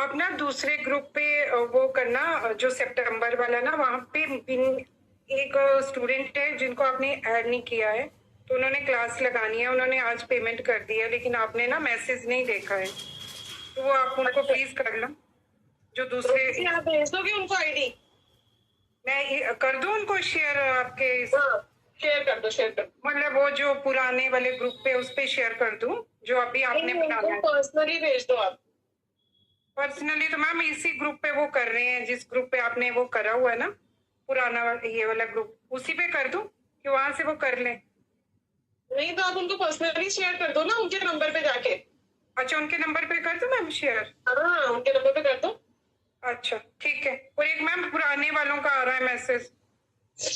आप ना दूसरे ग्रुप पे वो करना, जो सितंबर वाला ना, वहाँ पे एक स्टूडेंट है जिनको आपने ऐड नहीं किया है, तो उन्होंने क्लास लगानी है, उन्होंने आज पेमेंट कर दी है, लेकिन आपने ना मैसेज नहीं देखा है, तो वो आप उनको प्लीज कर लो। जो दूसरे आप भेज दोगे उनको आईडी? मैं कर दूं उनको शेयर आपके? शेयर कर दो, शेयर कर दो। मतलब वो जो पुराने वाले ग्रुप पे उस पे शेयर कर दूं जो अभी आपने बनाया है? पर्सनली भेज दो आप। पर्सनली तो मैम इसी ग्रुप पे वो कर रहे हैं, जिस ग्रुप पे आपने वो करा हुआ है ना, पुराना ये वाला ग्रुप, उसी पे कर दूं कि वहां से वो कर लें? नहीं तो आप उनको पर्सनली शेयर कर दो ना, उनके नंबर पे जाके। अच्छा, उनके नंबर पे कर दूं मैम शेयर? हाँ, उनके नंबर पे कर दो। अच्छा ठीक है। और एक मैम पुराने वालों का आ रहा है मैसेज,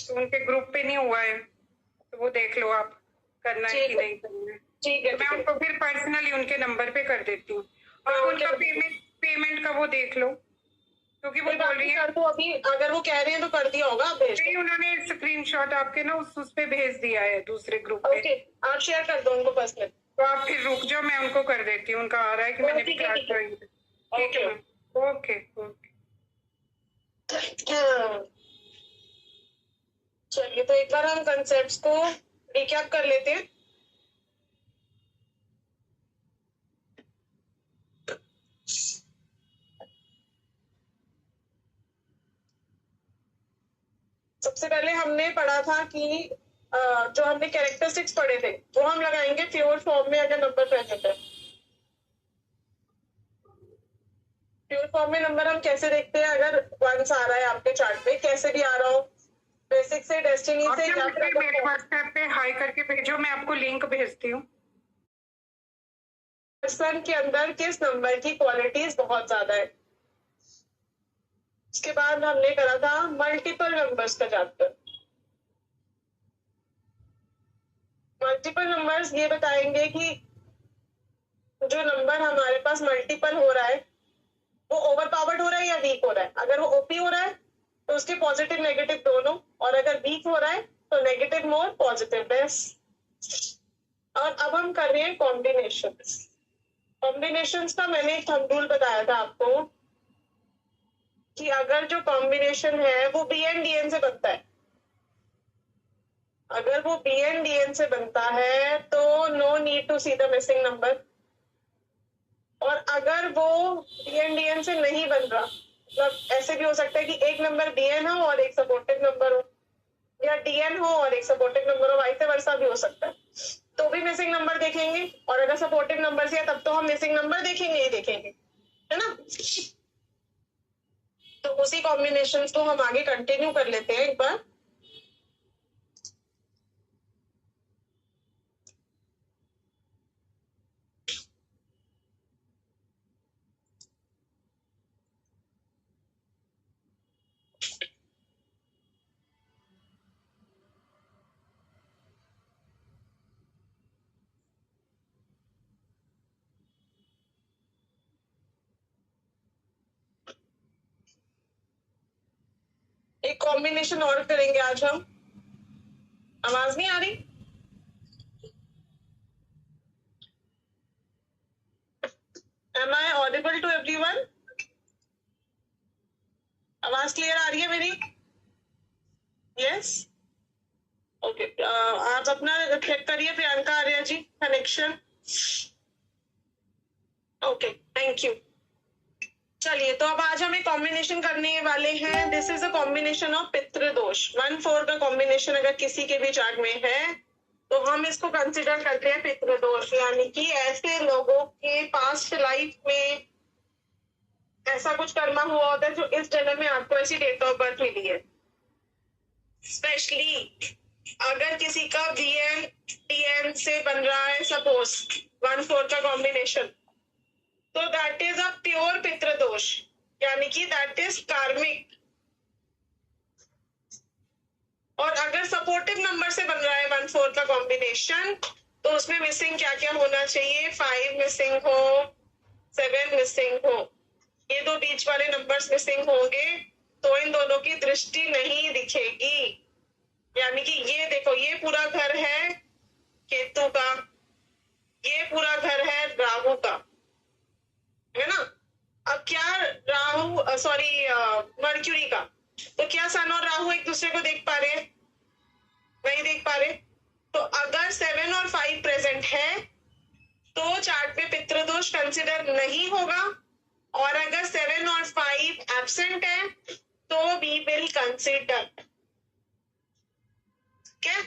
तो उनके ग्रुप पे नहीं हुआ है, तो वो देख लो आप करना है कि नहीं करना है। ठीक है, मैं उनको फिर पर्सनली उनके नंबर पे कर देती हूँ। आप उनका पेमेंट का वो देख लो, क्योंकि वो बोल रही है कर दो अभी, अगर वो कह रहे हैं तो कर दिया होगा, आप भेज नहीं, उन्होंने स्क्रीनशॉट आपके ना उस पे भेज दिया है दूसरे ग्रुप पे। ओके, आप शेयर कर दो उनको पर्सनल। तो आप फिर रुक जाओ, मैं उनको कर देती हूँ, उनका आ रहा है कि मैंने भी क्लास ज्वाइन की। ठीक है मैम, ओके ओके। चलिए, तो एक बार हम कंसेप्ट्स को रिकैप कर लेते हैं। सबसे पहले हमने पढ़ा था कि जो हमने कैरेक्टरिस्टिक्स पढ़े थे वो हम लगाएंगे प्योर फॉर्म में अगर नंबर प्रेजेंट है। प्योर फॉर्म में नंबर हम कैसे देखते हैं? अगर वंस आ रहा है आपके चार्ट पे, कैसे भी आ रहा हो, बेसिक से, डेस्टिनी से, या फिर मेरे व्हाट्सएप पे हाई करके भेजो, मैं आपको लिंक भेजती हूँ। पर्सन के अंदर किस नंबर की क्वालिटीज बहुत ज्यादा है। उसके बाद हमने करा था मल्टीपल नंबर्स का चैप्टर। मल्टीपल नंबर्स ये बताएंगे कि जो नंबर हमारे पास मल्टीपल हो रहा है वो ओवर पावर्ड हो रहा है या वीक हो रहा है। अगर वो ओपी हो रहा है तो उसके पॉजिटिव नेगेटिव दोनों, और अगर वीक हो रहा है तो नेगेटिव मोर पॉजिटिव लेस। और अब हम कर रहे हैं कॉम्बिनेशंस। कॉम्बिनेशंस का मैंने एक थंब रूल बताया था आपको कि अगर जो कॉम्बिनेशन है वो बी एंड डी एन से बनता है, अगर वो बी एंड डी एन से बनता है तो no need to see the missing number. और अगर वो बी एंड डी एन से नहीं बन रहा, मतलब ऐसे भी हो सकता है कि एक नंबर बी एन हो और एक सपोर्टिव नंबर हो, या डी एन हो और एक सपोर्टिव नंबर हो, वाइस वर्सा भी हो सकता है, तो भी मिसिंग नंबर देखेंगे। और अगर सपोर्टिव नंबर से है तब तो हम मिसिंग नंबर देखेंगे ही देखेंगे, है ना। तो उसी कॉम्बिनेशन को हम आगे कंटिन्यू कर लेते हैं एक बार। एक कॉम्बिनेशन और करेंगे आज हम। आवाज नहीं आ रही? Am I audible to everyone? आवाज क्लियर आ रही है मेरी? Yes, okay. आप अपना चेक करिए Priyanka Arya ji, connection. Okay, thank you. चलिए, तो अब आज हम एक कॉम्बिनेशन करने वाले हैं। This is a combination of पितृदोष। 1-4 का कॉम्बिनेशन अगर किसी के भी चार्ट में है तो हम इसको कंसिडर करते हैं पितृदोष, यानी कि ऐसे लोगों के पास्ट लाइफ में ऐसा कुछ कर्मा हुआ होता है जो इस जन्म में आपको ऐसी डेट ऑफ बर्थ मिली है। स्पेशली अगर किसी का बीएन टीएन से बन रहा है, सपोज 1-4 का कॉम्बिनेशन, तो दैट इज अ प्योर पितृदोष, यानी कि दैट इज कार्मिक। और अगर सपोर्टिव नंबर से बन रहा है 1-4 का कॉम्बिनेशन, तो उसमें मिसिंग क्या क्या होना चाहिए? 5 मिसिंग हो, 7 मिसिंग हो, ये दो बीच वाले नंबर्स मिसिंग होंगे, तो इन दोनों की दृष्टि नहीं दिखेगी। यानी कि ये देखो, ये पूरा घर है केतु का, ये पूरा घर है राहु का, है ना। अब क्या राहु सॉरी मर्क्यूरी का, तो क्या सन और राहु एक दूसरे को देख पा रहे हैं? नहीं देख पा रहे। तो अगर 7 और 5 प्रेजेंट है तो चार्ट में पितृदोष कंसिडर नहीं होगा, और अगर 7 और 5 एब्सेंट है तो वी विल कंसिडर। क्या?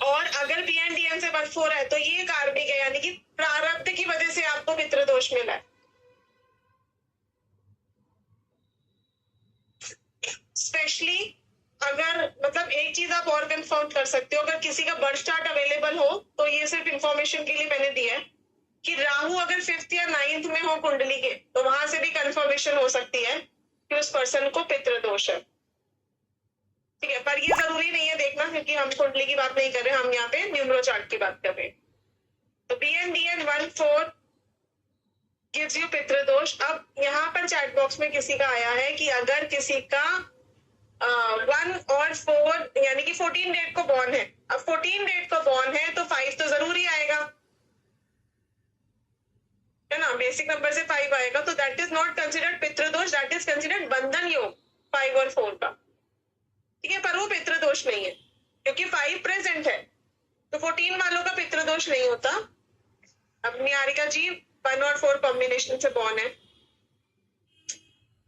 और अगर बी एंड डी एन से 1-4 है तो ये कार्मिक है, यानी कि प्रारब्ध की वजह से आपको पितृदोष मिला है। स्पेशली अगर मतलब एक चीज आप और कंफर्म कर सकते हो, अगर किसी का बर्थ चार्ट अवेलेबल हो तो ये सिर्फ इंफॉर्मेशन के लिए मैंने दिया है कि राहु अगर 5th या 9th में हो कुंडली के, तो वहां से भी कंफर्मेशन हो सकती है कि उस पर्सन को पितृदोष है। ठीक है, पर ये जरूरी नहीं है देखना, क्योंकि हम कुंडली की बात नहीं कर रहे, हम यहाँ पे न्यूमरो चार्ट की बात कर रहे हैं। तो B N D N 1-4 gives you पितृदोष। अब यहाँ पर चैट बॉक्स में किसी का आया है कि अगर किसी का 1 और 4 यानी कि 14 डेट को बॉर्न है, अब 14 डेट को बॉर्न है तो 5 तो जरूरी आएगा, है ना, बेसिक नंबर से 5 आएगा, तो दैट इज नॉट कंसिडर्ड पितृदोष, दैट इज कंसिडर्ड बंधन योग 5 और 4 का। ठीक है, पर वो पितृदोष नहीं है क्योंकि 5 प्रेजेंट है, तो 14 वालों का पितृदोष नहीं होता। अब निहारिका जी 1 और 4 कॉम्बिनेशन से बॉर्न है,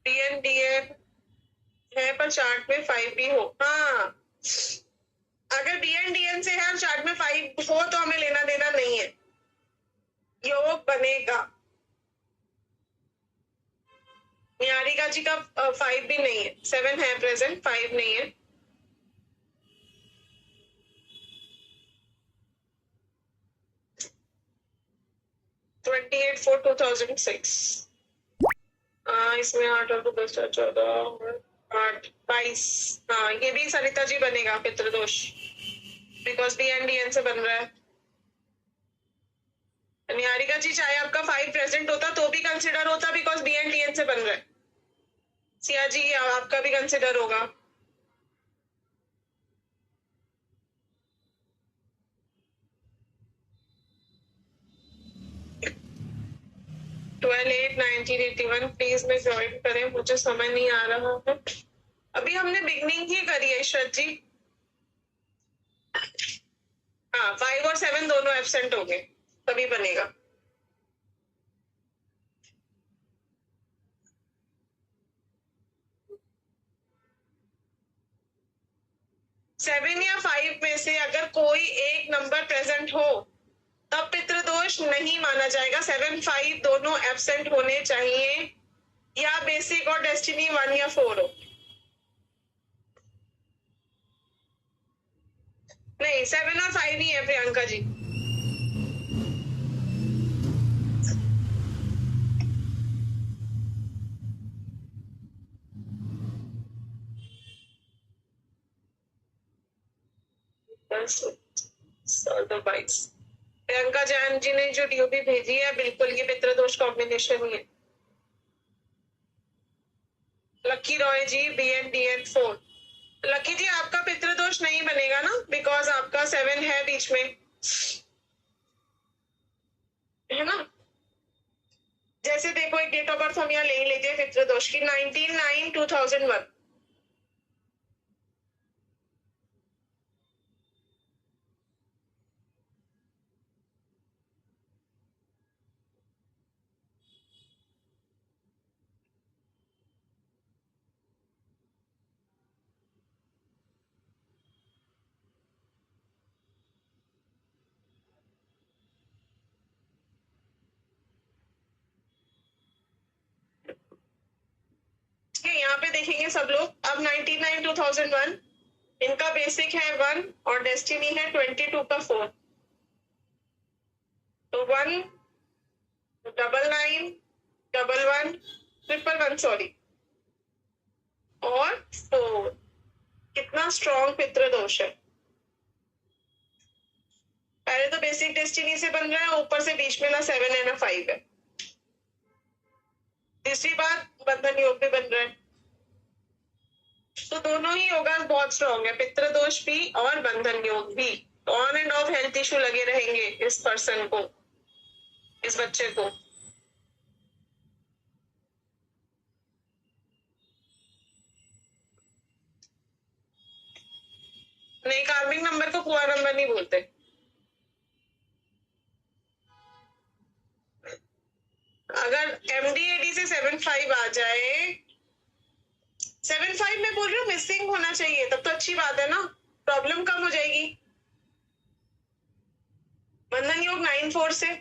DN है पर चार्ट में 5 भी हो। हाँ, अगर BN से है और चार्ट में 5 हो तो हमें लेना देना नहीं है, योग बनेगा। निहारिका जी का 5 भी नहीं है, 7 है प्रेजेंट, 5 नहीं है। (28 4 2006) इसमें 8 और 10 14 8 22। हाँ, ये भी सरिता जी बनेगा पितृदोष, बिकॉज BN से बन रहा है। निहारिका जी चाहे आपका 5 प्रेजेंट होता तो भी कंसिडर होता, बिकॉज BN से बन रहा है। सिया जी आपका भी कंसिडर होगा। ट्वेल्व 8 1981 प्लीज में ज्वाइन करें, मुझे समझ नहीं आ रहा है। अभी हमने बिगनिंग ही करी है ईश्वर जी। हाँ, 5 और 7 दोनों एब्सेंट हो गए, तभी बनेगा। सेवन या 5 में से अगर कोई एक नंबर प्रेजेंट हो तब पितृदोष नहीं माना जाएगा। 7 5 दोनों एब्सेंट होने चाहिए, या बेसिक और डेस्टिनी 1 या 4 हो। नहीं, 7 और 5 ही है प्रियंका जी। प्रियंका जैन जी ने जो डीओपी भेजी है, बिल्कुल ये पितृदोष कॉम्बिनेशन ही है। लकी रॉय जी BN 4। लकी जी आपका पितृदोष नहीं बनेगा ना, बिकॉज आपका 7 है बीच में, है ना। जैसे देखो एक डेट ऑफ बर्थ हम यहाँ ले ही लेते हैं पितृदोष की, 19/9/2001। यहाँ पे देखेंगे सब लोग। अब 19/9/2001 इनका बेसिक है 1 और डेस्टिनी है 22 का 4, तो 1 99 11 111 सॉरी और 4। कितना स्ट्रॉन्ग पितृदोष है। पहले तो बेसिक डेस्टिनी से बन रहा है, ऊपर से बीच में ना 7 है ना 5 है। तीसरी बात, बंधन योग भी बन रहा है, तो दोनों ही योगा बहुत स्ट्रॉन्ग है, पितृदोष भी और बंधन योग भी। On end of health issue लगे रहेंगे इस पर्सन को, इस बच्चे को। नहीं, कार्मिक नंबर को कुआ नंबर नहीं बोलते। अगर MDAD से 7-5 आ जाए, 7-5 में बोल रही हूँ मिसिंग होना चाहिए, तब तो अच्छी बात है ना, प्रॉब्लम कम हो जाएगी। बंधन योग 9-4 से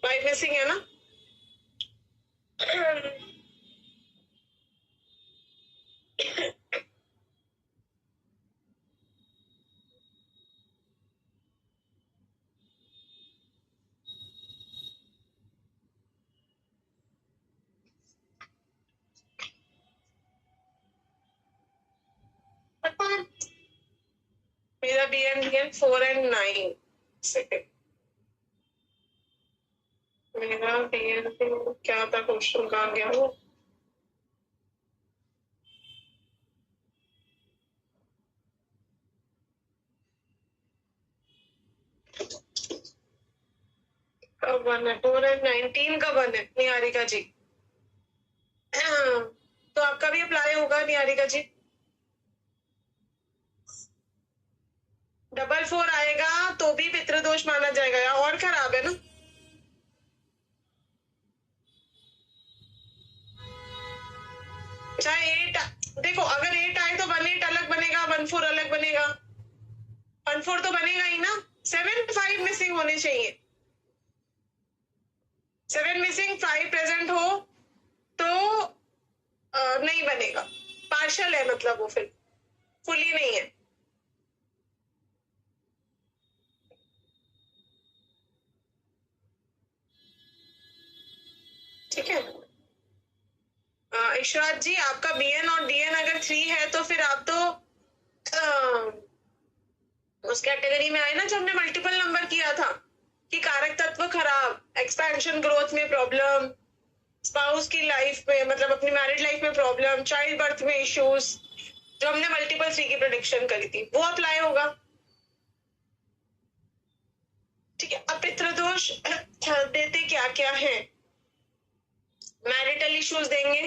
5 मिसिंग है ना। मेरा BN 4 and 9 सेकेंड। मेरा BN क्या था, क्वेश्चन कहाँ गया वो? कब 1 है? 4 and 19 का 1 है निहारिका जी। तो आपका भी अप्लाई होगा निहारिका जी। 4-4 आएगा तो भी पितृदोष माना जाएगा, या और खराब है ना। चाहे 8, देखो अगर 8 आए तो 1-8 अलग बनेगा, 1-4 अलग बनेगा, 1-4 तो बनेगा ही ना। 7-5 मिसिंग होने चाहिए। 7 मिसिंग 5 प्रेजेंट हो तो नहीं बनेगा, पार्शल है, मतलब वो फिर फुली नहीं है। ठीक है। इशरात जी, आपका BN और DN अगर 3 है तो फिर आप तो उस कैटेगरी में आए ना जो हमने मल्टीपल नंबर किया था कि कारक तत्व खराब, एक्सपेंशन ग्रोथ में प्रॉब्लम, स्पाउस की लाइफ में, मतलब अपनी मैरिड लाइफ में प्रॉब्लम, चाइल्ड बर्थ में इश्यूज, जो हमने मल्टीपल 3 की प्रेडिक्शन करी थी, वो अप्लाई होगा। ठीक है। अब पितृदोष देते क्या क्या है? मैरिटल इश्यूज देंगे,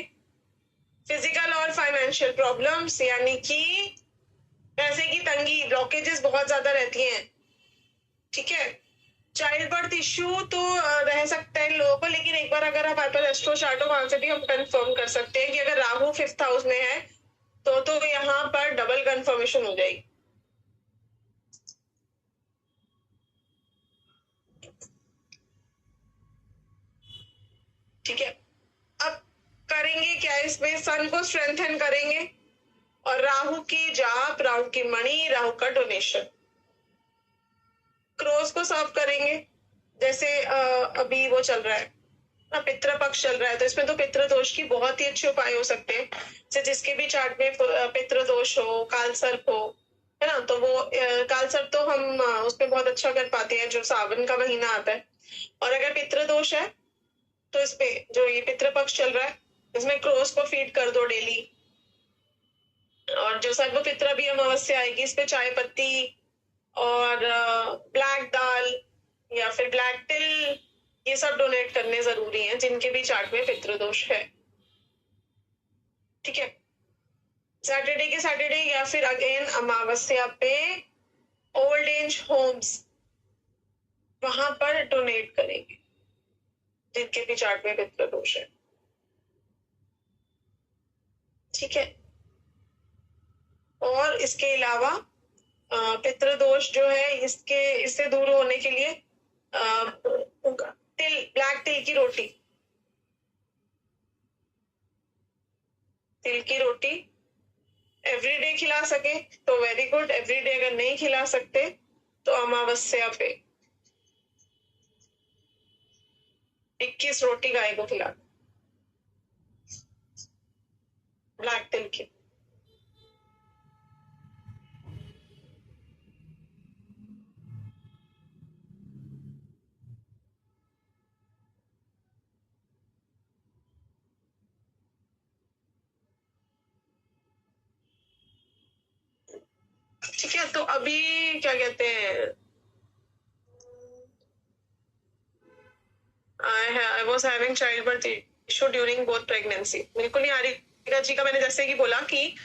फिजिकल और फाइनेंशियल प्रॉब्लम्स, यानी कि पैसे की तंगी, ब्लॉकेजेस बहुत ज्यादा रहती हैं। ठीक है। चाइल्ड बर्थ इश्यू तो रह सकता है इन लोगों को, लेकिन एक बार अगर आप हाइपर एस्ट्रो चार्ट वहां से भी हम कंफर्म कर सकते हैं कि अगर राहु 5th हाउस में है तो यहाँ पर डबल कंफर्मेशन हो जाएगी। ठीक है। अब करेंगे क्या इसमें? सन को स्ट्रेंथन करेंगे और राहु की जाप, राहु की मणि, राहु का डोनेशन, क्रॉस को सर्व करेंगे। जैसे अभी वो चल रहा है ना, पितृ पक्ष चल रहा है, तो इसमें तो पितृ दोष की बहुत ही अच्छे उपाय हो सकते हैं। जैसे जिसके भी चार्ट में पितृ दोष हो, काल सर्प हो, है ना, तो वो काल सर्प तो हम उसमें बहुत अच्छा कर पाते हैं जो सावन का महीना आता है। और अगर पितृ दोष है तो इसमें जो ये पितृ पक्ष चल रहा है इसमें क्रॉस को फीड कर दो डेली। और जो सर्व पितृ भी अमावस्या आएगी इस पे चाय पत्ती और ब्लैक दाल या फिर ब्लैक टिल, ये सब डोनेट करने जरूरी हैं जिनके भी चार्ट में पितृदोष है। ठीक है। सैटरडे के सैटरडे या फिर अगेन अमावस्या पे ओल्ड एज होम्स, वहां पर डोनेट करेंगे जिनके भी चार्ट में पितृदोष है। ठीक है। और इसके अलावा पितृदोष जो है इससे दूर होने के लिए ब्लैक तिल की रोटी, तिल की रोटी एवरीडे खिला सके तो वेरी गुड। एवरीडे अगर नहीं खिला सकते तो अमावस्या पे 21 रोटी गाय को खिला, ब्लैक तिल की। ठीक है। तो अभी क्या कहते हैं, I was having childbirth issue during both pregnancy। बिल्कुल नहीं आ रही जी का मैंने जैसे कि बोला कि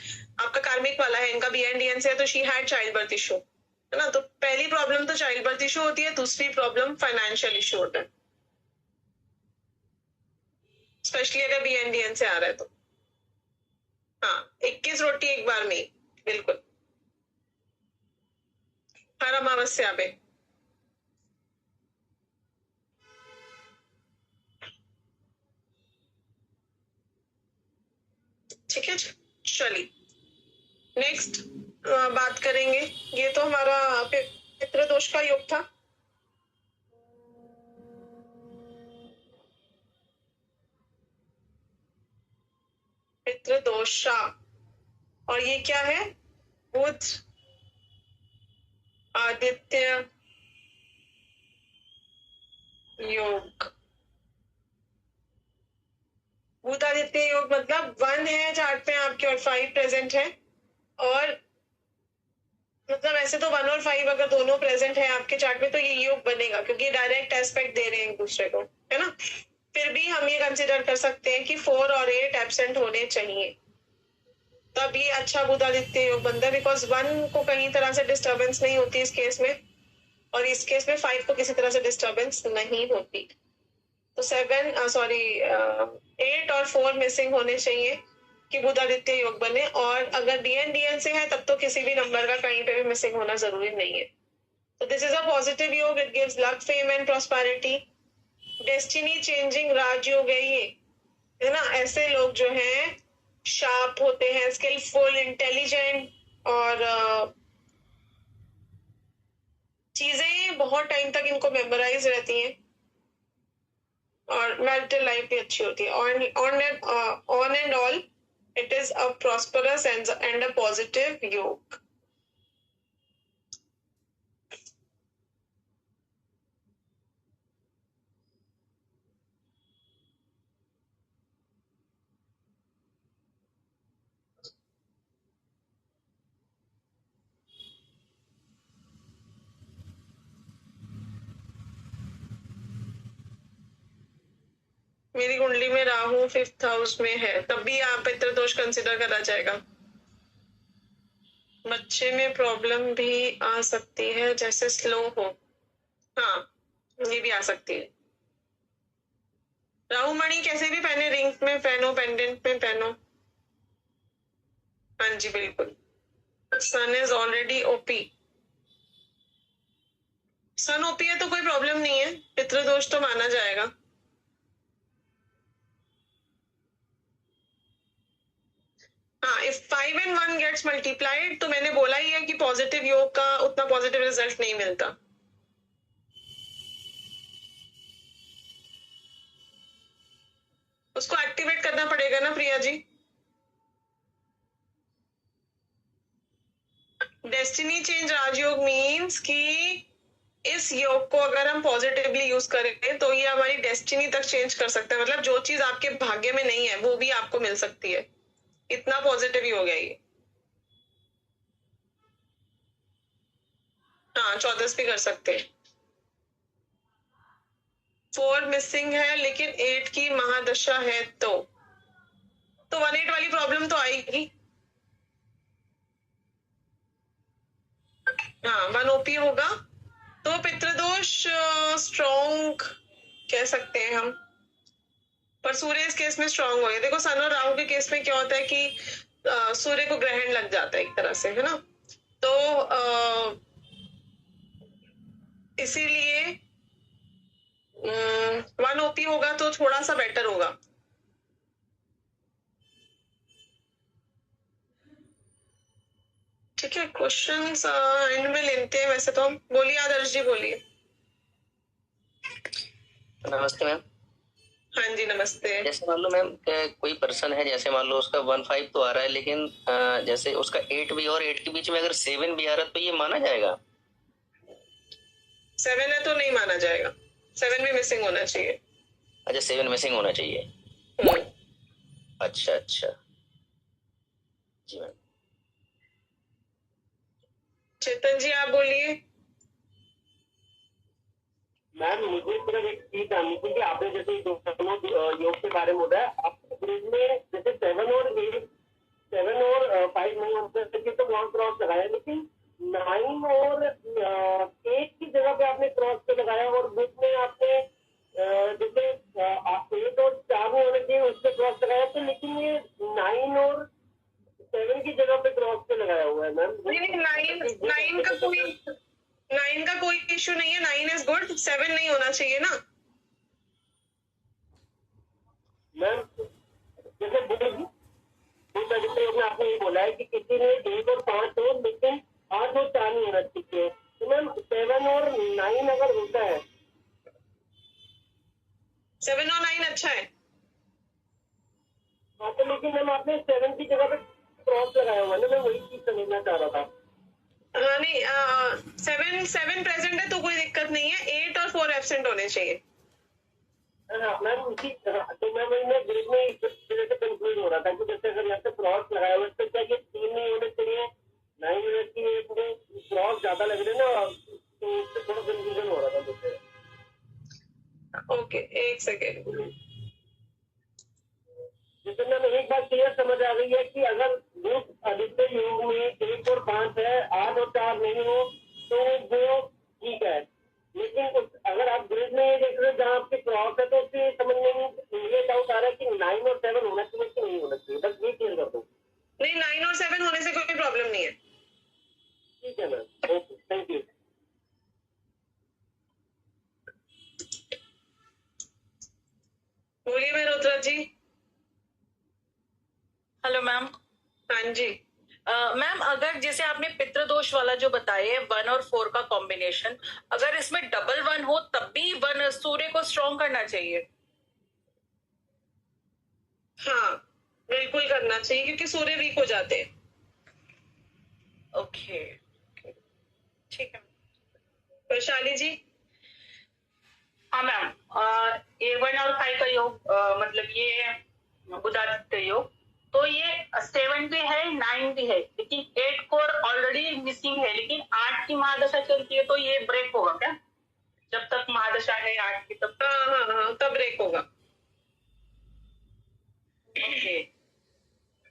आपका कार्मिक वाला है, इनका BN से है, तो she had child birth issue, है ना। तो पहली प्रॉब्लम तो चाइल्ड बर्थ इशू होती है, दूसरी प्रॉब्लम फाइनेंशियल इशू होता है, स्पेशली अगर BN से आ रहा है तो। हाँ, 21 रोटी एक बार में, बिल्कुल, हर अमावस्या पे। ठीक है, चलिए नेक्स्ट बात करेंगे। ये तो हमारा पितृ दोष का योग था। पितृ दोषा, और ये क्या है? बुध आदित्य योग। बुध आदित्य योग मतलब 1 है चार्ट पे आपके और 5 प्रेजेंट है, और मतलब ऐसे तो 1 और 5 अगर दोनों प्रेजेंट है आपके चार्ट में तो ये योग बनेगा, क्योंकि डायरेक्ट एस्पेक्ट दे रहे हैं एक दूसरे को, है ना। फिर भी हम ये कंसिडर कर सकते हैं कि 4 और 8 एब्सेंट होने चाहिए, तब ये अच्छा बुध आदित्य योग बनता है, बिकॉज 1 को कहीं तरह से डिस्टर्बेंस नहीं होती इस केस में, और इस केस में 5 को किसी तरह से डिस्टर्बेंस नहीं होती। तो 8 और 4 मिसिंग होने चाहिए कि बुध आदित्य योग बने, और अगर DN से है तब तो किसी भी नंबर का कहीं पे भी मिसिंग होना जरूरी नहीं है। तो दिस इज अ पॉजिटिव योग, it gives luck, fame and prosperity. Destiny changing राजयोग है ये, है ना। ऐसे लोग जो हैं शार्प होते हैं, स्किलफुल, इंटेलिजेंट, और चीजें बहुत टाइम तक इनको मेमोराइज रहती हैं, और मैरिटल लाइफ भी अच्छी होती है। On and all it is a prosperous and a positive योग। मेरी कुंडली में राहु 5th हाउस में है, तब भी आप पितृदोष कंसिडर करा जाएगा। बच्चे में प्रॉब्लम भी आ सकती है, जैसे स्लो हो। हाँ, ये भी आ सकती है। राहु मणि कैसे भी पहने, रिंग में पहनो, पेंडेंट में पहनो। हाँ जी, बिल्कुल। Sun is already OP. Sun OP है तो कोई प्रॉब्लम नहीं है, पितृदोष तो माना जाएगा। हाँ, इफ 5 and 1 गेट्स मल्टीप्लाइड, तो मैंने बोला ही है कि पॉजिटिव योग का उतना पॉजिटिव रिजल्ट नहीं मिलता। उसको एक्टिवेट करना पड़ेगा ना प्रिया जी। डेस्टिनी चेंज राजयोग मीन्स कि इस योग को अगर हम पॉजिटिवली यूज करें तो ये हमारी डेस्टिनी तक चेंज कर सकता है, मतलब जो चीज आपके भाग्य में नहीं है वो भी आपको मिल सकती है। इतना पॉजिटिव योग है ये। हाँ, 14 भी कर सकते हैं। 4 मिसिंग है, लेकिन 8 की महादशा है, तो 18 वाली प्रॉब्लम तो आएगी। हाँ, 1 OP होगा, तो पितृदोष स्ट्रॉन्ग कह सकते हैं हम, पर सूर्य इस केस में स्ट्रांग हो गया। देखो, सन और राहु के केस में क्या होता है कि सूर्य को ग्रहण लग जाता है एक तरह से, है ना। तो इसीलिए 1 OP होगा तो थोड़ा सा बेटर होगा। ठीक है, क्वेश्चंस एंड में लेते हैं वैसे तो हम। बोलिए आदर्श जी, बोलिए। नमस्ते मैम। हाँ जी, नमस्ते। जैसे मान लो मैम कोई पर्सन है, जैसे मान लो उसका 1-5 तो आ रहा है, लेकिन जैसे उसका 8 भी और 8 के बीच में अगर 7 भी आ रहा है तो ये माना जाएगा? 7 है तो नहीं माना जाएगा, 7 भी मिसिंग होना चाहिए। अच्छा, 7 मिसिंग होना चाहिए। अच्छा अच्छा, जी मैम। चेतन जी, आप बोलिए। मैम, मुझे सिर्फ एक चीज जाननी थी कि आपने जैसे दोनों योग के बारे में बताया, आपके ग्रुप में जैसे 7 और 8 7 नहीं होना चाहिए ना। मैम जैसे बुध आदित्य योग में आपने ये बोला है कि किसी ने 1 और 5 हो लेकिन 8 और 4 नहीं होना चाहिए, तो मैम 7 और 9 अगर होता है 7 और 9 अच्छा है। हाँ, तो लेकिन मैम आपने 7 की जगह पे क्रॉस लगाया हुआ है ना, मैं वही चीज समझना चाह रहा था। हाँ नहीं, 7 प्रेजेंट है तो कोई दिक्कत नहीं है, 8 और 4 एब्सेंट होने चाहिए। हाँ मैम उसी, तो मैं ग्रुप में इस तरह से कंफ्यूज हो रहा था कि जैसे अगर यहाँ पे क्रॉस लगाया हुआ है तो क्या ये 3 नहीं होने चाहिए, 9 होने चाहिए, क्रॉस ज्यादा लग रहे ना, तो उससे थोड़ा कंफ्यूजन हो रहा था मुझे। ओके, एक सेकेंड। जैसे मैम एक बात क्लियर समझ आ गई है कि अगर बुध आदित्य योग में 1 और 5 है, 8 और 4 नहीं हो तो वो ठीक है, लेकिन अगर आप ग्रिड में ये देख रहे हो जहाँ आपके क्रॉस है तो उससे समझने में ये डाउट आ रहा है कि 9 और 7 होना चाहिए कि नहीं होना चाहिए, बस ये क्लियर कर दो। नहीं, 9 और 7 होने से कोई प्रॉब्लम नहीं है। ठीक है मैम, ओके, थैंक यू। बोलिए मेहरोत्रा जी। Hello ma'am. हाँ जी। मैम अगर जैसे आपने पितृदोष वाला जो बताया 1 और 4 का कॉम्बिनेशन, अगर इसमें डबल 1 हो तब भी 1 सूर्य को स्ट्रॉन्ग करना चाहिए। हाँ बिल्कुल करना चाहिए क्योंकि सूर्य वीक हो जाते हैं। ओके ठीक है। वैशाली जी। हाँ मैम, ये 1 और 5 का योग मतलब ये बुधादित्य योग, तो ये 7 भी है 9 भी है, लेकिन 8 कोर ऑलरेडी मिसिंग है, लेकिन 8 की महादशा चलती है तो ये ब्रेक होगा क्या? जब तक महादशा है 8 की तब? हाँ तब ब्रेक होगा। ओके,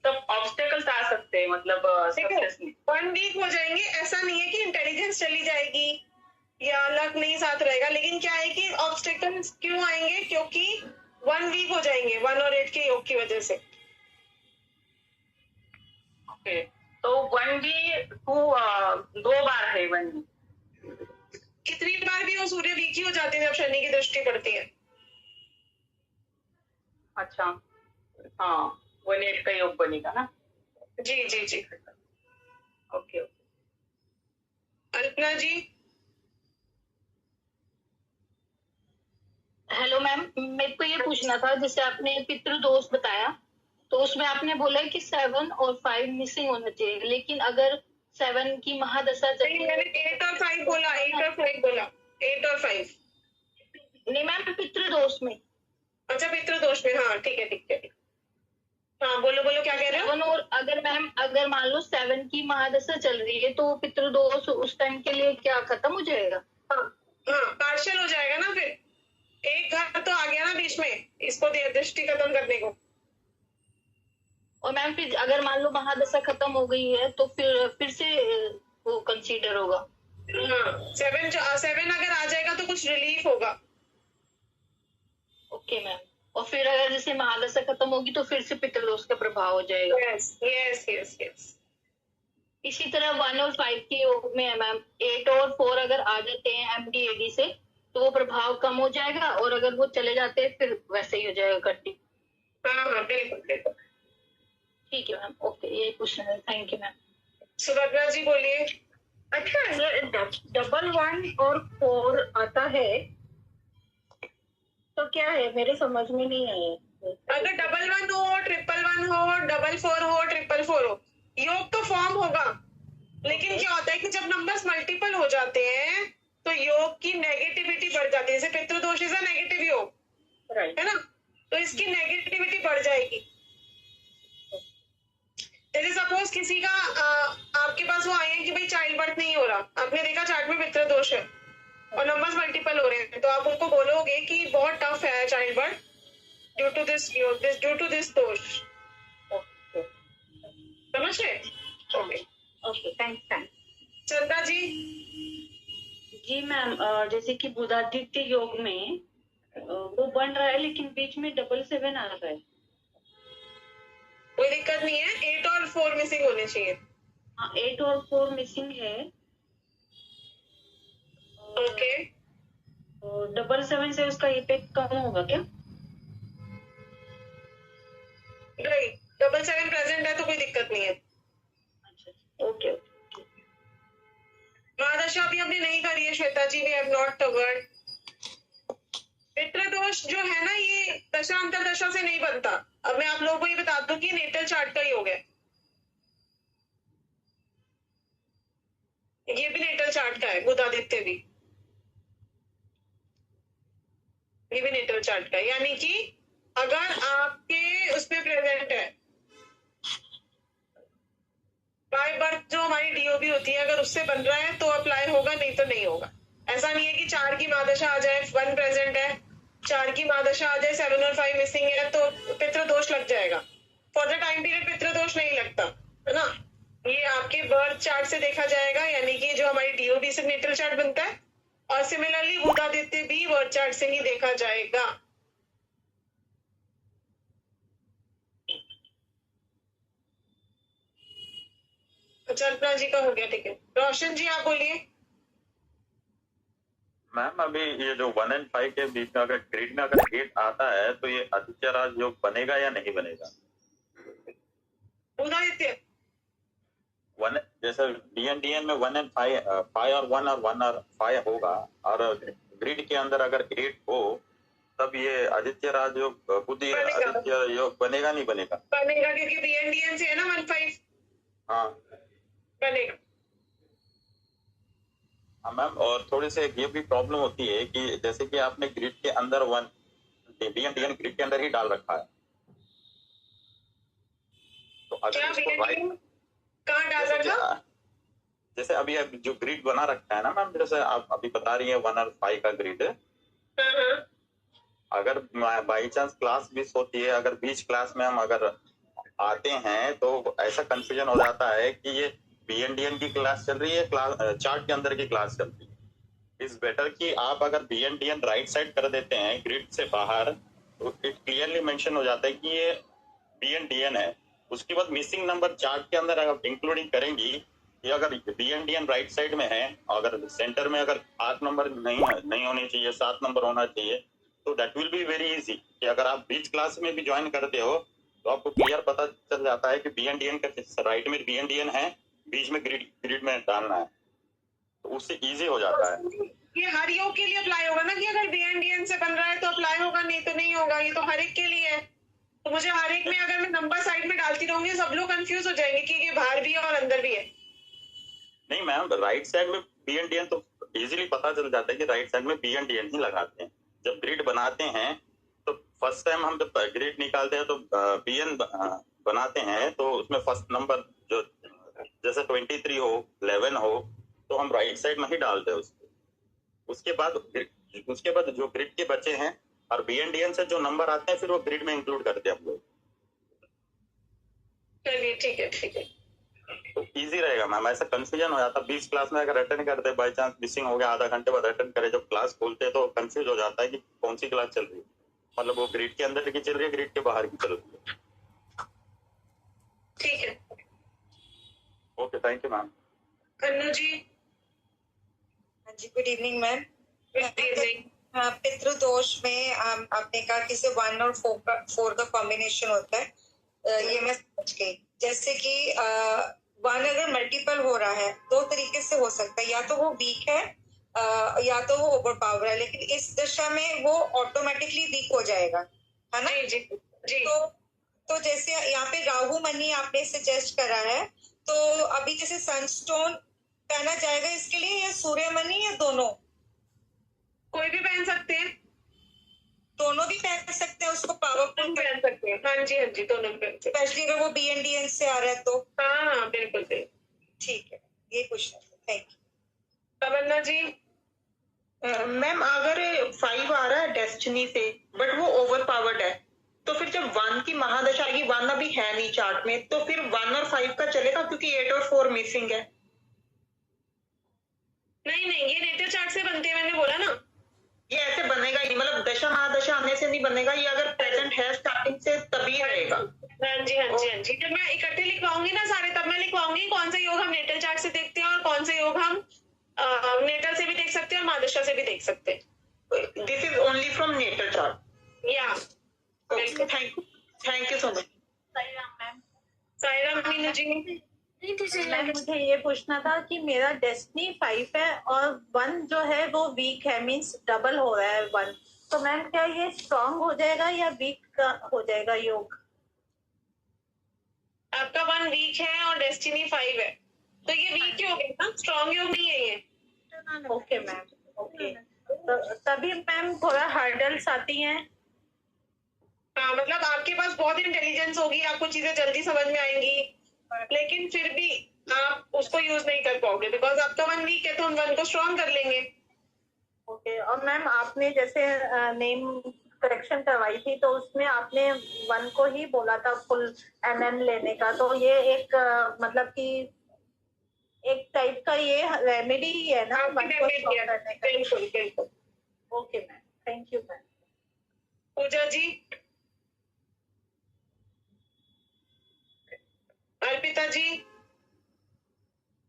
तब ऑब्स्टेकल्स आ सकते हैं मतलब सक्सेस में। 1 वीक हो जाएंगे, ऐसा नहीं है कि इंटेलिजेंस चली जाएगी या लक नहीं साथ रहेगा, लेकिन क्या है कि ऑब्स्टेकल्स क्यों आएंगे, क्योंकि 1 वीक हो जाएंगे 1 और 8 के योग की वजह से। ओके, तो 1 भी 2 बार है 1 भी। कितनी बार भी वो सूर्य वीक ही हो जाते हैं जब शनि की दृष्टि पड़ती है। अच्छा, हाँ 1-8 का योग बनेगा ना। जी जी जी। ओके। अल्पना जी। हेलो मैम, मेरे को ये पूछना था, जैसे आपने पितृदोष बताया तो उसमें आपने बोला है कि 7 और 5 मिसिंग होना चाहिए, लेकिन अगर 7 की महादशा नहीं, मैंने 8 और 5 बोला, 8 और 5 बोला, 8 और 5 नहीं मैम, पितृदोष में। अच्छा पितृदोष में, हाँ ठीक है ठीक है। हाँ बोलो बोलो, क्या कह रहे हो? 7 और अगर मैम, अगर मान लो 7 की महादशा चल रही है तो पितृदोष उस टाइम के लिए क्या खत्म हो जाएगा? हाँ पार्शियल हो जाएगा ना, फिर एक घर तो आ गया ना बीच में इसको दृष्टि खत्म करने को। और मैम फिर अगर मान लो महादशा खत्म हो गई है तो फिर से वो कंसीडर होगा। हाँ 7 अगर आ जाएगा तो कुछ रिलीफ होगा। ओके मैम, और फिर अगर जैसे महादशा खत्म होगी तो फिर से पितृदोष का प्रभाव हो जाएगा। Yes yes yes yes. इसी तरह 1 और 5 के योग में है मैम, 8 और 4 अगर आ जाते हैं MDAD से तो वो प्रभाव कम हो जाएगा, और अगर वो चले जाते हैं फिर वैसे ही हो जाएगा कंटिन्यू। हाँ बिल्कुल बिल्कुल। ठीक है मैम, ओके, यही पूछना है, thank you ma'am. Subhadra ji बोलिए। अच्छा, ये डबल 1 और 4 आता है तो क्या है, मेरे समझ में नहीं आया। अगर डबल 1 हो, 111 हो, 444 हो, 444 हो, योग तो फॉर्म होगा, लेकिन क्या होता है कि जब नंबर्स मल्टीपल हो जाते हैं तो योग की नेगेटिविटी बढ़ जाती है। जैसे पितृदोष इज अ नेगेटिव योग, राइट है ना, तो इसकी नेगेटिविटी बढ़ जाएगी। जैसे सपोज किसी का आपके पास वो आए हैं कि भाई चाइल्ड बर्थ नहीं हो रहा, आपने देखा चार्ट में पितृदोष है और नंबर्स मल्टीपल हो रहे हैं, तो आप उनको बोलोगे कि बहुत टफ है child birth due to this दोष। समझ रहे? Okay, thanks. चंदा जी। जी मैम, जैसे कि बुधादित्य योग में वो बन रहा है लेकिन बीच में 7 आ रहा है। कोई दिक्कत नहीं है, 8 और 4 मिसिंग होने चाहिए। हाँ 8 और 4 मिसिंग है। ओके। तो 77 से उसका इफेक्ट कम होगा क्या? राइट, 77 प्रेजेंट है तो कोई दिक्कत नहीं है। अच्छा, ओके ओके। महादशा अभी हमने नहीं करी है श्वेता जी, वी हैव नॉट कवर्ड। पितृदोष जो है ना, ये दशांतर दशा से नहीं बनता। अब मैं आप लोगों को ये बता दूं कि नेटल चार्ट का ही हो गया, ये भी नेटल चार्ट का है, बुधादित्य भी, ये भी नेटल चार्ट का है। यानी कि अगर आपके उसमें प्रेजेंट है बाय बर्थ, जो हमारी डीओबी होती है, अगर उससे बन रहा है तो अप्लाई होगा, नहीं तो नहीं होगा। ऐसा नहीं है कि 4 की महादशा आ जाए, 1 प्रेजेंट है, 4 की महादशा आ जाए, 7 और 5 मिसिंग है तो पितृदोष लग जाएगा। फॉर द टाइम पीरियड पितृदोष नहीं लगता है ना, ये आपके बर्थ चार्ट से देखा जाएगा, यानी कि जो हमारी डीओबी से नेटल चार्ट बनता है, और सिमिलरली बुधादित्य भी बर्थ चार्ट से ही देखा जाएगा। अच्छा, अल्पना जी का हो गया, ठीक है। रोशन जी आप बोलिए। मैम अभी ये जो 1 और 5 के बीच में अगर ग्रिड में अगर 8 आता है तो ये आदित्य राज योग बनेगा या नहीं बनेगा? बुधादित्य 1 जैसे डीएन में 1 और 5 और 1 और 5 होगा, और ग्रिड के अंदर अगर 8 हो तब ये आदित्य राज योग बुद्धि आदित्य योग बनेगा नहीं बनेगा? बनेगा, क्योंकि बीएनडीएन से है ना 1-5। हाँ बनेगा। हाँ मैम, और थोड़ी से ये भी प्रॉब्लम होती है कि जैसे कि आपने ग्रिड के अंदर 1 डीएन ग्रिड के अंदर ही डाल रखा है, तो अगर इसको राइट कहाँ डाल रखा? जैसे अभी जो ग्रिड बना रखा है ना मैम, जैसे आप अभी बता रही है 1 और 5 का ग्रिड, अगर बाई चांस क्लास मिस होती है, अगर बीच क्लास में हम अगर आते हैं तो ऐसा कंफ्यूजन हो जाता है कि ये बीएनडीएन की क्लास चल रही है, क्लास चार्ट के अंदर की क्लास चल रही है। इज बेटर कि आप अगर बीएनडीएन राइट साइड कर देते हैं ग्रिड से बाहर, तो इट क्लियरली मेंशन हो जाता है कि ये बीएनडीएन है। उसके बाद मिसिंग नंबर चार्ट के अंदर अगर इंक्लूडिंग करेंगी कि अगर बीएनडीएन राइट साइड में है, अगर सेंटर में अगर 8 नंबर नहीं होने चाहिए, 7 नंबर होना चाहिए, तो that will be very easy कि अगर आप बीच क्लास में भी ज्वाइन करते हो तो आपको क्लियर पता चल जाता है कि बीएनडीएन का राइट में बीएनडीएन है, बीच में ग्रिड में डालना है, तो उससे इजी हो जाता है। ये हर योग के लिए अप्लाई होगा ना, कि अगर बीएनडीएन से बन रहा है तो अप्लाई होगा, नहीं तो नहीं होगा। ये तो हर एक के लिए है, तो मुझे हर एक में अगर मैं नंबर साइड में डालती रहूंगी सब लोग कंफ्यूज हो जाएंगे कि ये बाहर भी है और अंदर भी है। नहीं मैम, राइट साइड में बीएनडीएन तो इजीली पता चल जाता है कि राइट साइड में बीएनडीएन ही लगाते हैं। जब ग्रिड बनाते हैं तो फर्स्ट टाइम हम जब ग्रिड निकालते हैं तो बीएन बनाते हैं, तो उसमें फर्स्ट नंबर जो जैसे 23 हो, 11 हो, तो हम राइट साइड में ही डालते हैं उसको। उसके बाद जो ग्रिड के बचे हैं और बीएनडीएन से जो नंबर आते हैं फिर वो ग्रिड में इंक्लूड करते हैं हम लोग। चलिए ठीक है, ठीक है, तो इजी रहेगा मैम, ऐसा कंफ्यूजन हो जाता है। 20 क्लास में अगर अटेंड करते बाई चांस मिसिंग हो गया, आधा घंटे बाद अटेंड करे, जब क्लास खोलते तो कंफ्यूज हो जाता है कि कौन सी क्लास चल रही है, मतलब वो ग्रिड के अंदर की चल रही है, ग्रिड के बाहर की चल रही है। ठीक है, okay, thank you ma'am. Kannu ji. हाँ जी, good evening ma'am. Good evening. हाँ, पितृदोष में आपने कहा कि 1 और 4 का कॉम्बिनेशन होता है, ये मैं समझ गई। जैसे कि 1 अगर मल्टीपल हो रहा है, 2 तरीके से हो सकता है, या तो वो वीक है या तो वो ओवर पावर है, लेकिन इस दशा में वो ऑटोमेटिकली वीक हो जाएगा, है ना? जी जी जी। तो जैसे यहाँ पे राहु मनी आपने सजेस्ट करा है, तो अभी जैसे सनस्टोन पहना जाएगा इसके लिए, या सूर्य मनी, या दोनों? कोई भी पहन सकते हैं, दोनों भी पहन सकते हैं उसको, पावरफुल पहन सकते हैं। हाँ जी, हाँ जी, दोनों पहन सकते हैं, स्पेशली अगर वो बीएनडीएन से आ रहा है तो। हाँ हाँ, बिल्कुल बिल्कुल। ठीक है, ये पूछना था, thank you. Tamanna ji. Ma'am अगर 5 आ रहा है डेस्टिनी से, बट वो ओवर पावर्ड है, तो फिर जब 1 की महादशा आएगी, 1 अभी है नहीं चार्ट में, तो फिर 1 और 5 का चलेगा, क्योंकि 8 और 4 मिसिंग है। नहीं नहीं, ये नेटल चार्ट से बनते हैं, मैंने बोला ना। ये ऐसे बनेगा ही नहीं, मतलब दशा महादशा आने से नहीं बनेगा, ये अगर प्रेजेंट है स्टार्टिंग से तभी रहेगा। हाँ जी, हाँ जी, हाँ जी। जब मैं इकट्ठे लिखवाऊंगी ना सारे, तब मैं लिखवाऊंगी कौन सा योग हम नेटल चार्ट से देखते हैं और कौन से योग हम नेटल से भी देख सकते हैं और महादशा से भी देख सकते हैं। This is only from natal chart. या okay, thank you so much. Saira Meenu ji. Ma'am मुझे ये पूछना था कि मेरा डेस्टिनी 5 है और 1 जो है वो वीक है, मींस डबल हो रहा है 1, तो मैम क्या ये स्ट्रांग हो जाएगा या वीक हो जाएगा योग? आपका 1 वीक है और डेस्टिनी 5 है, तो ये वीक ही हो गया ना, स्ट्रॉन्ग योग नहीं है ये। Okay ma'am, okay. तो तभी मैम थोड़ा हर्डल्स आती हैं। हाँ, मतलब आपके पास बहुत इंटेलिजेंस होगी, आपको चीजें जल्दी समझ में आएंगी, लेकिन फिर भी आप उसको यूज नहीं कर पाओगे बिकॉज आपका 1 वीक है, तो हम 1 को स्ट्रॉन्ग कर लेंगे। ओके। और मैम आपने जैसे नेम करेक्शन करवाई थी तो उसमें आपने 1 को ही बोला था फुल NN लेने का, तो ये एक मतलब कि एक टाइप का ये रेमेडी ही है ना 1 को स्ट्रॉन्ग करने का? बिल्कुल बिल्कुल। Okay ma'am, thank you ma'am. Pooja ji. Arpita ji.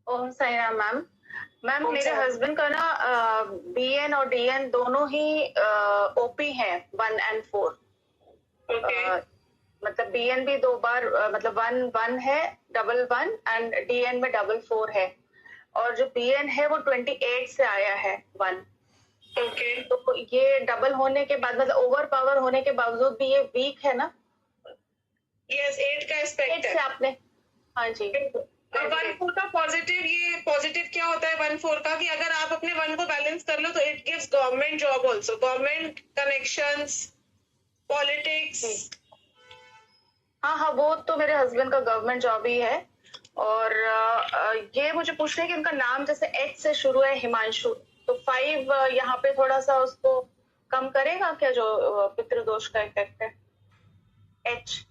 Om Sai Ram ma'am. Ma'am मेरे हस्बैंड का ना BN और DN दोनों ही OP है 1 and 4। मतलब BN भी 2 बार मतलब 1 है, 1 एंड DN में 4 है, और जो BN है वो 28 से आया है 1। ओके। तो ये डबल होने के बाद मतलब ओवर पावर होने के बावजूद भी ये वीक है ना? यस, 8 का एस्पेक्ट है आपने। हाँ जी। 1-4 का पॉजिटिव, ये पॉजिटिव क्या होता है 1-4 का कि अगर आप अपने 1 को बैलेंस कर लो तो it gives government job also, government connections, politics. हाँ, वो तो मेरे हस्बैंड का गवर्नमेंट जॉब ही है। और ये मुझे पूछना है कि उनका नाम जैसे H से शुरू है, हिमांशु, तो 5 यहाँ पे थोड़ा सा उसको कम करेगा क्या, जो पितृदोष का इफेक्ट है? H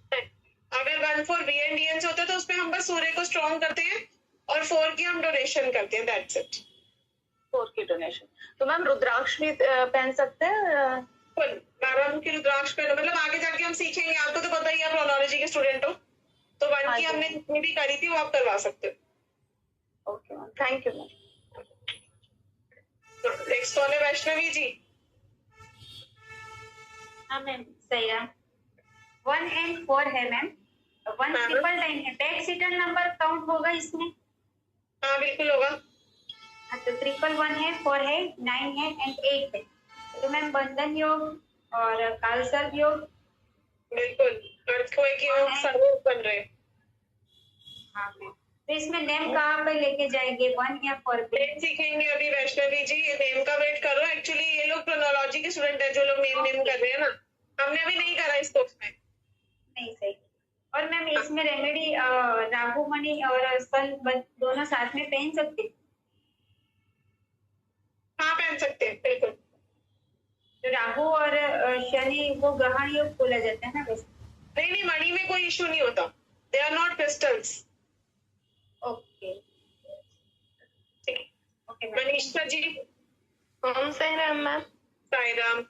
अगर 1-4 BN-DN से होता है तो उसमें हम बस सूर्य को स्ट्रॉन्ग करते हैं और 4 की हम डोनेशन करते हैं, दैट्स इट। 4 की डोनेशन। तो मैम रुद्राक्ष भी पहन सकते हैं? 12 की रुद्राक्ष पे मतलब आगे जाके हम सीखेंगे, आपको तो पता ही है, आप प्रोनोलॉजी के स्टूडेंट हो, तो 1 की हमने जितनी भी करी थी वो आप करवा सकते हो। Okay ma'am, thank you ma'am. Next call है वैष्णवी जी। हाँ मैम, सही है। 1 and 4 है मैम, 1 ट्रिपल 9 है, टैक्स रिटर्न नंबर काउंट होगा इसमें? हाँ बिल्कुल होगा। हाँ, तो 1 है, 4 है, 9 है एंड 8 है, तो मैम बंधन योग और कालसर्प योग। बिल्कुल, अर्थक्वेक योग सारे बन रहे। हाँ मैम, तो इसमें नेम कहाँ पे लेके जाएंगे, 1 या 4 पे? सीखेंगे अभी वैष्णवी जी, नेम का वेट करो। एक्चुअली ये लोग प्रोनोलॉजी के स्टूडेंट है जो लोग नेम कर रहे हैं ना, हमने अभी नहीं करा इस कोर्स में। नहीं, सही। और मैम इसमें रेमेडी राहु मणि और सन दोनों साथ में पहन सकते? हाँ पहन सकते हैं, बिल्कुल। तो राहु और शनि वो ग्रहण योग बोला जाता है ना वैसे? नहीं, मणि में कोई इशू नहीं होता, they are not crystals. Okay okay. Manisha ji. Om Sai Ram ma'am. Sai Ram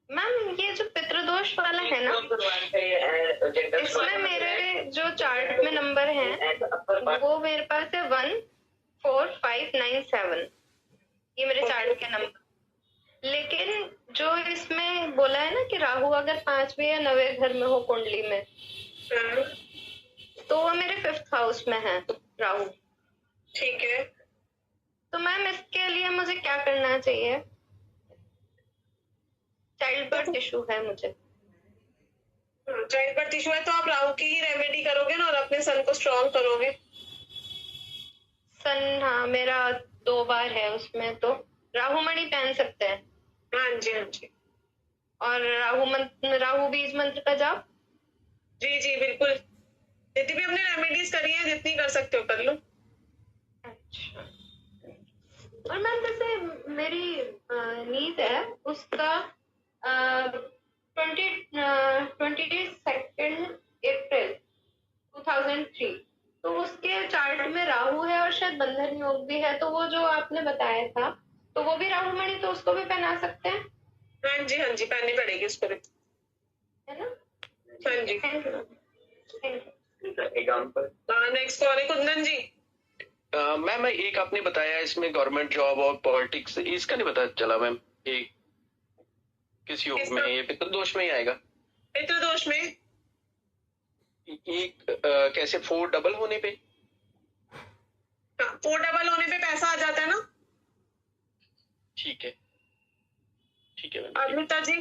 ma'am, ये जो पितृदोष वाला है ना, इसमें मेरे जो चार्ट में नंबर हैं वो मेरे पास है 1, 4, 5, 9, 7, ये मेरे चार्ट के नंबर। लेकिन जो इसमें बोला है ना कि राहु अगर 5वें या 9वें घर में हो कुंडली में, तो वो मेरे 5th हाउस में है राहु। ठीक है, तो मैम इसके लिए मुझे क्या करना चाहिए? चाइल्ड बर्थ इशू है मुझे। चाइल्ड बर्थ इशू है तो आप राहु की ही रेमेडी करोगे ना और अपने सन को स्ट्रॉन्ग करोगे। सन, हाँ मेरा 2 बार है उसमें, तो राहु मणि पहन सकते हैं? हाँ जी, हाँ जी। और राहु बीज मंत्र का जाप? जी जी बिल्कुल, जितनी भी हमने रेमेडीज करी है जितनी कर सकते हो कर लो। अच्छा। और मैम जैसे मेरी नीज है उसका 22 अप्रैल 2003, तो उसके चार्ट में राहु है और शायद बंधन योग भी है, तो वो जो आपने बताया था तो वो भी राहु मणि, तो उसको भी पहना सकते हैं? हाँ जी, हाँ जी, पहननी पड़ेगी उस पर, है ना? हाँ जी। नेक्स्ट कॉल है कुंदन जी। मैम एक आपने बताया इसमें गवर्नमेंट जॉब और पॉलिटिक्स, इसका नहीं पता चला मैम, ये किस योग में है? ये पितृदोष में ही आएगा। पितृदोष में ये कैसे 4 डबल होने पे? 4 डबल होने पे पैसा आ जाता है ना। ठीक है अद्विता जी।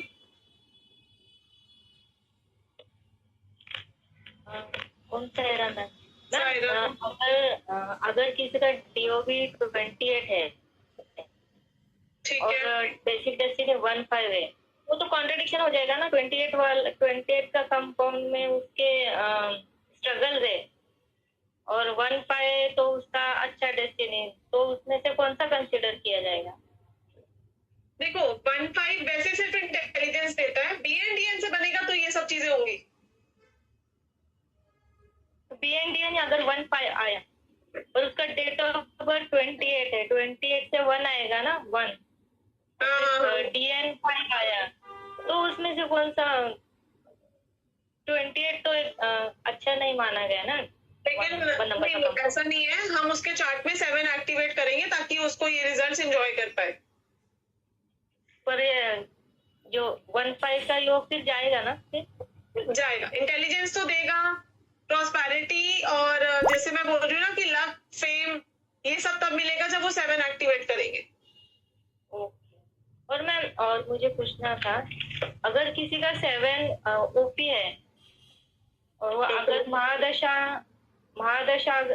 कौन सा एरा मैम? अगर किसी का DOB 28 है और बेसिक डेस्टिनी 15 है, वो तो कॉन्ट्रडिक्शन हो जाएगा ना। 28 का कंपाउंड में उसके स्ट्रगल है और 15 तो उसका अच्छा डेस्टिनी, तो उसमें से कौन सा कंसिडर किया जाएगा? देखो 15 वैसे सिर्फ इंटेलिजेंस देता है, BNDN से बनेगा तो ये सब चीजें होंगी। BNDN अगर 15 आया और उसका डेट ऑफ बर्थ 28 है, 28 से 1 आएगा ना, 1 DN 5 आया, तो उसमें से कौन सा? 28 तो अच्छा नहीं माना गया ना। लेकिन ऐसा नहीं है, हम उसके चार्ट में 7 एक्टिवेट करेंगे ताकि उसको ये रिजल्ट्स एंजॉय कर पाए। पर जो 15 का योग फिर जाएगा ना? जाएगा, इंटेलिजेंस तो देगा, प्रॉस्पेरिटी और जैसे मैं बोल रही हूँ ना कि लक, फेम, ये सब तब मिलेगा जब वो 7 एक्टिवेट करेंगे। और मैम और मुझे पूछना था, अगर किसी का 7 OP है और वो अगर महादशा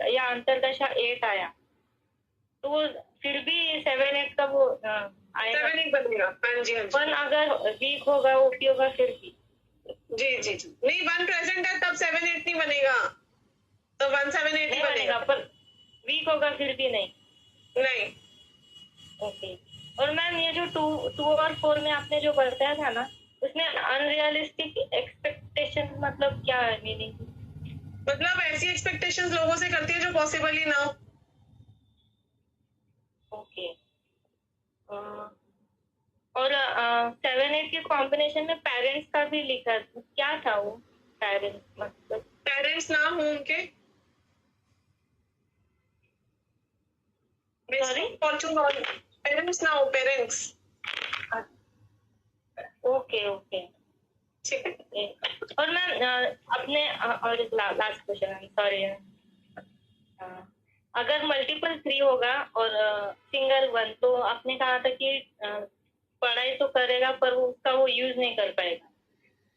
या अंतरदशा 8 आया, तो वो फिर भी 7-8 का वो आएगा? 7-8 बनेगा। हाँ जी। पर अगर वीक होगा, OP होगा, फिर भी? जी नहीं, 1 प्रेजेंट है तब 7-8 नहीं बनेगा, तो 1-7-8 ही बनेगा। पर वीक होगा फिर भी नहीं। ओके। और मैम ये जो 2 और 4 में आपने जो बताया था ना, उसमें अनरियलिस्टिक एक्सपेक्टेशन मतलब क्या है मीनिंग? मतलब ऐसी एक्सपेक्टेशंस लोगों से करती है जो पॉसिबल ही ना हो। ओके। और 7-8 के कॉम्बिनेशन में पेरेंट्स का भी लिखा, क्या था वो? पेरेंट्स मतलब पेरेंट्स नाम हो उनके? सॉरी, पेरेंट्स ना हो, पेरेंट्स। ओके ठीक है। और मैम अपने और लास्ट क्वेश्चन, सॉरी, अगर मल्टीपल 3 होगा और सिंगल 1, तो आपने कहा था कि पढ़ाई तो करेगा पर उसका वो यूज नहीं कर पाएगा।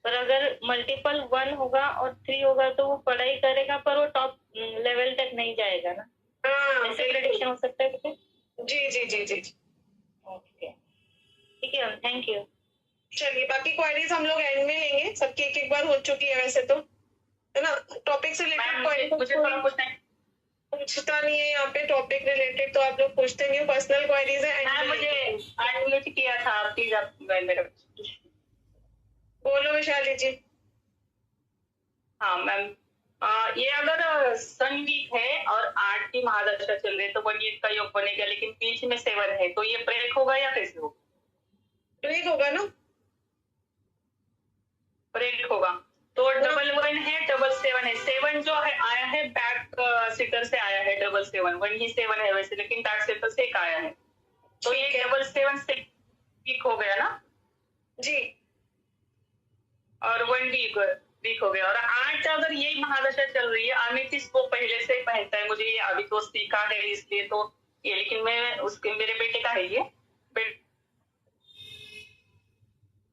पर अगर मल्टीपल 1 होगा और 3 होगा तो वो पढ़ाई करेगा पर वो टॉप लेवल तक नहीं जाएगा ना? ऐसे प्रेडिक्शन हो सकता है क्या? जी। ओके, ठीक है, थैंक यू। चलिए, बाकी क्वेरीज हम लोग एंड में लेंगे, सबकी एक बार हो चुकी है वैसे तो, है ना। टॉपिक से रिलेटेड मुझे थोड़ा पूछता नहीं है यहाँ पे, टॉपिक रिलेटेड तो आप लोग पूछते नहीं हो, पर्सनल क्वेरीज है। मुझे अनम्यूट किया था, प्लीज आप मेरा बोलो वैशाली जी। हाँ मैम, ये अगर सन वीक है और 8 की महादशा चल रही है तो 1 वीक का योग बनेगा, लेकिन बीच में 7 है, तो ये ब्रेक होगा या कैसे होगा? ब्रेक होगा ना, ब्रेक होगा। तो 1-1 है, 7-7 है। 7 जो है आया है बैक सीटर से आया है, 7-7 1 ही 7 है वैसे, लेकिन बैक सीटर से एक आया है, तो ये 7-7 से वीक हो गया ना जी, और 1 वीक हो गया। और 8 अगर यही महादशा चल रही है, अमित इसको पहले से पहनता है, मुझे ये अभी तो सीखा है इसलिए तो ये, लेकिन मैं उसके मेरे बेटे का है ये,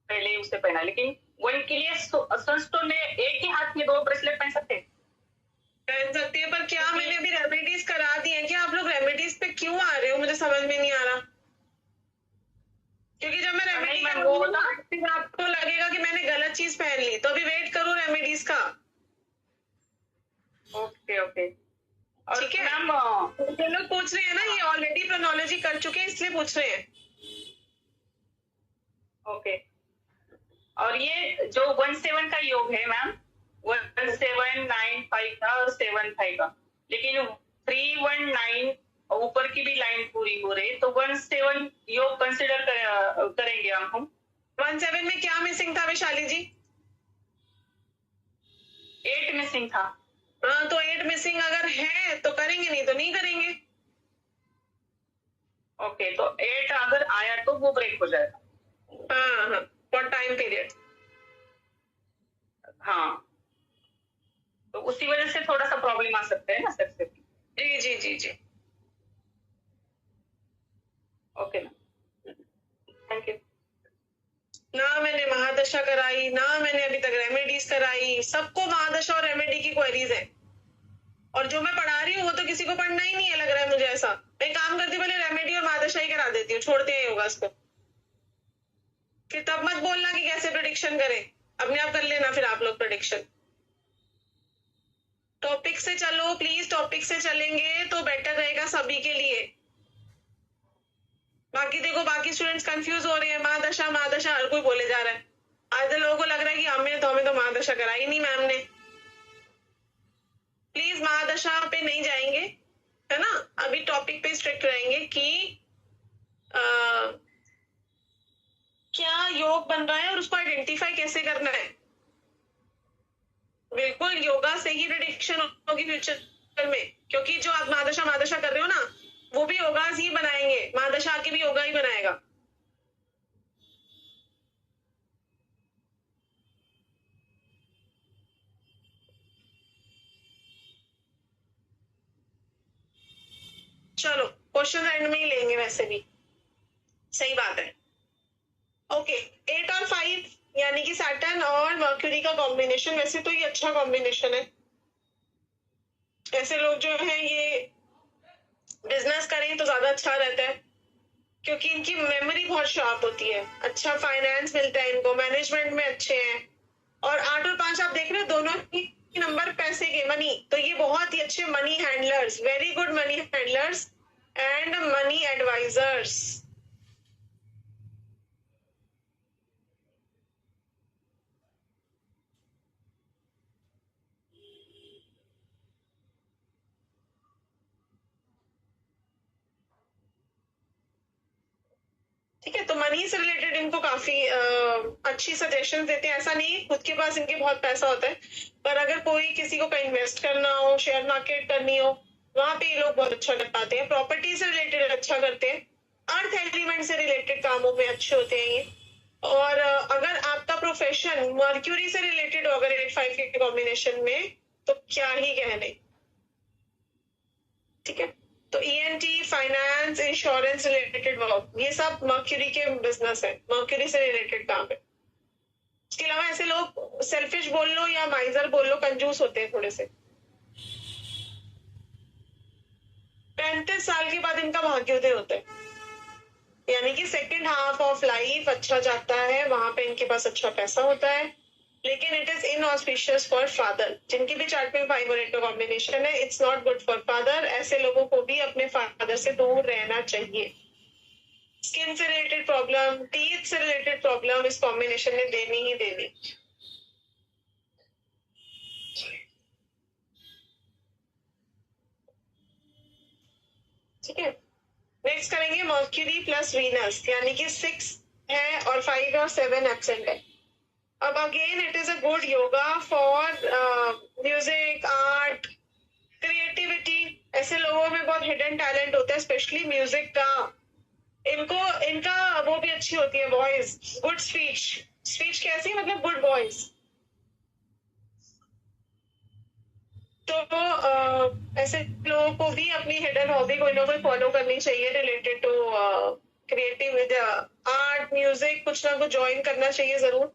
पहले ही उसे पहना। लेकिन 1 के लिए सनस्टोन में एक ही हाथ में 2 ब्रेसलेट पहन सकते हैं? पहन सकती है, पर क्या मैंने अभी रेमेडीज करा दी है, क्या आप लोग रेमेडीज पे क्यों आ रहे हो, मुझे समझ में नहीं आ रहा। क्योंकि जब मैं रेमेडी फिर आपको लगेगा कि मैंने गलत चीज पहन ली, तो अभी वेट करो रेमेडीज का। ओके ठीक है मैम, जो लोग पूछ रहे हैं ना, ये ऑलरेडी प्रोनोलॉजी कर चुके हैं इसलिए पूछ रहे हैं। ओके। और ये जो 1-7 का योग है मैम, 1-7-9-5 का और 7-5 का, लेकिन 3-1-9 ऊपर की भी लाइन पूरी हो रही, तो 1-7 योग कंसिडर करेंगे हम। 1-7 में क्या मिसिंग था वैशाली जी? 8 मिसिंग था। हाँ, तो 8 मिसिंग अगर है तो करेंगे, नहीं तो नहीं करेंगे। ओके, तो 8 अगर आया तो वो ब्रेक हो जाएगा। हाँ, फॉर टाइम पीरियड। हाँ, तो उसी वजह से थोड़ा सा प्रॉब्लम आ सकता है ना सर से। जी जी जी जी, ओके मैम, थैंक यू। ना मैंने महादशा कराई, ना मैंने अभी तक रेमेडीज कराई, सबको महादशा और रेमेडी की क्वेरीज है। और जो मैं पढ़ा रही हूँ वो तो किसी को पढ़ना ही नहीं है, लग रहा है मुझे ऐसा। मैं काम करती हूँ, पहले रेमेडी और महादशा ही करा देती हूँ, छोड़ते हैं योगा को। फिर तब मत बोलना कि कैसे प्रेडिक्शन करें, अपने आप कर लेना फिर आप लोग प्रेडिक्शन। टॉपिक से चलो प्लीज, टॉपिक से चलेंगे तो बेटर रहेगा सभी के लिए। बाकी देखो, बाकी स्टूडेंट्स कंफ्यूज हो रहे हैं, महादशा महादशा हर कोई बोले जा रहा है। आधे लोगों को लग रहा है कि हमें तो महादशा कराई नहीं मैम ने। प्लीज महादशा पे नहीं जाएंगे, है ना। अभी टॉपिक पे स्ट्रिक्ट रहेंगे कि क्या योग बन रहा है और उसको आइडेंटिफाई कैसे करना है। बिल्कुल योगा से ही प्रेडिक्शन होगी फ्यूचर में, क्योंकि जो आप महादशा महादशा कर रहे हो ना, वो भी योगा ही बनाएंगे, महादशा आके भी योगा ही बनाएगा। चलो क्वेश्चन एंड में ही लेंगे, वैसे भी सही बात है। ओके, 8 और 5 यानी कि सैटर्न और मर्क्यूरी का कॉम्बिनेशन, वैसे तो ये अच्छा कॉम्बिनेशन है। ऐसे लोग जो है ये बिजनेस करें तो ज्यादा अच्छा रहता है, क्योंकि इनकी मेमोरी बहुत शार्प होती है, अच्छा फाइनेंस मिलता है इनको, मैनेजमेंट में अच्छे हैं। और 8 और 5 आप देख रहे हो, दोनों ही नंबर पैसे के, मनी, तो ये बहुत ही अच्छे money handlers, very good money handlers and money advisors. ठीक है, तो मनी से रिलेटेड इनको काफी अच्छी सजेशन देते हैं। ऐसा नहीं खुद के पास इनके बहुत पैसा होता है, पर अगर कोई किसी को कहीं इन्वेस्ट करना हो, शेयर मार्केट करनी हो, वहां पे ये लोग बहुत अच्छा कर पाते हैं। प्रॉपर्टी से रिलेटेड अच्छा करते हैं, अर्थ एलिमेंट से रिलेटेड कामों में अच्छे होते हैं ये। और अगर आपका प्रोफेशन मर्क्यूरी से रिलेटेड हो अगर 8-5 के कॉम्बिनेशन में, तो क्या ही कहने। ठीक है, तो ENT, finance, insurance related work, ये सब मर्क्यूरी के बिजनेस है, मर्क्यूरी से रिलेटेड काम है। इसके अलावा ऐसे लोग सेल्फिश बोल लो या माइजर बोल लो, कंजूस होते हैं थोड़े से। 35 साल के बाद इनका भाग्योदय होता है, यानी कि सेकेंड हाफ ऑफ लाइफ अच्छा जाता है, वहां पे इनके पास अच्छा पैसा होता है। लेकिन it is inauspicious for father, जिनकी भी चार्ट में 5 और 8 का कॉम्बिनेशन है, it's not good for father. ऐसे लोगों को भी अपने फादर से दूर रहना चाहिए। स्किन से रिलेटेड प्रॉब्लम, टीथ से रिलेटेड प्रॉब्लम इस कॉम्बिनेशन में देनी ही देनी। ठीक है, नेक्स्ट करेंगे मर्क्यूरी प्लस वीनस, यानी कि 6 है और 5 और 7 एब्सेंट है। अब again it is a good yoga for music, art, creativity. ऐसे लोगों में बहुत हिडन टैलेंट होता है, स्पेशली म्यूजिक का। इनका वो भी अच्छी होती है, वॉइस, गुड स्पीच कैसी, मतलब गुड वॉइस। तो ऐसे लोगों को भी अपनी हिडन हॉबी कोई ना कोई फॉलो करनी चाहिए related to creative, art, music, कुछ ना कुछ ज्वाइन करना चाहिए जरूर।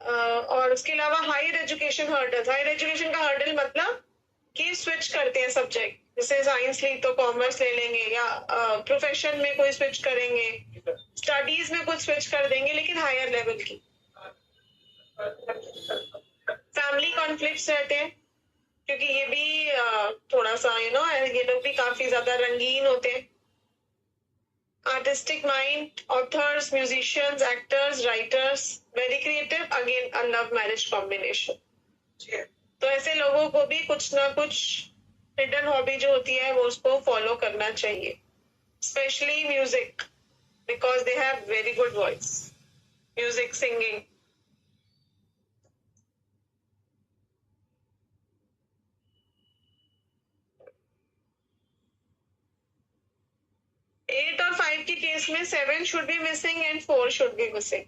और उसके अलावा higher education hurdle, higher education का हर्डल मतलब कि स्विच करते हैं सब्जेक्ट, जैसे साइंस ली तो कॉमर्स ले लेंगे, या प्रोफेशन में कोई स्विच करेंगे, स्टडीज में कुछ स्विच कर देंगे, लेकिन हायर लेवल की। फैमिली कॉन्फ्लिक्ट्स रहते हैं, क्योंकि ये भी थोड़ा सा ये लोग भी काफी ज्यादा रंगीन होते हैं। Artistic mind, authors, musicians, actors, writers, very creative, again a love marriage combination. तो ऐसे लोगों को भी कुछ ना कुछ हिडन हॉबी जो होती है वो उसको फॉलो करना चाहिए, specially music, because they have very good voice, music, singing. Eight और 5 के केस केस में 7 should be missing and 4 should be missing.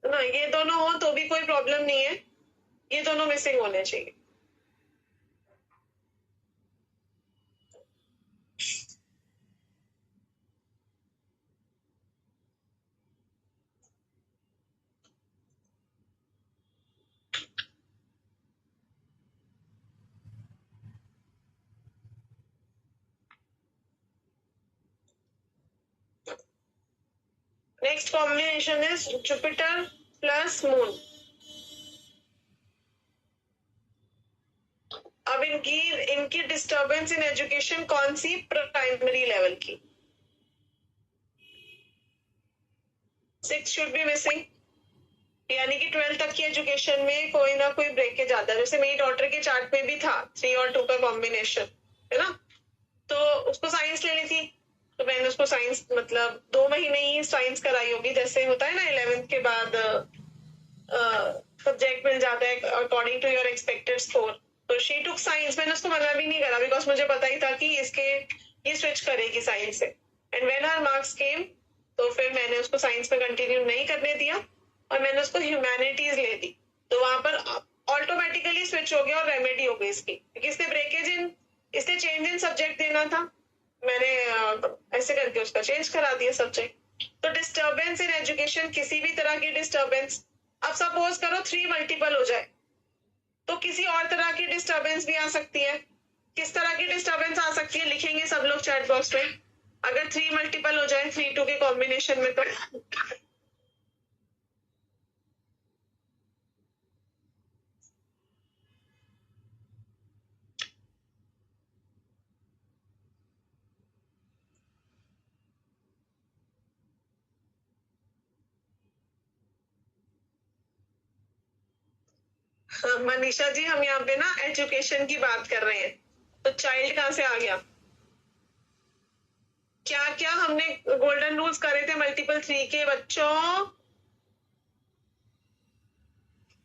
ना ये दोनों हो तो भी कोई प्रॉब्लम नहीं है, ये दोनों मिसिंग होने चाहिए। Next combination is Jupiter plus moon. अब इनकी डिस्टर्बेंस इन एजुकेशन कौन सी? प्राइमरी लेवल की। 6 शुड बी मिसिंग, यानी कि 12 तक की एजुकेशन में कोई ना कोई ब्रेकेज आता है। जैसे मेरी डॉटर के चार्ट में भी था 3 और 2 का कॉम्बिनेशन, है ना, तो उसको साइंस लेनी थी, तो मैंने उसको साइंस मतलब 2 महीने ही साइंस कराई होगी। जैसे होता है ना 11th के बाद सब्जेक्ट मिल जाता है according to your expected score, तो शी टुक साइंस। मैंने उसको मना भी नहीं करा बिकॉज मुझे पता ही था कि ये स्विच करेगी साइंस से। एंड व्हेन हर मार्क्स केम तो फिर मैंने उसको साइंस में कंटिन्यू नहीं करने दिया और मैंने उसको ह्यूमैनिटीज ले दी, तो वहां पर ऑटोमेटिकली स्विच हो गया और रेमेडी हो गई इसकी, क्योंकि इसने चेंज इन सब्जेक्ट देना था, मैंने ऐसे करके उसका चेंज करा दिया सब्जेक्ट। तो डिस्टर्बेंस इन एजुकेशन, किसी भी तरह की डिस्टर्बेंस, अब सपोज करो 3 मल्टीपल हो जाए तो किसी और तरह की डिस्टर्बेंस भी आ सकती है। किस तरह की डिस्टर्बेंस आ सकती है लिखेंगे सब लोग चैट बॉक्स में। अगर 3 मल्टीपल हो जाए 3 2 के कॉम्बिनेशन में तो मनीषा जी, हम यहाँ पे ना एजुकेशन की बात कर रहे हैं, तो चाइल्ड कहाँ से आ गया? क्या क्या हमने गोल्डन रूल्स करे थे मल्टीपल 3 के बच्चों?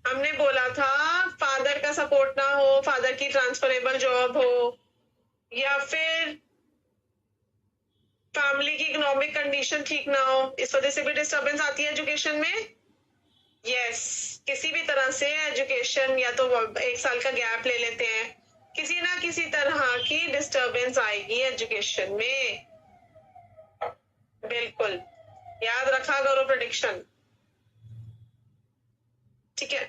हमने बोला था फादर का सपोर्ट ना हो, फादर की ट्रांसफरेबल जॉब हो, या फिर फैमिली की इकोनॉमिक कंडीशन ठीक ना हो, इस वजह से भी डिस्टर्बेंस आती है एजुकेशन में। यस, किसी भी तरह से एजुकेशन, या तो 1 साल का गैप ले लेते हैं, किसी ना किसी तरह की डिस्टर्बेंस आएगी एजुकेशन में। बिल्कुल याद रखा करो प्रेडिक्शन, ठीक है।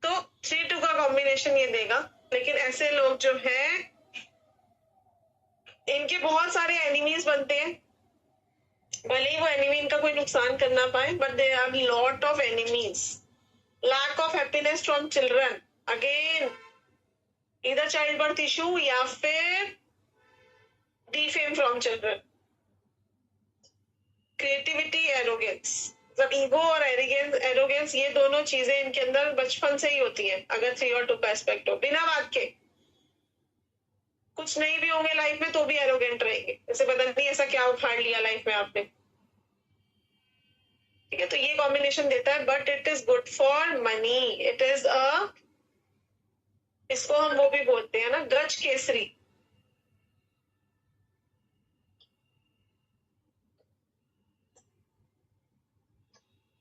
तो 3-2 का कॉम्बिनेशन ये देगा, लेकिन ऐसे लोग जो है इनके बहुत सारे एनिमीज बनते हैं, भले ही वो एनिमी इनका कोई नुकसान कर ना पाए, but they are lot of enemies. Lack of happiness from children, again इधर चाइल्ड बर्थ इशू या फिर defame from children. Creativity, arrogance, मतलब ईगो और एरोगेंस, ये दोनों चीजें इनके अंदर बचपन से ही होती हैं। अगर 3 और 2 का एस्पेक्ट हो, बिना बात के कुछ नहीं भी होंगे लाइफ में तो भी एरोगेंट रहेंगे, जैसे पता नहीं ऐसा क्या उखाड़ लिया लाइफ में आपने, ठीक है। तो ये कॉम्बिनेशन देता है, but it is good for money. It is इसको हम वो भी बोलते हैं ना, गज केसरी।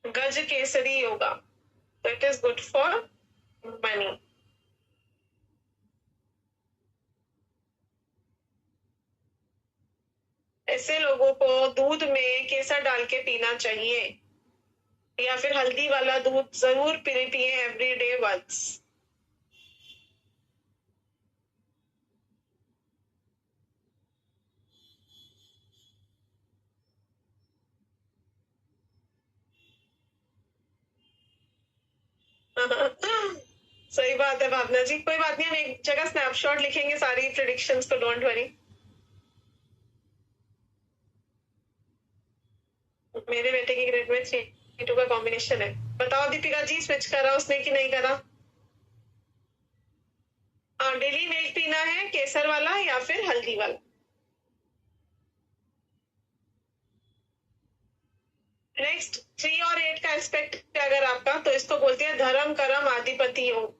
गज केसरी योगा, तो it is good for money. ऐसे लोगों को दूध में केसर डाल के पीना चाहिए, या फिर हल्दी वाला दूध जरूर पिए एवरी डे वंस। सही बात है भावना जी, कोई बात नहीं, हम एक जगह स्नैपशॉट लिखेंगे सारी प्रेडिक्शंस को, डोंट वरी। मेरे बेटे की ग्रेड में 3-2 का कॉम्बिनेशन है। बताओ दीपिका जी, स्विच करा उसने कि नहीं करा? हाँ, डेली मिल्क पीना है, केसर वाला या फिर हल्दी वाला। नेक्स्ट 3 और 8 का एस्पेक्ट अगर आपका, तो इसको बोलते हैं धर्म कर्म आधिपति योग,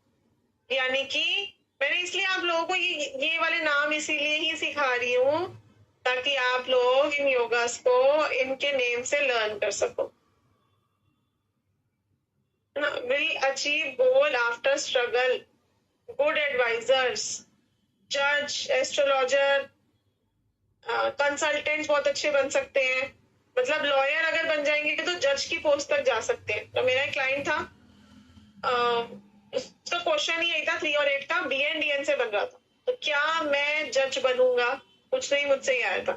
यानी कि मैंने इसलिए आप लोगों को ये वाले नाम इसीलिए ही सिखा रही हूँ ताकि आप लोग इन योगास को इनके नेम से लर्न कर सको। Will achieve goal after struggle, good advisors, जज, एस्ट्रोलॉजर, कंसल्टेंट्स बहुत अच्छे बन सकते हैं। मतलब लॉयर अगर बन जाएंगे तो जज की पोस्ट तक जा सकते हैं। तो मेरा एक क्लाइंट था, उसका क्वेश्चन ही यही था 3 और 8 का, BNDN से बन रहा था, तो क्या मैं जज बनूंगा, कुछ नहीं मुझसे ही आया था,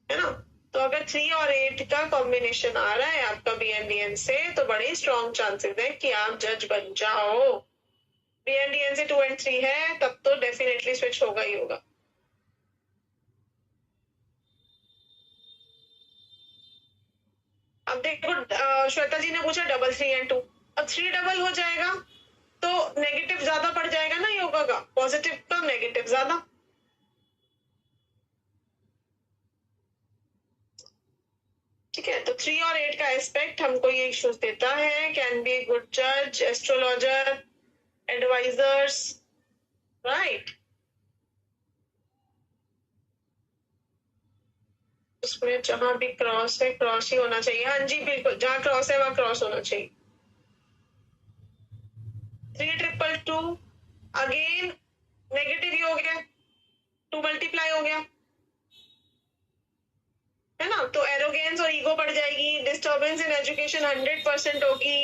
है ना। तो अगर 3 और 8 का कॉम्बिनेशन आ रहा है आपका BNDN से, तो बड़े स्ट्रॉन्ग चांसेस है कि आप जज बन जाओ। BNDN से 2 और 3 है तब तो डेफिनेटली स्विच होगा ही होगा। अब देखो श्वेता जी ने पूछा 3 3 और 2, अब 3 डबल हो जाएगा तो नेगेटिव ज्यादा पड़ जाएगा ना योगा का, पॉजिटिव कम नेगेटिव ज्यादा। ठीक है, तो 3 और 8 का एस्पेक्ट हमको ये इश्यूज देता है। कैन बी गुड जज, एस्ट्रोलॉजर, एडवाइजर्स, राइट। उसमें जहां भी क्रॉस है क्रॉस ही होना चाहिए। हाँ जी बिल्कुल, जहां क्रॉस है वहां क्रॉस होना चाहिए। 3 ट्रिपल 2 अगेन नेगेटिव ही हो गया, 2 मल्टीप्लाई हो गया, है ना। तो एरोगेंस और ईगो बढ़ जाएगी, डिस्टर्बेंस इन एजुकेशन 100% होगी।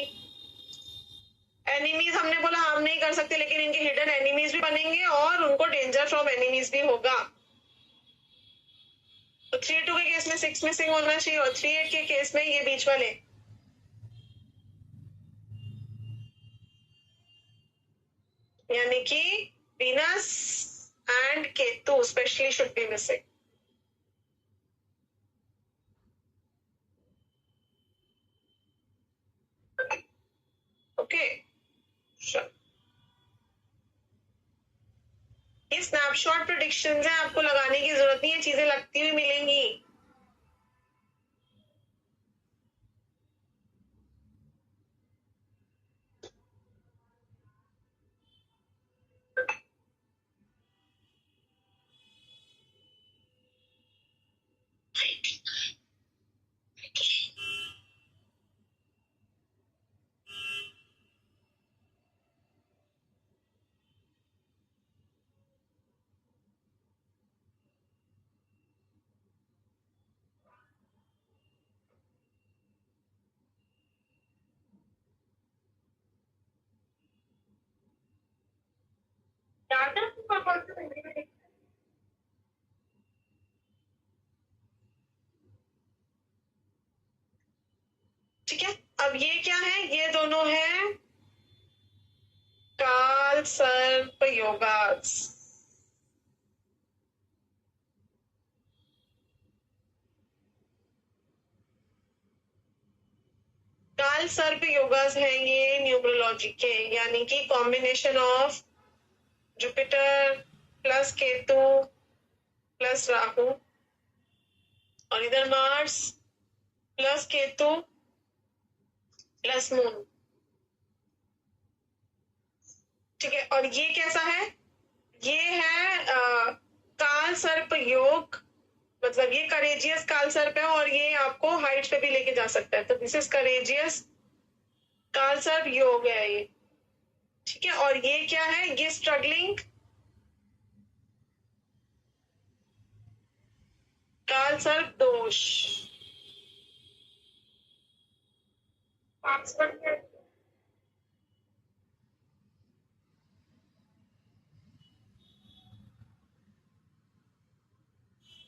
एनिमीज हमने बोला हम नहीं कर सकते, लेकिन इनके हिडन एनिमीज भी बनेंगे और उनको डेंजर फ्रॉम एनिमीज भी होगा। तो 3 2 के केस में 6 मिसिंग होना चाहिए और 3 8 के केस में ये बीच वाले। यानी कि Venus and Ketu specially should be missing. Okay, ये स्नैपशॉट प्रेडिक्शंस हैं, आपको लगाने की जरूरत नहीं है, चीजें लगती हुई मिलेंगी। ठीक है, अब ये क्या है, ये दोनों है काल सर्प योगास। काल सर्प योगास है ये न्यूमरोलॉजी के, यानी कि combination of Jupiter plus Ketu plus Rahu और इधर Mars plus Ketu plus moon. ठीक है, और ये कैसा है, ये है काल सर्प योग, मतलब ये करेजियस काल सर्प है और ये आपको हाइट पे भी लेके जा सकता है। तो दिस इज करेजियस काल सर्प योग है ये। ठीक है, और ये क्या है, ये स्ट्रगलिंग काल सर्प दोष।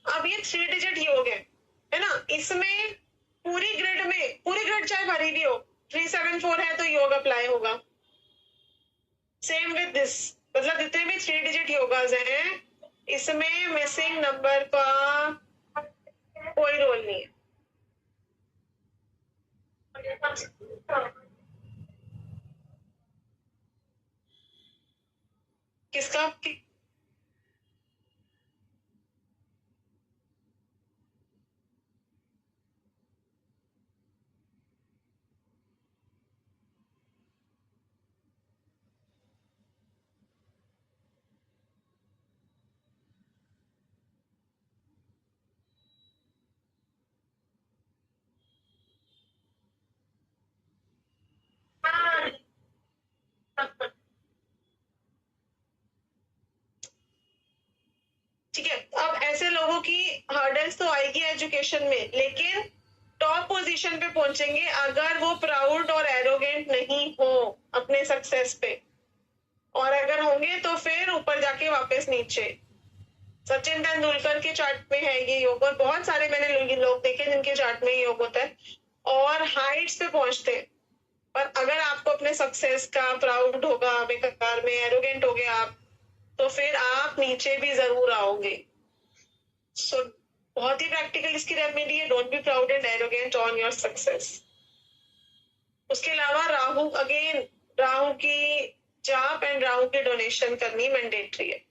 अब ये 3 डिजिट योग है ना, इसमें पूरी ग्रिड चाहे भरी भी हो, 3 7 4 है तो योग अप्लाई होगा। सेम विद दिस, मतलब जितने भी 3 डिजिट योगाज हैं इसमें मिसिंग नंबर का कोई रोल नहीं है। किसका दोनों की हर्डल्स तो आएगी एजुकेशन में, लेकिन टॉप पोजीशन पे पहुंचेंगे अगर वो प्राउड और एरोगेंट नहीं हो अपने सक्सेस पे, और अगर होंगे तो फिर ऊपर जाके वापस नीचे। सचिन तेंदुलकर के चार्ट में है ये योग, और बहुत सारे मैंने लोग देखे जिनके चार्ट में योग होता है और हाइट्स पे पहुंचते हैं। पर अगर आपको अपने सक्सेस का प्राउड होगा, बेकार में एरोगेंट हो गए आप, तो फिर आप नीचे भी जरूर आओगे। सो बहुत ही प्रैक्टिकल इसकी रेमेडी है, don't be proud and arrogant on your success. उसके अलावा राहु, अगेन राहु की जाप एंड राहु की डोनेशन करनी मैंडेटरी है।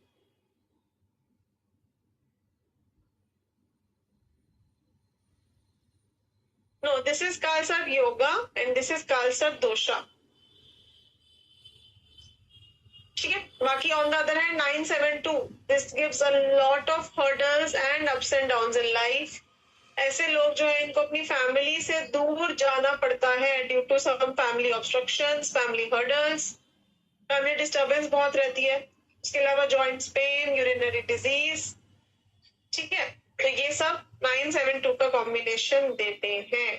No, this is Kalsarp yoga and this is Kalsarp dosha. ठीक है, बाकी on the other hand 972 this gives a lot of hurdles and ups and downs in life. ऐसे लोग जो है इनको अपनी फैमिली से दूर जाना पड़ता है due to some family obstructions, family hurdles, family disturbance बहुत रहती है। उसके अलावा जॉइंट्स पेन, यूरिनरी डिजीज। ठीक है, तो ये सब 972 का कॉम्बिनेशन देते हैं।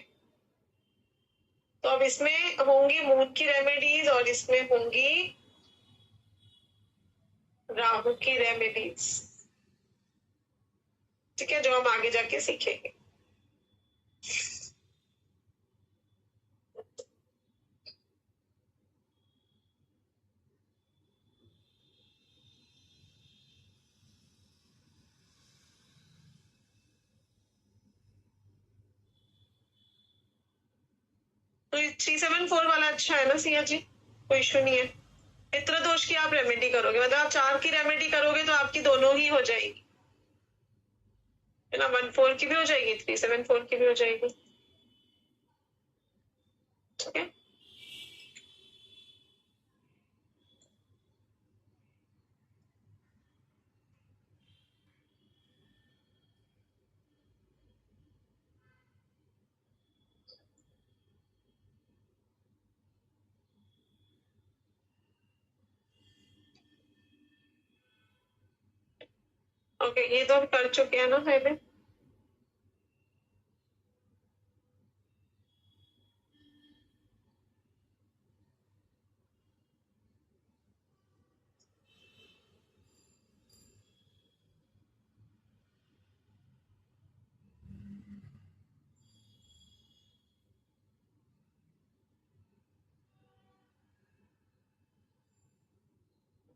तो अब इसमें होंगी मून की रेमेडीज और इसमें होंगी राहु की रेमेडीज। ठीक है, जो हम आगे जाके सीखेंगे। तो 374 वाला अच्छा है ना सिया जी, कोई इशू नहीं है। पितृ दोष की आप रेमेडी करोगे, मतलब आप 4 की रेमेडी करोगे तो आपकी दोनों ही हो जाएगी, है ना। 14 की भी हो जाएगी, 374 की भी हो जाएगी। ठीक है, ओके, ये तो हम कर चुके हैं ना पहले।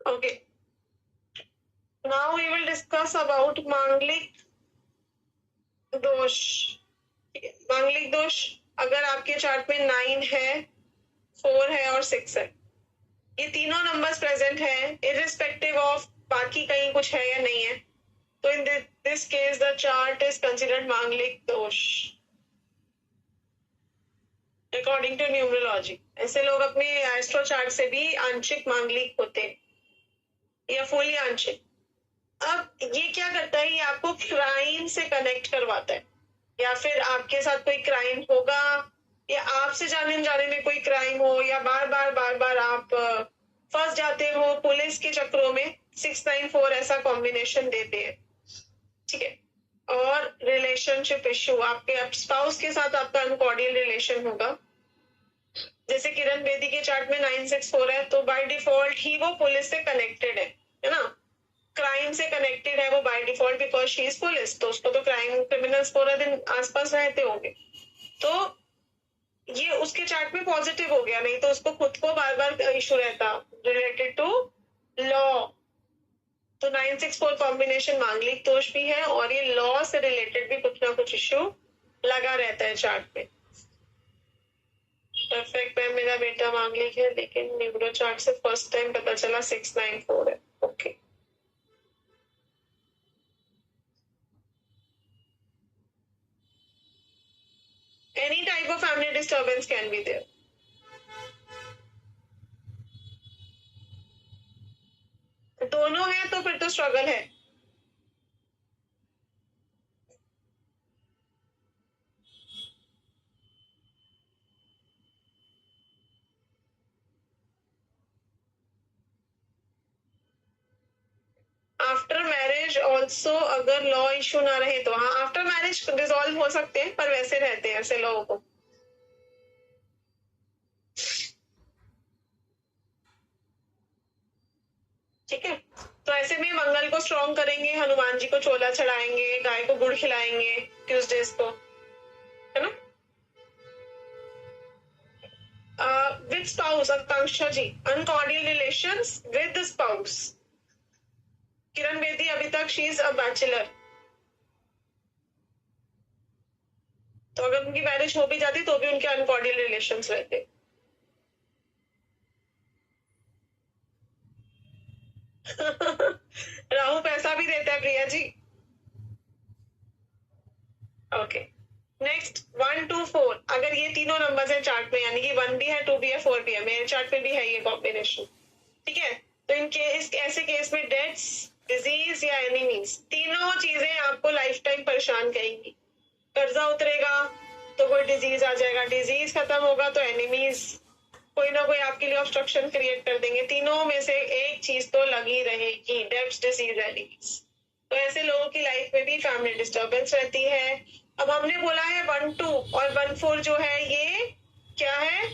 Okay. Now we will discuss about मांगलिक दोष। मांगलिक दोष अगर आपके चार्ट में 9 है, 4 है और 6 है, ये तीनों नंबर्स प्रेजेंट है इररिस्पेक्टिव ऑफ बाकी कहीं कुछ है या नहीं है, तो in this case the chart is considered मांगलिक दोष अकॉर्डिंग टू न्यूमरोलॉजी। ऐसे लोग अपने एस्ट्रो चार्ट से भी आंशिक मांगलिक होते हैं या फुली आंशिक। अब ये क्या करता है, ये आपको क्राइम से कनेक्ट करवाता है, या फिर आपके साथ कोई क्राइम होगा, या आपसे जाने अनजाने में कोई क्राइम हो, या बार बार आप फंस जाते हो पुलिस के चक्रों में। 694 ऐसा कॉम्बिनेशन देते हैं। ठीक है, और रिलेशनशिप इश्यू, आपके स्पाउस के साथ आपका अनकॉर्डियल रिलेशन होगा। जैसे किरण बेदी के चार्ट में 964 है, तो बाय डिफॉल्ट ही वो पुलिस से कनेक्टेड है ना, क्राइम से कनेक्टेड है वो by default, because she is police, तो उसको तो क्राइम क्रिमिनल्स पूरा दिन आसपास रहते होंगे। तो ये उसके चार्ट में पॉजिटिव हो गया, नहीं तो उसको खुद को बार बार इशू रहता रिलेटेड टू लॉ। तो 964 कॉम्बिनेशन मांगलिक दोष भी है, और ये लॉ से रिलेटेड भी कुछ ना कुछ इशू लगा रहता है चार्ट में। परफेक्ट मैम, मेरा बेटा मांगलिक है, लेकिन न्यूरो चार्ट से फर्स्ट टाइम पता चला 694 है। Okay, any type of family disturbance can be there. दोनों है तो फिर तो स्ट्रगल है। आफ्टर आफ्टर मैरिज ऑल्सो अगर लॉ इशू ना रहे तो, हाँ आफ्टर मैरिज डिसॉल्व हो सकते हैं पर वैसे रहते हैं ऐसे लोगों को। ठीक है, तो ऐसे में मंगल को स्ट्रॉन्ग करेंगे, हनुमान जी को चोला चढ़ाएंगे, गाय को गुड़ खिलाएंगे ट्यूसडेज को, है ना। With spouse, Akanksha ji, uncordial relations with the spouse. Kiran Bedi अभी तक शी इज अ बैचलर, तो अगर उनकी मैरिज हो भी जाती तो भी उनके अनकॉर्डियल रिलेशंस रहते। राहु पैसा भी देता है प्रिया जी। ओके, नेक्स्ट 1 2 4, अगर ये तीनों नंबर्स हैं चार्ट में, यानी कि 1 भी है, 2 भी है, 4 भी है, मेरे चार्ट में भी है ये कॉम्बिनेशन, ठीक है। तो इनके ऐसे केस में डेथ्स, डिजीज या एनिमीज, तीनों चीजें आपको लाइफ टाइम परेशान करेंगी। कर्जा उतरेगा तो कोई डिजीज आ जाएगा, डिजीज खत्म होगा तो एनिमीज कोई ना कोई आपके लिए ऑब्स्ट्रक्शन क्रिएट कर देंगे। तीनों में से एक चीज तो लगी रहेगी, डेप्स, डिसीज, एनिमीज। तो ऐसे लोगों की लाइफ में भी फैमिली डिस्टर्बेंस रहती है। अब हमने बोला है 1 2 और 1 4 जो है ये क्या है,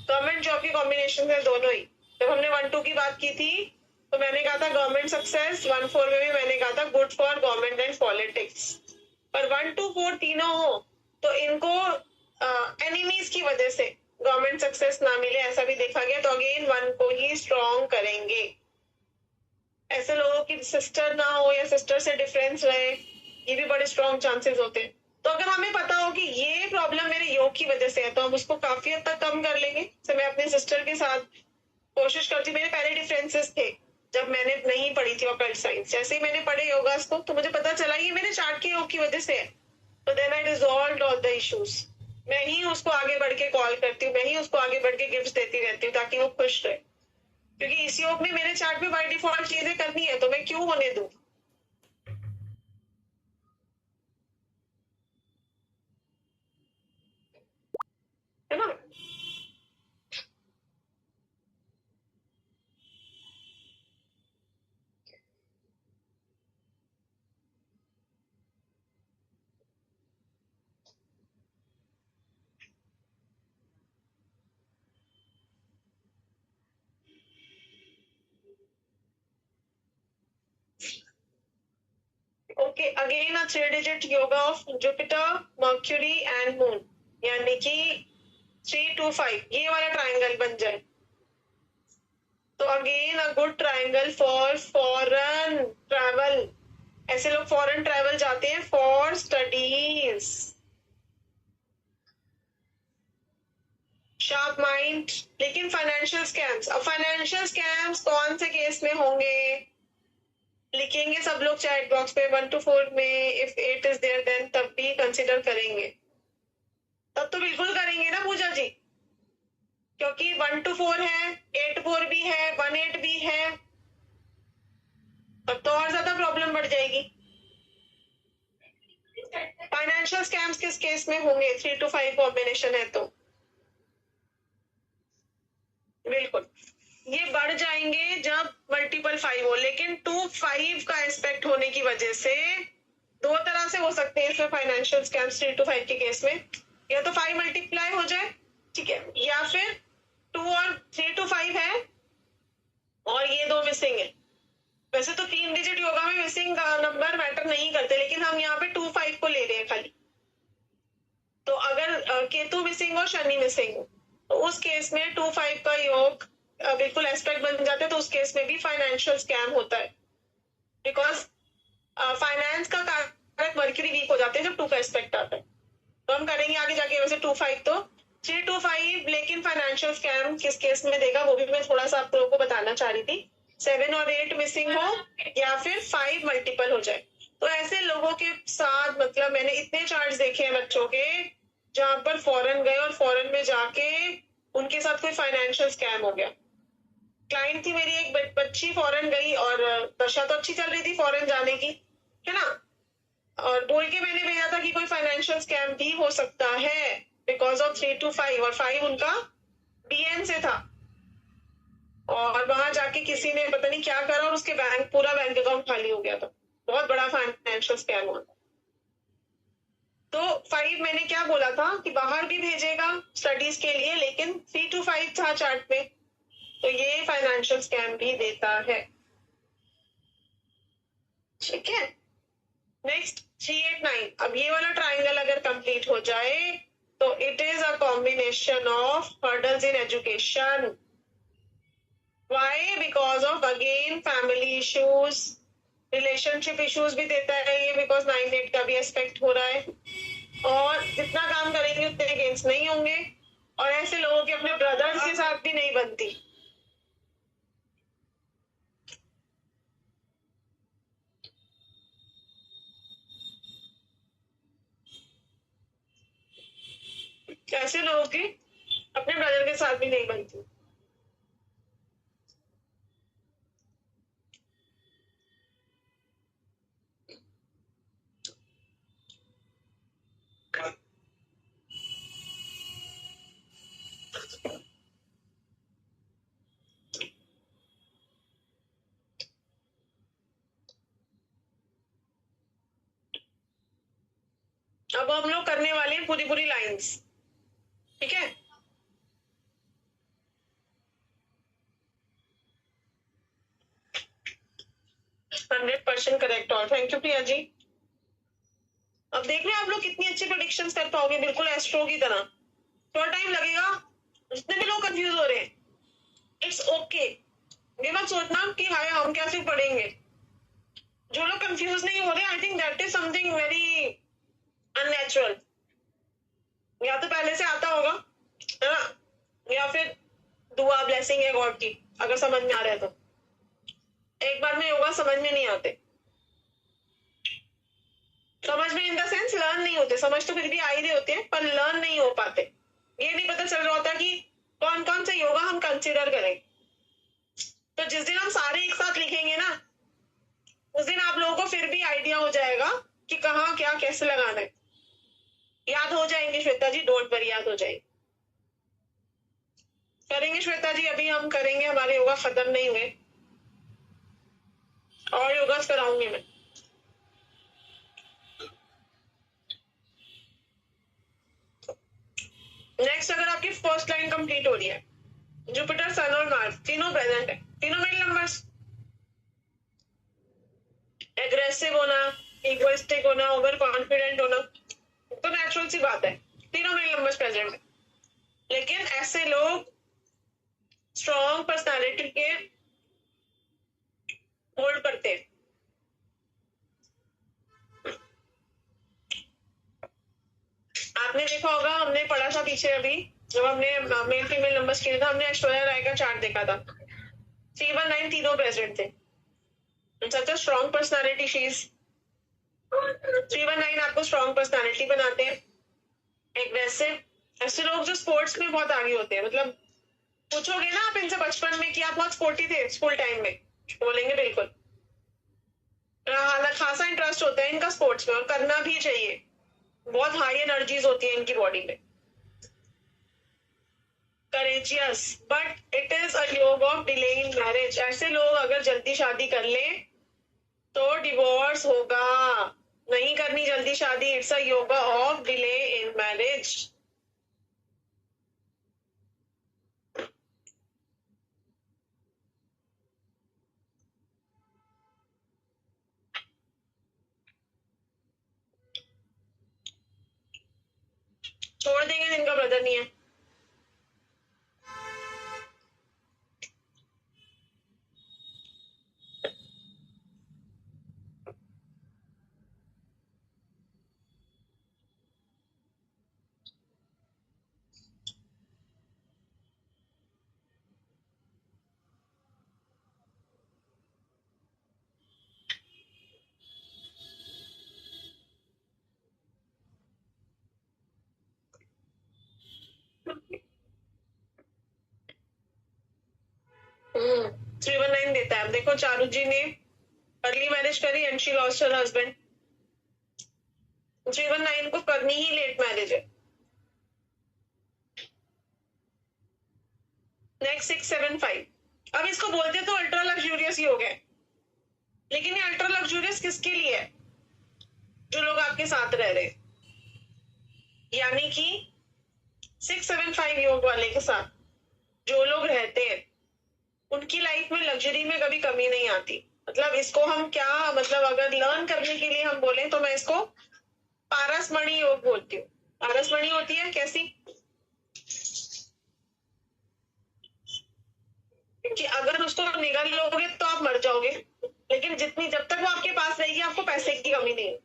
गवर्नमेंट जॉब की कॉम्बिनेशन है दोनों ही। जब हमने 1 2 की बात की थी तो मैंने कहा था गवर्नमेंट सक्सेस, 1 4 में भी मैंने कहा था good for government and politics. पर 1 2 4 तीनों हो तो इनको एनिमीज की वजह से गवर्नमेंट सक्सेस ना मिले, ऐसा भी देखा गया। तो अगेन 1 को ही स्ट्रॉन्ग करेंगे। ऐसे लोगों की सिस्टर ना हो या सिस्टर से डिफरेंस रहे, ये भी बड़े स्ट्रॉन्ग चांसेस होते हैं। तो अगर हमें पता हो कि ये प्रॉब्लम मेरे योग की वजह से है तो हम उसको काफी हद तक कम कर लेंगे। तो मैं अपने सिस्टर के साथ कोशिश करती, मेरे पहले डिफरेंसेस थे जब मैंने नहीं पढ़ी थी ऑकल्ट साइंस, जैसे ही मैंने पढ़े योगास को तो मुझे पता चला ये मेरे चार्ट के योग की वजह से है। तो then I resolved all the issues. मैं ही उसको आगे बढ़ के कॉल करती हूँ, मैं ही उसको आगे बढ़ के गिफ्ट देती रहती हूँ ताकि वो खुश रहे, क्योंकि इस योग में मेरे चार्ट में बाय डिफॉल्ट चीजें करनी है तो मैं क्यों होने दूं। है ना। Okay, again a 3 digit yoga of Jupiter, mercury and moon, यानी कि 3 2 5 ये वाला ट्राइंगल बन जाए तो again a good triangle for foreign travel. ऐसे लोग फॉरेन ट्रैवल जाते हैं फॉर स्टडीज। शार्प माइंड, लेकिन फाइनेंशियल स्कैम्स, अब फाइनेंशियल स्कैम्स कौन से केस में होंगे लिखेंगे सब लोग चैट बॉक्स में 1 2 4 में। इफ 8 इज देयर देन तब भी कंसिडर करेंगे, तब तो बिल्कुल करेंगे ना पूजा जी, क्योंकि 1 2 4 है, 8 4 भी है, 1 8 भी है, तब तो और ज्यादा प्रॉब्लम बढ़ जाएगी। फाइनेंशियल स्कैम्स किस केस में होंगे, 3 to 5 कॉम्बिनेशन है तो बिल्कुल ये बढ़ जाएंगे जब मल्टीपल 5 हो। लेकिन 2 5 का एस्पेक्ट होने की वजह से दो तरह से हो सकते हैं इसमें फाइनेंशियल स्कैम्स 3 to 5 के केस में, या तो 5 मल्टीप्लाई हो जाए, ठीक है, या फिर 2 और 3 to 5 है और ये दो मिसिंग है। वैसे तो 3 डिजिट योगा में मिसिंग नंबर मैटर नहीं करते, लेकिन हम यहाँ पे 2 5 को ले रहे हैं खाली। तो अगर केतु मिसिंग हो, शनि मिसिंग हो, तो उस केस में 2 5 का योग बिल्कुल एस्पेक्ट बन जाता है। तो उस केस में भी फाइनेंशियल स्कैम होता है, बिकॉज फाइनेंस का कारक मर्क्यूरी वीक हो जाते हैं जब 2 का एस्पेक्ट आता है। तो हम करेंगे आगे जाके वैसे 2 5 तो 3 to 5, लेकिन फाइनेंशियल स्कैम किस केस में देगा वो भी मैं थोड़ा सा आप लोगों को बताना चाह रही थी। 7 और 8 मिसिंग हो या फिर 5 मल्टीपल हो जाए। तो ऐसे लोगों के साथ मतलब मैंने इतने चार्ट्स देखे हैं बच्चों के जहां पर फॉरेन गए और फॉरेन में जाके उनके साथ कोई फाइनेंशियल स्कैम हो गया। क्लाइंट थी मेरी, एक बच्ची फॉरेन गई और दशा तो अच्छी चल रही थी फॉरेन जाने की, है ना, और बोल के मैंने भेजा था कि कोई फाइनेंशियल स्कैम भी हो सकता है बिकॉज ऑफ 3 to 5, और 5 उनका BN से था। और वहां जाके किसी ने पता नहीं क्या करा और उसके पूरा बैंक अकाउंट खाली हो गया था। बहुत बड़ा फाइनेंशियल स्कैम हुआ। तो 5 मैंने क्या बोला था कि बाहर भी भेजेगा स्टडीज के लिए, लेकिन 3 to 5 था चार्ट में, तो ये फाइनेंशियल स्कैम भी देता है। ठीक है, नेक्स्ट 3, 8, 9। अब ये वाला ट्राइंगल अगर कंप्लीट हो जाए तो it is a combination of hurdles in education. Why? Because of again family issues, relationship issues भी देता है ये, बिकॉज 9, 8 का भी एस्पेक्ट हो रहा है। और जितना काम करेंगे उतने गेंस नहीं होंगे, और ऐसे लोगों के अपने ब्रदर्स के साथ भी नहीं बनती। ऐसे लोगों की अपने ब्रदर के साथ भी नहीं बनती। अब हम लोग करने वाले हैं पूरी पूरी लाइंस। ठीक है, %100% करेक्ट। और थैंक यू प्रिया जी। अब देख रहे हैं आप लोग कितनी अच्छी प्रेडिक्शंस कर पाओगे, बिल्कुल एस्ट्रो की तरह। थोड़ा टाइम लगेगा, जितने भी लोग कंफ्यूज हो रहे हैं, इट्स ओके। ये मत सोचना कि हाय हम कैसे पढ़ेंगे। जो लोग कंफ्यूज नहीं हो रहे, I think that is something very unnatural. या तो पहले से आता होगा, है ना, या फिर दुआ ब्लेसिंग है गॉड की, अगर समझ में आ रहा है तो। एक बार में योगा समझ में नहीं आते, समझ में इन द सेंस लर्न नहीं होते। समझ तो फिर भी आ ही रहे होते हैं, पर लर्न नहीं हो पाते। ये नहीं पता चल रहा होता कि कौन कौन से योगा हम कंसिडर करें। तो जिस दिन हम सारे एक साथ लिखेंगे ना, उस दिन आप लोगों को फिर भी आइडिया हो जाएगा कि कहाँ क्या कैसे लगाना है। याद हो जाएंगे श्वेता जी, डोंट वरी, याद हो जाएंगे। करेंगे श्वेता जी, अभी हम करेंगे, हमारे योगा खत्म नहीं हुए, और योगा कराऊंगी मैं। नेक्स्ट, अगर आपकी फर्स्ट लाइन कंप्लीट हो रही है, जुपिटर, सन और मार्स तीनों प्रेजेंट है, तीनों मिडिल नंबर्स। एग्रेसिव होना, इगोइस्टिक होना, ओवर कॉन्फिडेंट होना, तो नेचुरल सी बात है, तीनों मिडिल नंबर्स प्रेजेंट है। लेकिन ऐसे लोग स्ट्रॉन्ग पर्सनालिटी के होल्ड करते हैं। आपने देखा होगा, हमने पढ़ा था पीछे अभी, जब हमने मेल फीमेल नंबर्स किया था, हमने ऐश्वर्या राय का चार्ट देखा था। 319 तीनों प्रेजेंट थे। Such a strong personality she is. 319 आपको स्ट्रॉन्ग पर्सनालिटी बनाते हैं, एग्रेसिव। ऐसे लोग जो स्पोर्ट्स में बहुत आगे होते हैं, मतलब पूछोगे ना आप इनसे बचपन में कि आप बहुत स्पोर्टी थे स्कूल टाइम में, बोलेंगे बिल्कुल। खासा इंटरेस्ट होता है इनका स्पोर्ट्स में, और करना भी चाहिए। बहुत हाई एनर्जीज होती है इनकी बॉडी में। Courageous, but it is a yoga of delay in marriage. ऐसे लोग अगर जल्दी शादी कर लें तो डिवोर्स होगा। नहीं करनी जल्दी शादी, it's a yoga of delay in marriage. छोड़ देंगे जिनका ब्रदर नहीं है। हम्म, 319 देता है। देखो चारू जी ने अर्ली मैरिज करी and she lost her husband. 319 को करनी ही लेट मैरिज है। नेक्स्ट 675 अब इसको बोलते तो अल्ट्रा लग्जूरियस ही हो गए, लेकिन ये अल्ट्रा लग्जूरियस किसके लिए है? जो लोग आपके साथ रह रहे, यानी कि 675 योग वाले के साथ जो लोग रहते हैं उनकी लाइफ में लग्जरी में कभी कमी नहीं आती। मतलब इसको हम क्या, मतलब अगर लर्न करने के लिए हम बोले तो मैं इसको पारसमणि योग बोलती हूँ। पारसमणि होती है कैसी कि अगर उसको निगल लोगे तो आप मर जाओगे, लेकिन जब तक वो आपके पास रहेगी आपको पैसे की कमी नहीं है।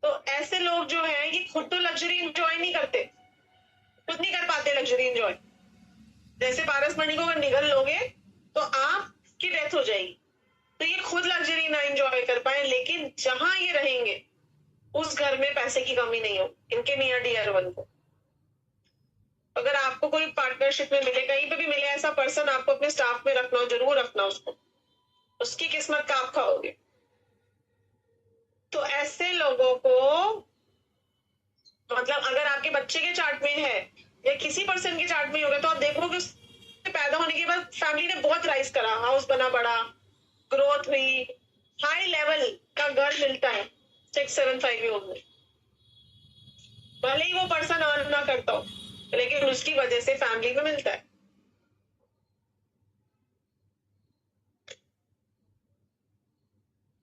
तो ऐसे लोग जो है ये खुद तो लग्जरी इंजॉय नहीं करते, खुद नहीं कर पाते लग्जरी इंजॉय। जैसे पारसमणि को अगर निगल लोगे तो आपकी डेथ हो जाएगी, तो ये खुद लग्जरी ना इंजॉय कर पाए, लेकिन जहां ये रहेंगे उस घर में पैसे की कमी नहीं हो इनके नियर डियर वन को। अगर आपको कोई पार्टनरशिप में मिले, कहीं पे भी मिले ऐसा पर्सन, आपको अपने स्टाफ में रखना, जरूर रखना उसको, उसकी किस्मत का आप खाओगे। तो ऐसे लोगों को, मतलब अगर आपके बच्चे के चार्ट में है या किसी पर्सन के चार्ट में होगा तो आप देखोगे उसके पैदा होने के बाद फैमिली ने बहुत राइज करा, हाउस बना, बड़ा ग्रोथ हुई, हाई लेवल का घर मिलता है 675 योग में। भले ही वो पर्सन अर्न ना करता हो, लेकिन उसकी वजह से फैमिली में मिलता है।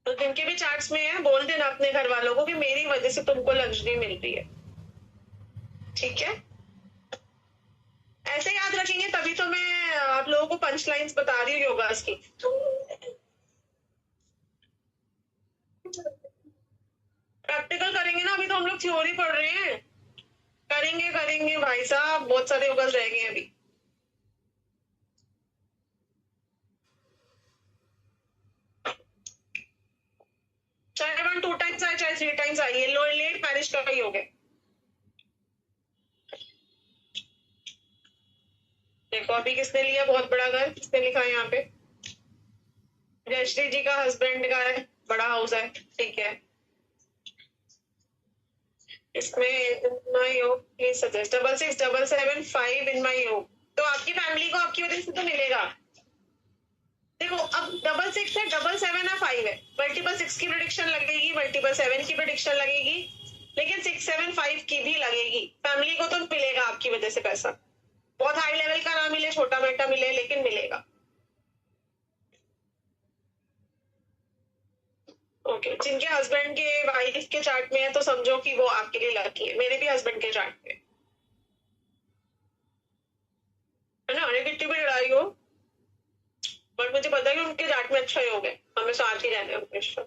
तो जिनके भी चार्ट्स में है बोल देना अपने घर वालों को कि मेरी वजह से तुमको लग्जरी मिल रही है, ठीक है? ऐसे याद रखेंगे तभी तो मैं आप लोगों को पंच लाइन्स बता रही हूँ योगास की। प्रैक्टिकल करेंगे ना, अभी तो हम लोग थ्योरी पढ़ रहे हैं। करेंगे भाई साहब, बहुत सारे योगास रह गए अभी। चाहे 1 2 टाइम्स आए चाहे 3 टाइम्स आए, ये लेट मैरिज का ही हो गया। देखो अभी किसने लिया बहुत बड़ा घर, किसने लिखा है यहाँ पे? जयश्री जी का हस्बैंड का है, बड़ा हाउस है, ठीक है। इसमें माय योग प्लीज सजेस्ट 667775 इन माय योग। तो आपकी फैमिली को आपकी वजह से तो मिलेगा। देखो अब 66 है, 77 है, 5 है, मल्टीपल 6 की प्रेडिक्शन लगेगी, मल्टीपल 7 की प्रेडिक्शन लगेगी, लेकिन 675 की भी लगेगी। फैमिली को तो मिलेगा आपकी वजह से पैसा, बहुत हाई लेवल का ना मिले, छोटा मोटा मिले, लेकिन मिलेगा। ओके जिनके हस्बैंड के वाइफ के चार्ट में है तो समझो कि वो आपके लिए लकी है। मेरे भी हस्बैंड के चार्ट में है ना, नेगेटिव भी लड़ाई हो, बट मुझे पता है कि उनके चार्ट में अच्छा ही हो गए, हमें साथ ही रहने हमेशा।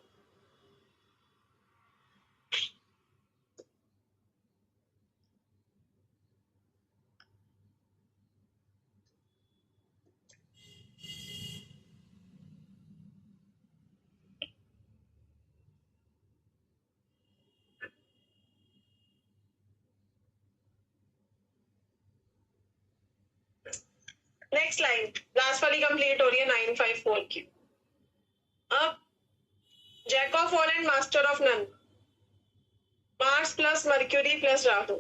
नेक्स्ट लाइन लास्ट वाली कंप्लीट हो रही है 954 की। अब jack of all and master of none, Mars plus Mercury plus Rahu.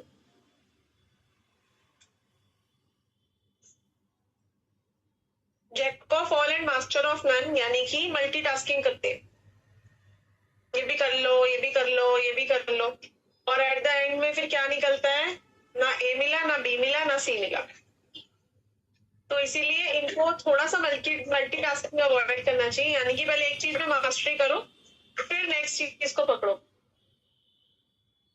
Jack of all and master of none यानी कि मल्टीटास्किंग करते, ये भी कर लो, ये भी कर लो, ये भी कर लो, और एट द एंड में फिर क्या निकलता है? ना ए मिला, ना बी मिला, ना सी मिला। तो इसीलिए इनको थोड़ा सा मल्टीटास्किंग अवॉइड करना चाहिए, यानी कि पहले एक चीज में मास्टरी करो, फिर नेक्स्ट चीज को पकड़ो।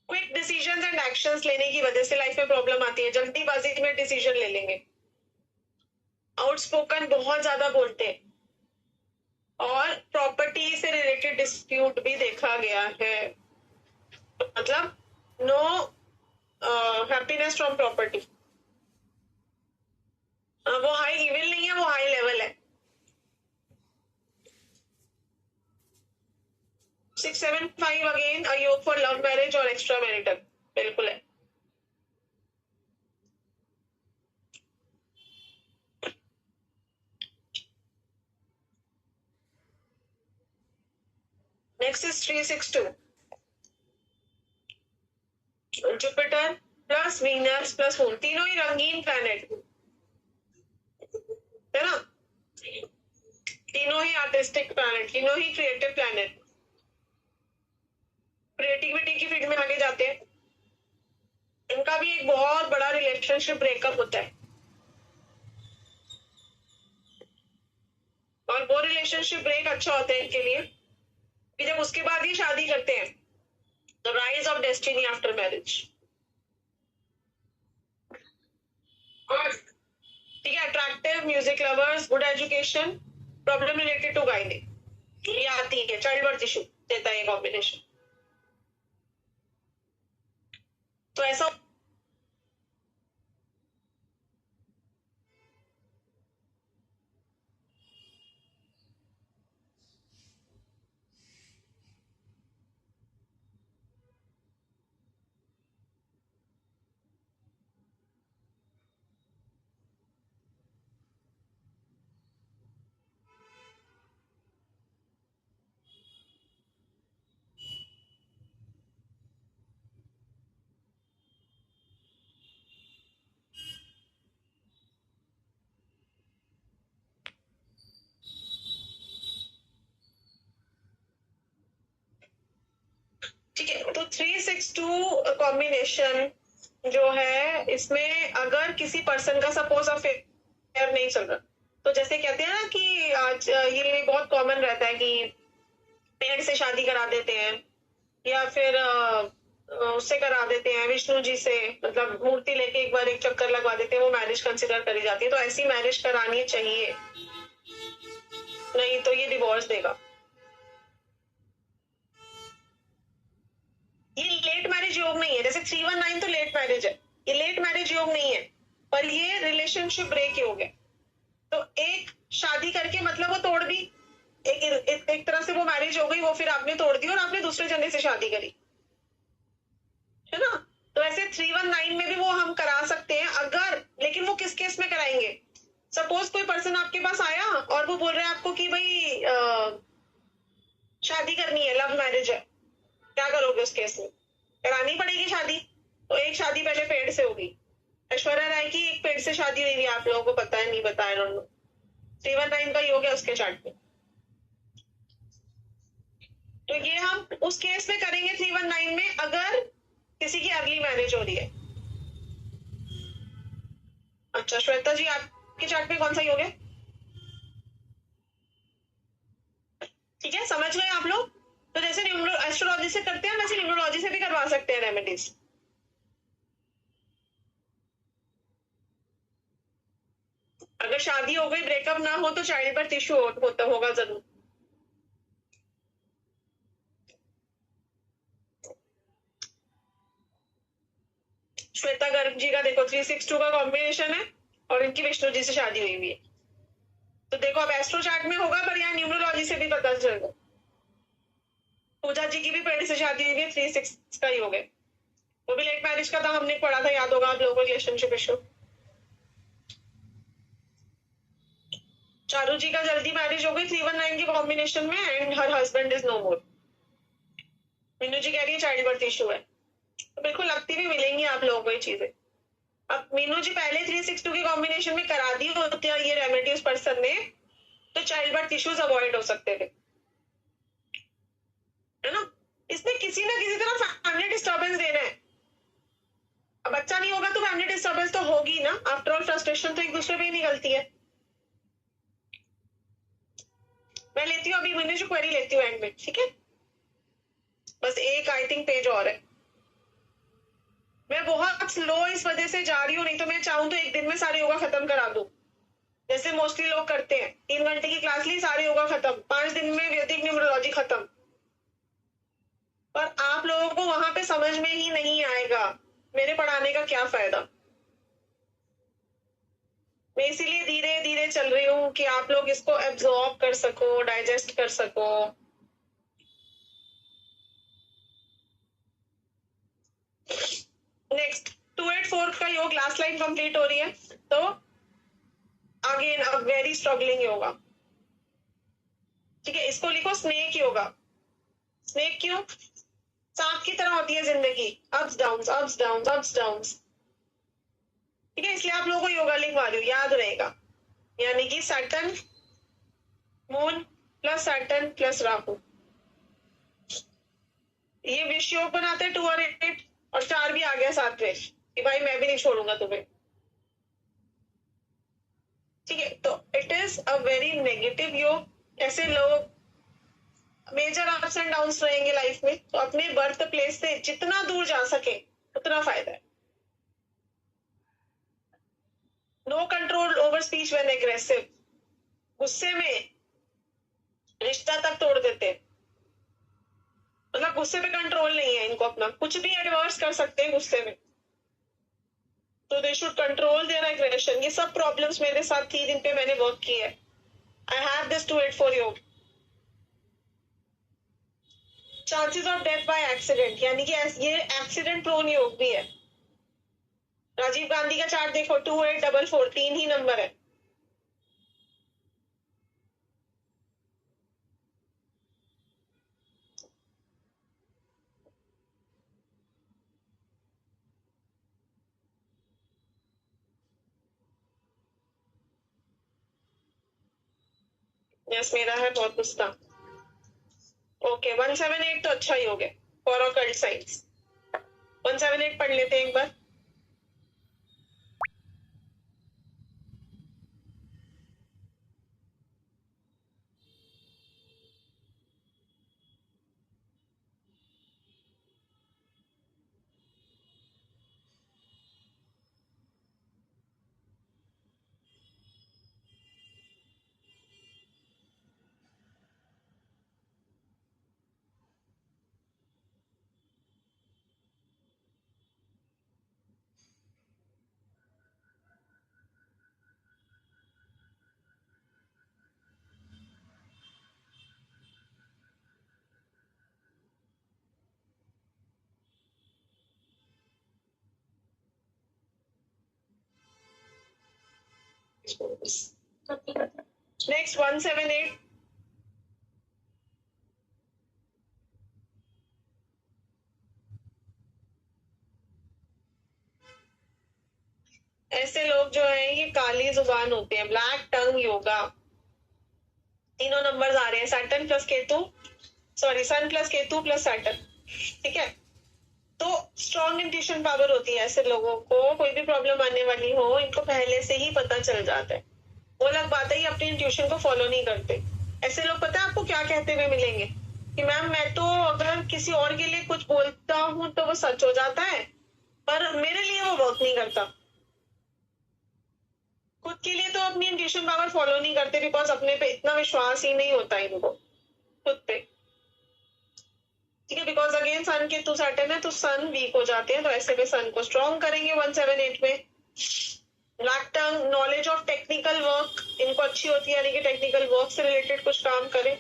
क्विक डिसीजंस एंड एक्शंस लेने की वजह से लाइफ में प्रॉब्लम आती है, जल्दीबाजी में डिसीजन ले लेंगे, आउटस्पोकन बहुत ज्यादा बोलते हैं, और प्रॉपर्टी से रिलेटेड डिस्प्यूट भी देखा गया है। मतलब नो हैप्पीनेस फ्रॉम प्रॉपर्टी। वो हाई इविल नहीं है, वो हाई लेवल है। 675 अगेन अ योग फॉर लव मैरिज और एक्स्ट्रा मैरिटल, बिल्कुल है। Next is 362 Jupiter plus Venus plus moon, तीनों ही रंगीन प्लैनेट है ना। तीनों ही आर्टिस्टिक प्लैनेट, तीनों ही क्रिएटिव प्लैनेट, क्रिएटिविटी की फील्ड में आगे जाते हैं। इनका भी एक बहुत बड़ा रिलेशनशिप ब्रेकअप होता है, और वो रिलेशनशिप ब्रेक अच्छा होता है इनके लिए कि जब उसके बाद ये शादी करते हैं। The rise of destiny after marriage. ठीक है, attractive, music lovers, good education, problem related to gynae, ये आती है। चाइल्ड बर्थ इशू देता है ये कॉम्बिनेशन। तो ऐसा ठीक है। तो 362 कॉम्बिनेशन जो है, इसमें अगर किसी पर्सन का सपोज अफेयर नहीं चल रहा, तो जैसे कहते हैं ना कि आज ये बहुत कॉमन रहता है कि पेड़ से शादी करा देते हैं, या फिर उससे करा देते हैं विष्णु जी से, मतलब मूर्ति लेके एक बार एक चक्कर लगवा देते हैं, वो मैरिज कंसिडर करी जाती है। तो ऐसी मैरिज करानी चाहिए, नहीं तो ये डिवोर्स देगा। ये लेट मैरिज योग नहीं है, जैसे 319 तो लेट मैरिज है, ये लेट मैरिज योग नहीं है, पर ये रिलेशनशिप ब्रेक योग है। तो एक शादी करके मतलब वो तोड़ दी, एक तरह से वो मैरिज हो गई, वो फिर आपने तोड़ दी और आपने दूसरे जने से शादी करी, है ना। तो ऐसे 319 में भी वो हम करा सकते हैं अगर, लेकिन वो किस केस में कराएंगे? सपोज कोई पर्सन आपके पास आया और वो बोल रहा है आपको कि भाई शादी करनी है, लव मैरिज है, क्या करोगे उस केस में? करानी पड़ेगी शादी। तो एक शादी पहले पेड़ से होगी। ऐश्वर्या राय की एक पेड़ से शादी हुई है, आप लोगों को पता है नहीं पता है? 319 का योग है उसके चार्ट में। तो ये हम उस केस में करेंगे 319 में अगर किसी की अर्ली मैरिज हो रही है। अच्छा श्वेता जी, आपके चार्ट में कौन सा योग है? ठीक है, समझ गए आप लोग? तो जैसे एस्ट्रोलॉजी से करते हैं वैसे न्यूमरोलॉजी से भी करवा सकते हैं रेमेडीज। अगर शादी हो गई, ब्रेकअप ना हो, तो चाइल्ड बर्थ इशू होता होगा जरूर। श्वेता गर्ग जी का देखो 362 का कॉम्बिनेशन है और इनकी विष्णु जी से शादी हुई भी है। तो देखो अब एस्ट्रो चार्ट में होगा, पर यहाँ न्यूमरोलॉजी से भी पता चलेगा। पूजा जी की भी पेड़ से शादी हुई है, 36 का ही हो गया, वो भी लेट मैरिज का था, हमने पढ़ा था, याद होगा आप लोगों को, रिलेशनशिप इशू। चारू जी का जल्दी मैरिज हो गई 319 की कॉम्बिनेशन में, and her husband is no more. Meenu ji कह रही है चाइल्ड बर्थ इशू है, तो बिल्कुल लगती भी मिलेंगी आप लोगों को ये चीजें। अब मीनू जी पहले 362 की कॉम्बिनेशन में करा दी होती है ये रेमेडी उस पर्सन ने, तो चाइल्ड बर्थ इश्यूज अवॉइड हो सकते थे, है ना। इसमें किसी ना किसी तरह फैमिली डिस्टर्बेंस देना है। अब बच्चा नहीं होगा तो फैमिली डिस्टर्बेंस तो होगी ना, आफ्टर ऑल फ्रस्ट्रेशन तो एक दूसरे पे ही निकलती है। मैं लेती हूँ अभी मीनू जी क्वेरी लेती हूँ एंड में, ठीक है। बस एक आई थिंक पेज और है, मैं बहुत स्लो इस वजह से जा रही हूँ, नहीं तो मैं चाहूँ तो एक दिन में सारे योगा खत्म करा दूं, जैसे मोस्टली लोग करते हैं। 3 घंटे की क्लास ली, सारे योगा खत्म, 5 दिन में वैदिक न्यूमरोलॉजी खत्म। पर आप लोगों को वहां पे समझ में ही नहीं आएगा, मेरे पढ़ाने का क्या फायदा। मैं इसीलिए धीरे धीरे चल रही हूँ कि आप लोग इसको एब्जॉर्ब कर सको, डाइजेस्ट कर सको। नेक्स्ट 284 का योग, लास्ट लाइन कंप्लीट हो रही है, तो again a very struggling yoga. ठीक है, इसको लिखो स्नेक योगा। स्नेक क्यों? सांप की तरह होती है जिंदगी, ups downs ups downs ups downs. ठीक है, इसलिए आप लोगों को योगा लिखवा रही हूँ, याद रहेगा। यानी कि Saturn moon plus Saturn plus Rahu, ये विष योग बनाते हैं 2 और 8, और 4 भी आ गया साथ में कि भाई मैं भी नहीं छोड़ूंगा तुम्हें। ठीक है, तो it is a very negative योग। ऐसे लोग मेजर अप्स एंड डाउन्स रहेंगे लाइफ में, तो अपने बर्थ प्लेस से जितना दूर जा सके उतना फायदा है। No control over speech when aggressive, गुस्से में रिश्ता तक तोड़ देते हैं। मतलब गुस्से पे कंट्रोल नहीं है इनको, अपना कुछ भी एडवर्स कर सकते हैं गुस्से में, तो they should control their aggression. ये सब प्रॉब्लम्स मेरे साथ थी जिन पे मैंने वर्क किया है। आई हैव दिस 284 योग। Chances of death by accident, यानी कि ये एक्सीडेंट प्रोन योग भी है। राजीव गांधी का चार्ट देखो, 2844, 3 ही नंबर है। यस, मेरा है बहुत गुस्सा। ओके, 178 तो अच्छा ही हो गया फॉर ऑकल्ट साइंस। 178 पढ़ लेते हैं एक बार। नेक्स्ट 178। ऐसे लोग जो है ये काली जुबान होते हैं, ब्लैक टंग योगा। तीनों नंबर्स आ रहे हैं, सैटर्न प्लस केतु, सॉरी सन प्लस केतु प्लस सैटर्न। ठीक है, तो स्ट्रॉन्ग इंट्यूशन पावर होती है ऐसे लोगों को। कोई भी प्रॉब्लम आने वाली हो इनको पहले से ही पता चल जाता है। वो अलग बात है, ये अपनी इंट्यूशन को फॉलो नहीं करते। ऐसे लोग पता है आपको क्या कहते हुए मिलेंगे कि मैम मैं तो अगर किसी और के लिए कुछ बोलता हूँ तो वो सच हो जाता है, पर मेरे लिए वो वर्क नहीं करता। खुद के लिए तो अपनी इंट्यूशन पावर फॉलो नहीं करते, बिकॉज अपने पे इतना विश्वास ही नहीं होता इनको खुद पे। ठीक है, because again sun Ketu Saturn है तो सन वीक हो जाते हैं, तो ऐसे में सन को स्ट्रॉन्ग करेंगे 178 में। Black tongue, knowledge of technical work इनको अच्छी होती है, यानी कि टेक्निकल वर्क से रिलेटेड कुछ काम करें।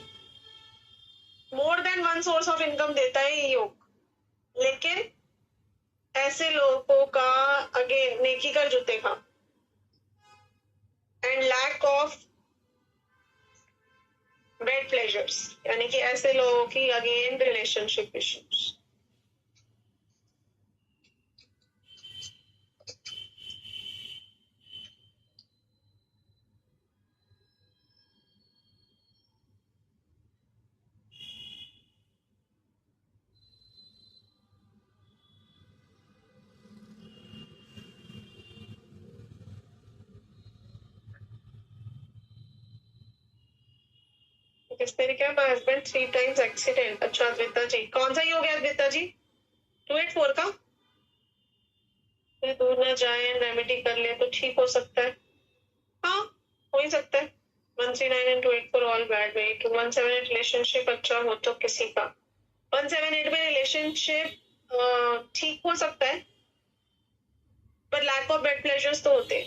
More than one source of income देता है ये योग, लेकिन ऐसे लोगों का अगेन नेकी कर जूते खा and lack of bed pleasures, यानी कि ऐसे लोगों की अगेन रिलेशनशिप इश्यूज। मेरे क्या माय हस्बैंड 3 टाइम्स एक्सीडेंट। अच्छा अद्विता जी, कौन सा योग है अद्विता जी? 284 का? दूर ना जाए, रेमेडी कर ले तो ठीक हो सकता है। हाँ, हो ही सकता है। 139 and 284 all bad way. 178 relationship अच्छा हो तो किसी का 178 में रिलेशनशिप ठीक हो सकता है, पर लैक ऑफ बेड प्लेजर्स तो होते हैं,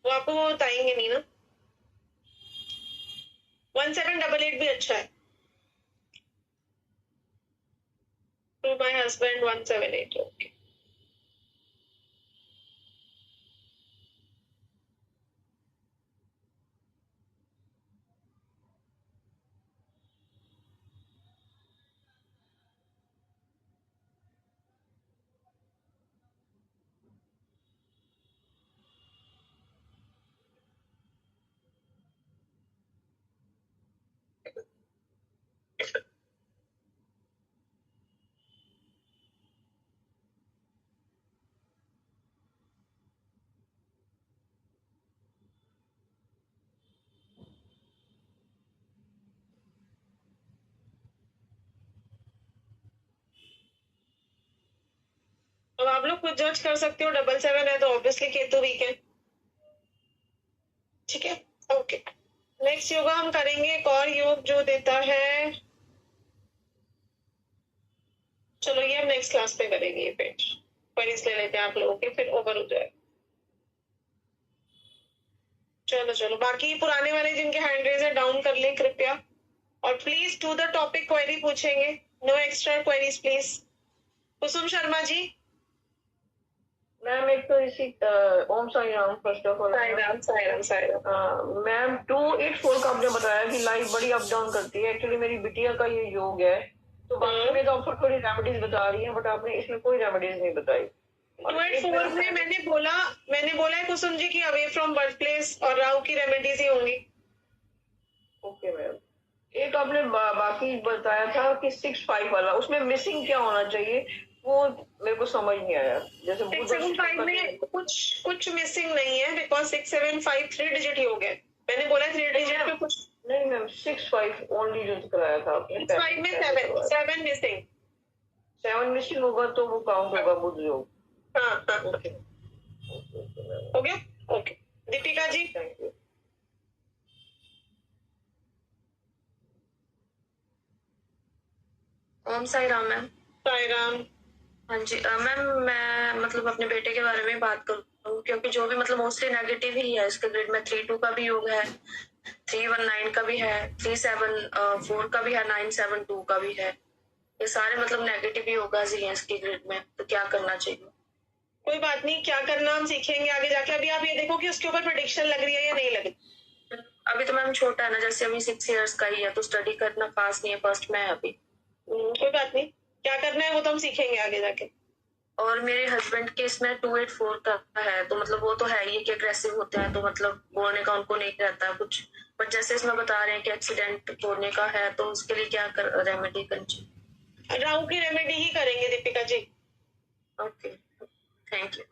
वो आपको वो बताएंगे नहीं ना। 1788 भी अच्छा है। To my husband 178। ओके, आप लोग खुद जज कर सकते हो, 77 है तो ऑब्वियसली केतु वीक है। ठीक है, ओके। नेक्स्ट योगा हम करेंगे एक और योग जो देता है, चलो ये हम नेक्स्ट क्लास पे करेंगे। ये पेज क्वेरीज ले लेते हैं आप लोगों के, फिर ओवर हो जाए। चलो बाकी पुराने वाले जिनके हैंड रेज है डाउन कर लें कृपया, और please to the topic query पूछेंगे, no extra queries please. Kusum Sharma ji. Ma'am एक तो इसी ओम Sai Ram first of all. Sai Ram. Ma'am 284 का आपने बताया कि लाइफ बड़ी अप डाउन करती है। एक्चुअली मेरी बिटिया का ये योग है, तो बाकी में तो आप थोड़ी रेमेडीज बता रही हैं, बट आपने इसमें कोई रेमेडीज नहीं बताई। 284 में मैंने बोला है कुसुम जी की अवे फ्रॉम बर्थ प्लेस और राहु की रेमेडीज ही होंगी। Okay ma'am. एक आपने बाकी बताया था कि 65 वाला, उसमें मिसिंग क्या होना चाहिए वो मेरे को समझ नहीं आया। जैसे 675 में कुछ मिसिंग नहीं है, बिकॉज 675 3 डिजिट ही हो गए। मैंने बोला 3 डिजिट पे कुछ नहीं मैम, 65 ओनली जो कराया था आपने। 5 में 7 मिसिंग, 7 मिसिंग होगा तो वो काउंट होगा बुध योग। हाँ ओके हो गया। Okay Deepika ji. Thank you. Om Sai Ram ma'am. Sai Ram. हाँ जी मैम, मैं मतलब अपने बेटे के बारे में बात करूँ, क्योंकि जो भी मतलब मोस्टली नेगेटिव ही है इसके ग्रिड में। 3-2 का भी योग है, 319 का भी है, 374 का भी है, 972 का भी है। ये सारे मतलब नेगेटिव योगा ही हैं इसके ग्रिड में, तो क्या करना चाहिए? कोई बात नहीं, क्या करना हम सीखेंगे आगे जाके। अभी आप ये देखो कि उसके ऊपर प्रेडिक्शन लग रही है या नहीं लग रही। अभी तो मैम छोटा है ना, जैसे अभी 6 इयर्स का ही है, तो स्टडी करना पास नहीं है, फर्स्ट में है अभी। कोई बात नहीं, क्या करना है वो तो हम सीखेंगे आगे जाके। और मेरे हस्बैंड के इसमें 284 का है, तो मतलब वो तो है ही कि एग्रेसिव होते हैं, तो मतलब बोलने का उनको नहीं रहता है कुछ। बट जैसे इसमें बता रहे हैं कि एक्सीडेंट होने का है, तो उसके लिए क्या रेमेडी करनी चाहिए? राहु की रेमेडी ही करेंगे Deepika ji. Okay thank you.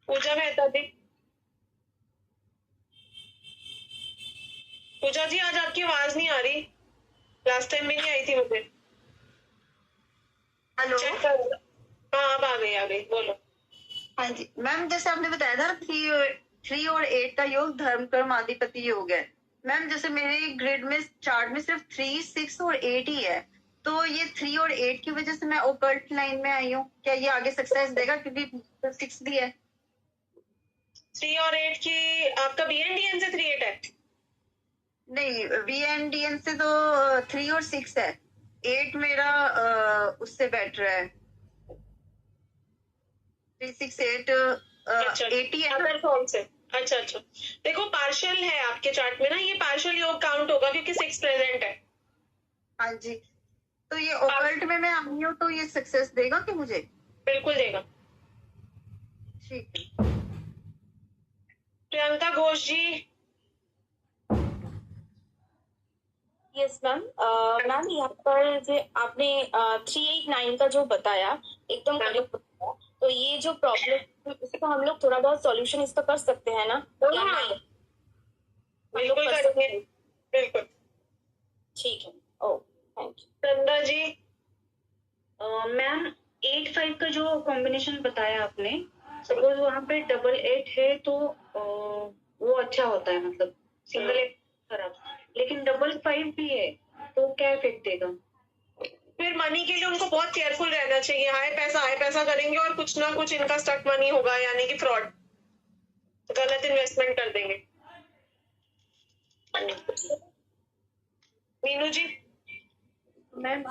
Pooja Mehta ji. Pooja ji आज आपकी आवाज नहीं आ रही, लास्ट टाइम भी नहीं आई थी मुझे। हेलो। हाँ अब आ गई बोलो। हाँ जी मैम, जैसे आपने बताया था 3 और 8 का योग धर्म कर्म आधिपति योग है। मैम जैसे मेरे ग्रिड में चार्ट में सिर्फ 3, 6 और 8 ही है, तो ये 3 और 8 की वजह से मैं ओकल्ट लाइन में आई हूँ। क्या ये आगे सक्सेस देगा, क्योंकि 6 भी है? 3 और 8 की आपका BNDN से 3-8 है? नहीं, BNDN से तो 3 और 6 है। 8 मेरा उससे बेटर है। 3, 6, 8 80 है फॉर्म से। अच्छा देखो पार्शियल है आपके चार्ट में ना, ये पार्शियल योग काउंट होगा क्योंकि 6 प्रेजेंट है। हाँ जी, तो ये ओकल्ट में मैं आई हूँ, तो ये सक्सेस देगा कि मुझे? बिल्कुल देगा। ठीक है। Priyanka Ghosh ji. Yes ma'am. Ma'am यहाँ पर जो आपने 389 का जो बताया एकदम करेक्ट बताया, तो ये जो प्रॉब्लम इसका हम लोग थोड़ा बहुत सॉल्यूशन इसका कर सकते हैं ना? या नहीं? बिल्कुल करेंगे, बिल्कुल। ठीक है, ओ थैंक यू। चंदा जी। मैम 8-5 का जो कॉम्बिनेशन बताया आपने, सपोज वहाँ पे 88 है तो वो अच्छा होता है, मतलब सिंगल 8 खराब, लेकिन 55 भी है तो क्या इफेक्ट देगा? फिर मनी के लिए उनको बहुत केयरफुल रहना चाहिए। हाई पैसा करेंगे और कुछ ना कुछ इनका स्टक मनी होगा, यानी कि फ्रॉड, गलत इन्वेस्टमेंट कर देंगे। मीनू जी। मैम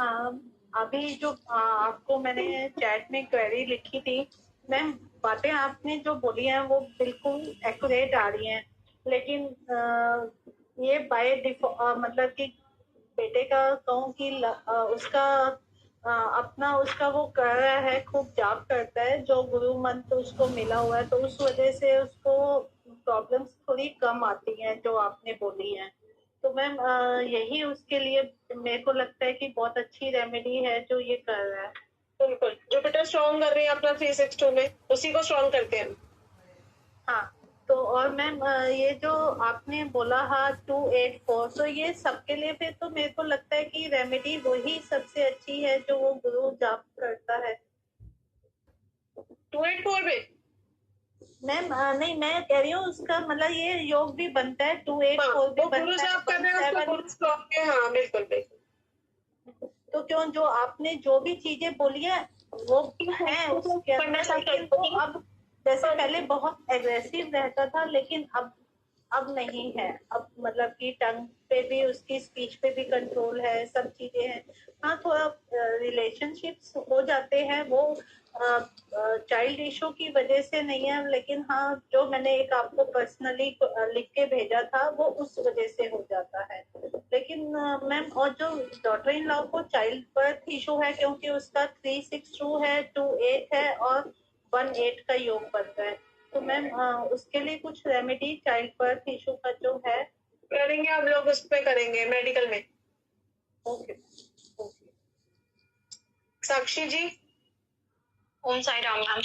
अभी जो आपको मैंने चैट में क्वेरी लिखी थी मैम, बातें आपने जो बोली हैं वो बिल्कुल एक्यूरेट आ रही हैं, लेकिन ये बाय डिफॉल्ट मतलब कि बेटे का कहूँ कि उसका अपना उसका वो कर रहा है, खूब जाप करता है, जो गुरु मंत्र उसको मिला हुआ है, तो उस वजह से उसको प्रॉब्लम्स थोड़ी कम आती हैं जो आपने बोली हैं। तो मैम यही उसके लिए मेरे को लगता है कि बहुत अच्छी रेमेडी है जो ये कर रहा है। बिल्कुल, जुपिटर स्ट्रॉन्ग कर रहे हैं अपना 362 में, उसी को स्ट्रॉन्ग करते हैं। हाँ, तो और मैम ये जो आपने बोला 284, तो ये सबके लिए फिर तो मेरे को लगता है कि रेमेडी वही सबसे अच्छी है जो वो गुरु जाप करता है। 284 में मैम नहीं, मैं कह रही हूँ उसका मतलब ये योग भी बनता है 284 भी बनता है। गुरु साहब कर रहे हैं उसको गुरु श्लोक में। हाँ बिल्कुल बिल्कुल। तो क्यों जो आपने जो भी चीजें बोली है वो भी है उसके अंदर, लेकिन वो अब जैसे पहले बहुत एग्रेसिव रहता था लेकिन अब नहीं है। अब मतलब कि टंग पे भी, उसकी स्पीच पे भी कंट्रोल है, सब चीजें हैं। हाँ थोड़ा रिलेशनशिप्स हो जाते हैं, वो चाइल्ड इशू की वजह से नहीं है, लेकिन हाँ जो मैंने एक आपको पर्सनली लिख के भेजा था वो उस वजह से हो जाता है। लेकिन मैम और जो डॉटर इन लॉ को चाइल्ड बर्थ इशू है क्योंकि उसका 362 है, 28 है और 18 का योग बनता है, तो मैम उसके लिए कुछ रेमेडी चाइल्ड बर्थ इशू का जो है करेंगे हम लोग, उस पे करेंगे मेडिकल में। ओके साक्षी जी। ओम साई राम मैम।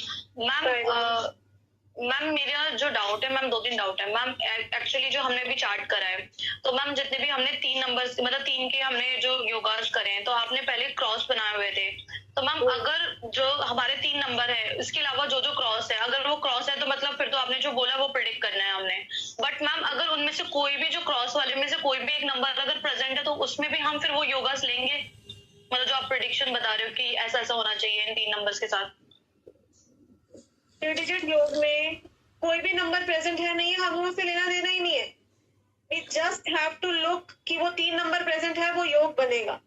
मैम मेरा जो डाउट है मैम, 2-3 डाउट है मैम। एक्चुअली जो हमने भी चार्ट करा है तो मैम जितने भी हमने 3 नंबर्स मतलब 3 के हमने जो योगास करे हैं तो आपने पहले क्रॉस बनाए हुए थे। तो मैम अगर जो हमारे 3 नंबर है इसके अलावा जो जो क्रॉस है, अगर वो क्रॉस है तो मतलब फिर तो आपने जो बोला वो प्रेडिक्ट करना है हमने। बट मैम अगर उनमें से कोई भी जो क्रॉस वाले में से कोई भी एक नंबर अगर प्रेजेंट है तो उसमें भी हम फिर वो योगास लेंगे, मतलब जो आप प्रेडिक्शन बता रहे हो कि ऐसा ऐसा होना चाहिए इन 3 नंबर्स के साथ। 3 डिजिट योग में कोई भी नंबर प्रेजेंट है नहीं है, हम उससे लेना देना ही नहीं है। We just have to look कि वो 3 नंबर प्रेजेंट है, वो योग बनेगा।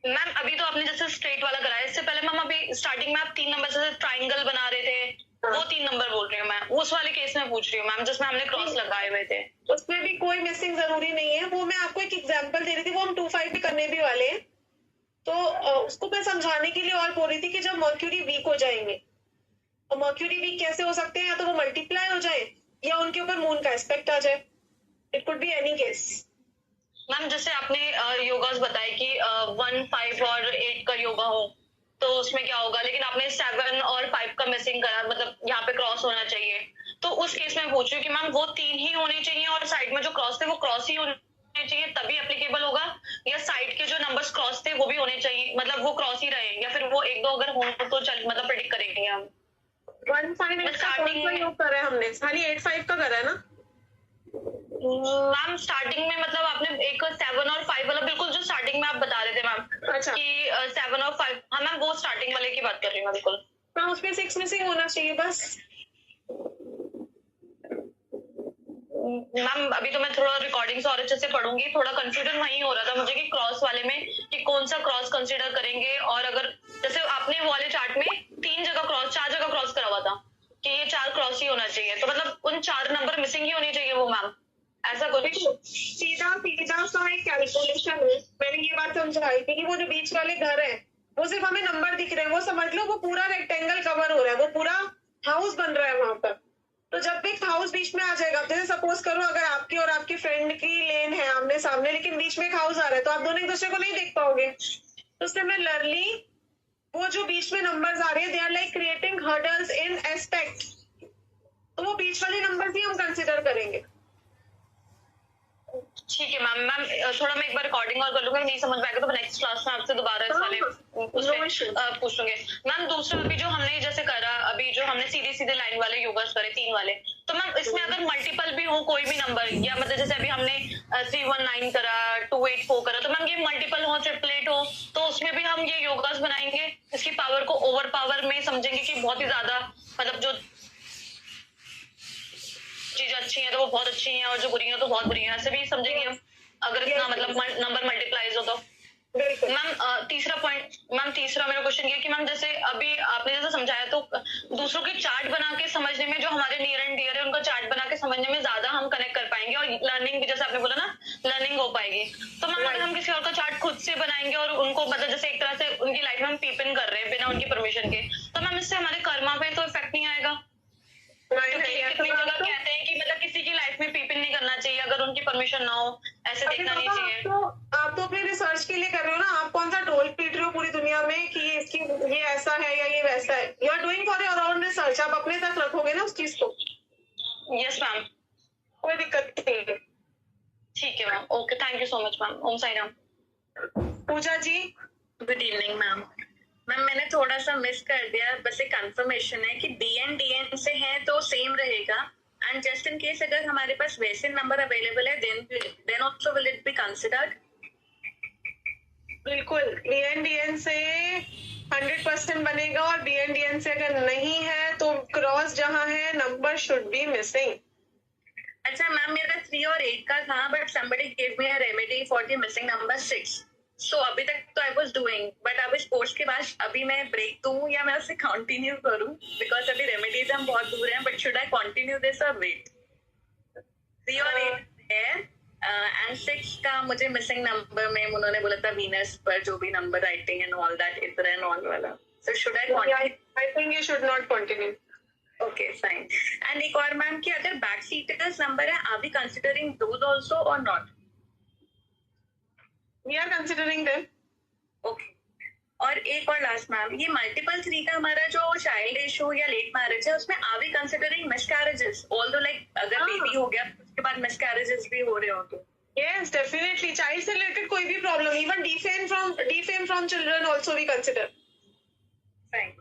मैम अभी तो आपने जैसे स्ट्रेट वाला कराया, इससे पहले मैम अभी स्टार्टिंग में आप 3 नंबर से ट्राइंगल बना रहे थे, वो 3 नंबर बोल रही हूँ मैं, उस वाले केस में पूछ रही हूँ मैम जिसमें हमने क्रॉस लगाए हुए थे। उसमें भी कोई मिसिंग जरूरी नहीं है, वो मैं आपको एक एग्जांपल दे रही थी, वो हम 2-5 भी करने भी वाले हैं। तो उसको मैं समझाने के लिए और बोल रही थी कि जब मर्क्यूरी वीक हो जाएंगे, और मर्क्यूरी वीक कैसे हो सकते हैं, या तो वो मल्टीप्लाई हो जाए या उनके ऊपर मून का एस्पेक्ट आ जाए। It could be any case. Ma'am जैसे आपने योगास बताए कि 1, 5 और 8 का योगा हो तो उसमें क्या होगा, लेकिन आपने 7 और 5 का मिसिंग करा, मतलब यहाँ पे क्रॉस होना चाहिए। तो उस केस में पूछ रही हूँ कि मैम वो 3 ही होने चाहिए और साइड में जो क्रॉस थे वो क्रॉस ही होने चाहिए तभी एप्लीकेबल होगा, या साइड के जो नंबर्स क्रॉस थे वो भी होने चाहिए, मतलब वो क्रॉस ही रहे, या फिर वो 1-2 अगर हो तो चल मतलब प्रेडिक्ट करेंगे हम। 1-5 स्टार्टिंग में योग करा है हमने, खाली 8-5 का करा है ना मैम। स्टार्टिंग में मतलब आपने एक 7 और 5 वाला, बिल्कुल जो स्टार्टिंग में आप बता रहे थे मैम। अच्छा। कि 7 और 5, हाँ मैम वो स्टार्टिंग वाले की बात कर रही हूँ मैं बिल्कुल। हाँ उसमें 6 मिसिंग होना चाहिए बस। मैम अभी तो मैं थोड़ा रिकॉर्डिंग्स और अच्छे से पढ़ूंगी, थोड़ा कंफ्यूजन वही हो रहा था मुझे कि क्रॉस वाले में कि कौन सा क्रॉस कंसीडर करेंगे, और अगर जैसे आपने वो वाले चार्ट में 3 जगह क्रॉस, 4 जगह क्रॉस करा हुआ था कि ये 4 क्रॉस ही होना चाहिए, तो मतलब उन 4 नंबर मिसिंग ही होनी चाहिए वो मैम, ऐसा कुछ? सीधा सा एक कैलकुलेशन है। मैंने ये बात समझाई थी कि वो जो बीच वाले घर है वो सिर्फ हमें नंबर दिख रहे हैं, वो समझ लो वो पूरा रेक्टेंगल कवर हो रहा है, वो पूरा हाउस बन रहा है वहां पर। तो जब भी हाउस बीच में आ जाएगा, जैसे सपोज करो अगर आपकी और आपकी फ्रेंड की लेन है आमने सामने, लेकिन बीच में एक हाउस आ रहा है, तो आप दोनों एक दूसरे को नहीं देख पाओगे। तो सिमिलरली वो जो बीच में नंबर्स आ रहे हैं, they are like creating hurdles in aspect, तो वो बीच वाले नंबर्स ही हम कंसिडर करेंगे। ठीक है मैम। मैम थोड़ा मैं एक बार रिकॉर्डिंग और कर लूंगा, नहीं समझ में आएगा तो नेक्स्ट क्लास में आपसे दोबारा इस वाले पूछ लूंगे। मैम दूसरा अभी जो हमने जैसे करा, अभी जो हमने सीधे लाइन वाले योगास करे 3 वाले, तो मैम इसमें अगर मल्टीपल भी हो कोई भी नंबर, या मतलब जैसे अभी हमने 319 करा, 284 करा, तो मैम ये मल्टीपल हो, ट्रिपलेट हो, तो उसमें भी हम ये योगास बनाएंगे, इसकी पावर को ओवर पावर में समझेंगे कि बहुत ही ज्यादा मतलब जो चीज अच्छी है तो वो बहुत अच्छी है और जो बुरी है तो बहुत बुरी है, ऐसे भी समझेंगे हम अगर इतना मतलब नंबर मल्टीप्लाइज हो तो। मैम तीसरा पॉइंट, मैम तीसरा मेरा क्वेश्चन ये कि मैम जैसे अभी आपने जैसे समझाया तो दूसरों के चार्ट बना के समझने में, जो हमारे नियर एंड डियर है उनका चार्ट बना के समझने में ज्यादा हम कनेक्ट कर पाएंगे, और लर्निंग भी जैसे आपने बोला ना लर्निंग हो पाएगी। तो मैम अगर हम किसी और का चार्ट खुद से बनाएंगे और उनको मतलब जैसे एक तरह से उनकी लाइफ में हम पीप इन कर रहे हैं बिना उनकी परमिशन के, तो मैम इससे हमारे कर्मा पे तो इफेक्ट नहीं आएगा? कितनी जगह कहते हैं कि मतलब किसी की लाइफ में पीपिंग नहीं करना चाहिए अगर उनकी परमिशन ना हो, ऐसे देखना नहीं चाहिए। आप तो अपने रिसर्च के लिए कर रहे हो ना, आप कौन सा ढोल पीट रहे हो पूरी दुनिया में कि इसकी ये ऐसा है या ये वैसा है। You are doing for your own research, आप अपने तक रखोगे ना उस चीज को। यस मैम, कोई दिक्कत नहीं है। ठीक है ma'am, okay, thank you so much ma'am. Om Sai Ram. Puja ji. Good evening ma'am. Ma'am मैंने थोड़ा सा मिस कर दिया, बस एक कंफर्मेशन है कि DN से है तो सेम रहेगा, एंड जस्ट इन केस अगर हमारे पास वैसे नंबर अवेलेबल है then also will it be considered? बिल्कुल, DN से 100% बनेगा, और DN से अगर नहीं है तो क्रॉस जहां है नंबर शुड बी मिसिंग। अच्छा मैम, मेरा 3 और 8 का था, but somebody gave me a remedy for the missing number 6. So अभी तक तो I was doing, but अब स्पोर्ट्स के बाद अभी मैं ब्रेक दूं या मैं उसे कंटिन्यू करूं, बिकॉज अभी रेमेडीज हम बहुत दूर हैं, but should I continue this और वेट? 3 और 8 है, एंड 6 का मुझे मिसिंग नंबर में उन्होंने बोला था वीनस पर जो भी number writing and all that इतना एंड ऑल वाला, so should I continue? I think you should not continue. Okay fine. And एक और मैम कि अगर बैक सीटर्स नंबर है, are we considering those also or not? We are considering them. Okay. और एक और last ma'am, ये multiple 3 का हमारा जो चाइल्ड रेशो या लेट मैरिज है, उसमें are we considering miscarriages? Although like अगर बेबी हो गया उसके बाद मिसकैरेजेस भी हो रहे हो तो? Yes, definitely. Child से related कोई भी problem, even defame from children also we consider. Fine.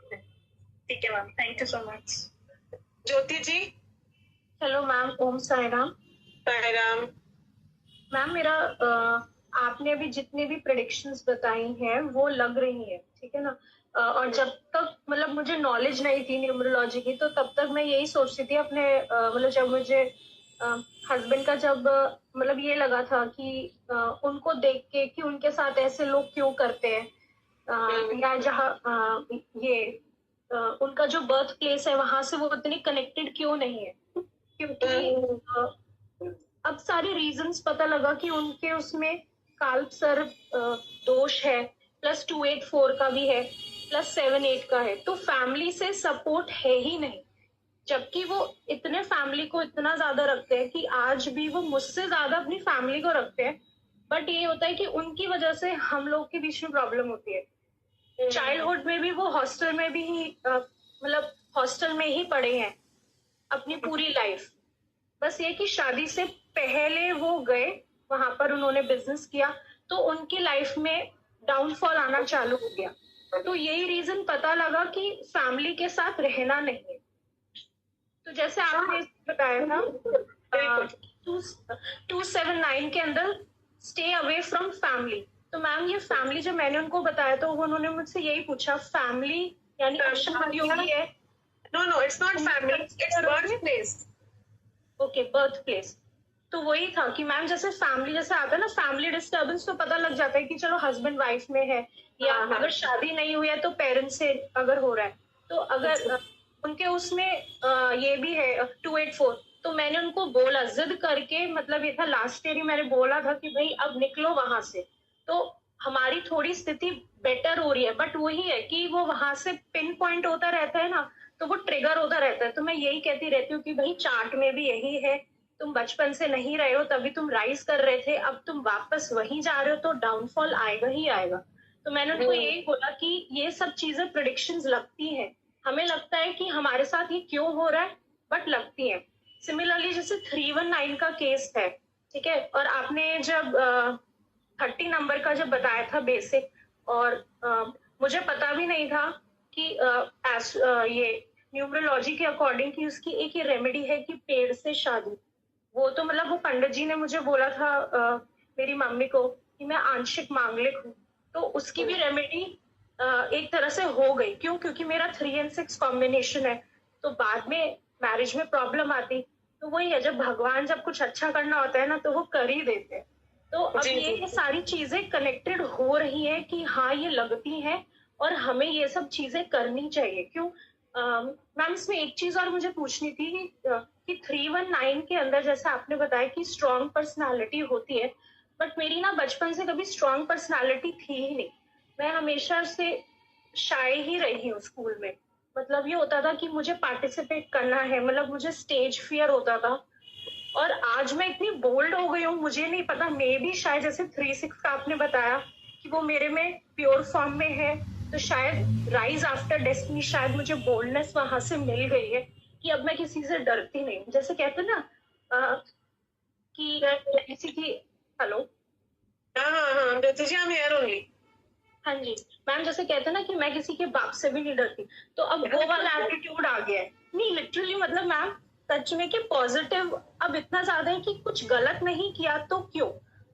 ठीक है ma'am, thank you so much. Jyoti ji. Hello ma'am, Om Sai Ram. Sai Ram. Ma'am मेरा आपने अभी जितने भी प्रेडिक्शंस बताई हैं वो लग रही हैं, ठीक है ना। और जब तक मतलब मुझे नॉलेज नहीं थी न्यूमरोलॉजी की, तो तब तक मैं यही सोचती थी अपने मतलब जब मुझे हस्बैंड का जब मतलब ये लगा था कि उनको देख के कि उनके साथ ऐसे लोग क्यों करते हैं, या जहाँ ये उनका जो बर्थ प्लेस है वहां से वो इतनी कनेक्टेड क्यों नहीं है, क्योंकि अब सारे रीजंस पता लगा कि उनके उसमें काल्प सर्प दोष है, प्लस 284 का भी है, प्लस 78 का है, तो फैमिली से सपोर्ट है ही नहीं। जबकि वो इतने फैमिली को इतना ज्यादा रखते हैं कि आज भी वो मुझसे ज्यादा अपनी फैमिली को रखते हैं, बट ये होता है कि उनकी वजह से हम लोग के बीच में प्रॉब्लम होती है। चाइल्डहुड में भी वो हॉस्टल में भी मतलब हॉस्टल में ही पढ़े हैं अपनी पूरी लाइफ। बस ये कि शादी से पहले वो गए वहां पर, उन्होंने बिजनेस किया, तो उनकी लाइफ में डाउनफॉल आना चालू हो गया। तो यही रीजन पता लगा कि फैमिली के साथ रहना नहीं है। तो जैसे आपने बताया था 279 के अंदर स्टे अवे फ्रॉम फैमिली, तो मैम ये फैमिली जब मैंने उनको बताया तो उन्होंने मुझसे यही पूछा, फैमिली यानी योगी है? No it's not family, it's birth place. Okay, birth place. तो वही था कि मैम जैसे फैमिली जैसे आता है ना, फैमिली डिस्टर्बेंस, तो पता लग जाता है कि चलो हस्बैंड वाइफ में है, या अगर शादी नहीं हुई है तो पेरेंट्स से अगर हो रहा है, तो अगर उनके उसमें ये भी है 284, तो मैंने उनको बोला जिद करके, मतलब ये था लास्ट ईयर ही मैंने बोला था कि भाई अब निकलो वहां से, तो हमारी थोड़ी स्थिति बेटर हो रही है, बट वही है कि वो वहां से पिन पॉइंट होता रहता है ना, तो वो ट्रिगर होता रहता है। तो मैं यही कहती रहती हूँ कि भाई चार्ट में भी यही है, तुम बचपन से नहीं रहे हो, तभी तुम राइज कर रहे थे, अब तुम वापस वहीं जा रहे हो, तो डाउनफॉल आएगा ही आएगा। तो मैंने उनको यही बोला कि ये सब चीजें प्रेडिक्शंस लगती हैं, हमें लगता है कि हमारे साथ ये क्यों हो रहा है, बट लगती है। सिमिलरली जैसे 319 का केस है, ठीक है, और आपने जब 30 नंबर का जब बताया था बेसिक, और मुझे पता भी नहीं था कि ये न्यूमरोलॉजी के अकॉर्डिंग कि उसकी एक ये रेमेडी है कि पेड़ से शादी, वो तो मतलब वो पंडित जी ने मुझे बोला था मेरी मम्मी को कि मैं आंशिक मांगलिक हूँ, तो उसकी भी रेमेडी एक तरह से हो गई। क्यों? क्योंकि मेरा 3 और 6 कॉम्बिनेशन है, तो बाद में मैरिज में प्रॉब्लम आती, तो वही है, जब भगवान जब कुछ अच्छा करना होता है ना तो वो कर ही देते हैं। तो अब ये सारी चीजें कनेक्टेड हो रही है कि हाँ ये लगती हैं और हमें ये सब चीजें करनी चाहिए। क्यों मैम, इसमें एक चीज और मुझे पूछनी थी कि 319 के अंदर जैसे आपने बताया कि स्ट्रॉन्ग पर्सनालिटी होती है, बट मेरी ना बचपन से कभी स्ट्रॉन्ग पर्सनालिटी थी ही नहीं, मैं हमेशा से शाय ही रही हूँ स्कूल में। मतलब ये होता था कि मुझे पार्टिसिपेट करना है, मतलब मुझे स्टेज फियर होता था, और आज मैं इतनी बोल्ड हो गई हूँ, मुझे नहीं पता, मे भी शायद जैसे 3-6 का आपने बताया कि वो मेरे में प्योर फॉर्म में है, तो शायद राइज आफ्टर डेस्टिनी, शायद मुझे बोल्डनेस वहां से मिल गई है कि अब मैं किसी से डरती नहीं। जैसे कहते ना कि किसी की, हेलो, हाँ, I'm here only. हाँ जी मैम, जैसे कहते हैं ना कि मैं किसी के बाप से भी नहीं डरती, तो अब वो वाला एटीट्यूड आ गया है। नहीं लिटरली मतलब मैम सच में कि पॉजिटिव अब इतना ज्यादा है कि कुछ गलत नहीं किया तो क्यों।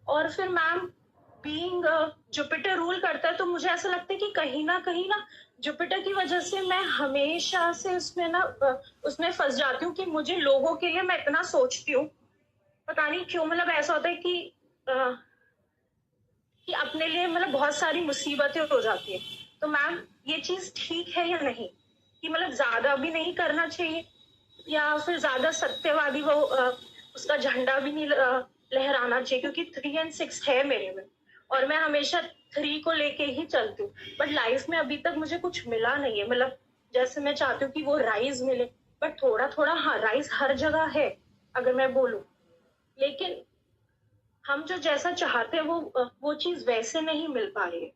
और फिर मैम बीइंग जुपिटर रूल करता है, तो मुझे ऐसा लगता है कि कहीं ना जुपिटर की वजह से मैं हमेशा से उसमें फंस जाती हूँ कि मुझे लोगों के लिए मैं इतना सोचती हूँ, पता नहीं क्यों। मतलब ऐसा होता है कि अपने लिए मतलब बहुत सारी मुसीबतें हो जाती है। तो मैम ये चीज ठीक है या नहीं, कि मतलब ज्यादा भी नहीं करना चाहिए या फिर ज्यादा सत्यवादी वो उसका झंडा भी नहीं लहराना चाहिए, क्योंकि 3 और 6 है मेरे में और मैं हमेशा 3 को लेके ही चलती हूँ। बट लाइफ में अभी तक मुझे कुछ मिला नहीं है, मतलब जैसे मैं चाहती हूँ कि वो राइज मिले, बट थोड़ा थोड़ा हाँ राइज हर जगह है अगर मैं बोलूँ, लेकिन हम जो जैसा चाहते हैं वो चीज वैसे नहीं मिल पा रही है।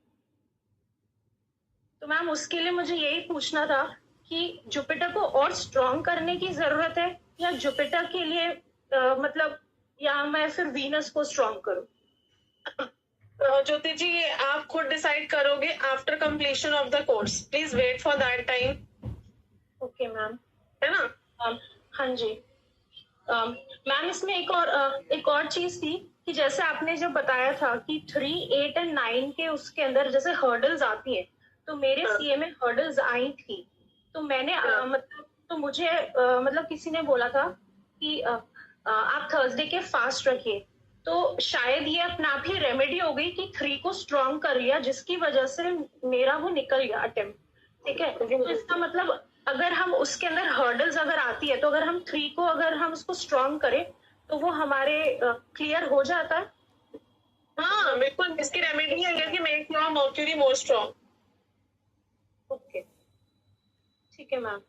तो मैम उसके लिए मुझे यही पूछना था कि जुपिटर को और स्ट्रॉन्ग करने की जरूरत है या जुपिटर के लिए मतलब या मैं फिर वीनस को स्ट्रॉन्ग करूं? ज्योति जी ये आप खुद डिसाइड करोगे after completion of the course. Please wait for that time. Okay ma'am, है ना? हाँ जी मैम, इसमें एक और चीज थी कि जैसे आपने जब बताया था कि 3, 8 और 9 के उसके अंदर जैसे हर्डल्स आती है, तो मेरे सीए में हर्डल्स आई थी, तो मैंने मतलब तो मुझे मतलब किसी ने बोला था कि आप थर्सडे के फास्ट रखिए, तो शायद ये अपने आप ही रेमेडी हो गई कि 3 को स्ट्रॉन्ग कर लिया, जिसकी वजह से मेरा वो निकल गया अटेम्प्ट। ठीक है, तो इसका मतलब अगर हम उसके अंदर हर्डल्स अगर आती है तो अगर हम 3 को अगर हम उसको स्ट्रॉन्ग करें तो वो हमारे क्लियर हो जाता है। हाँ बिल्कुल, इसकी रेमेडी है कि make your mercury more strong. Okay ठीक है मैम।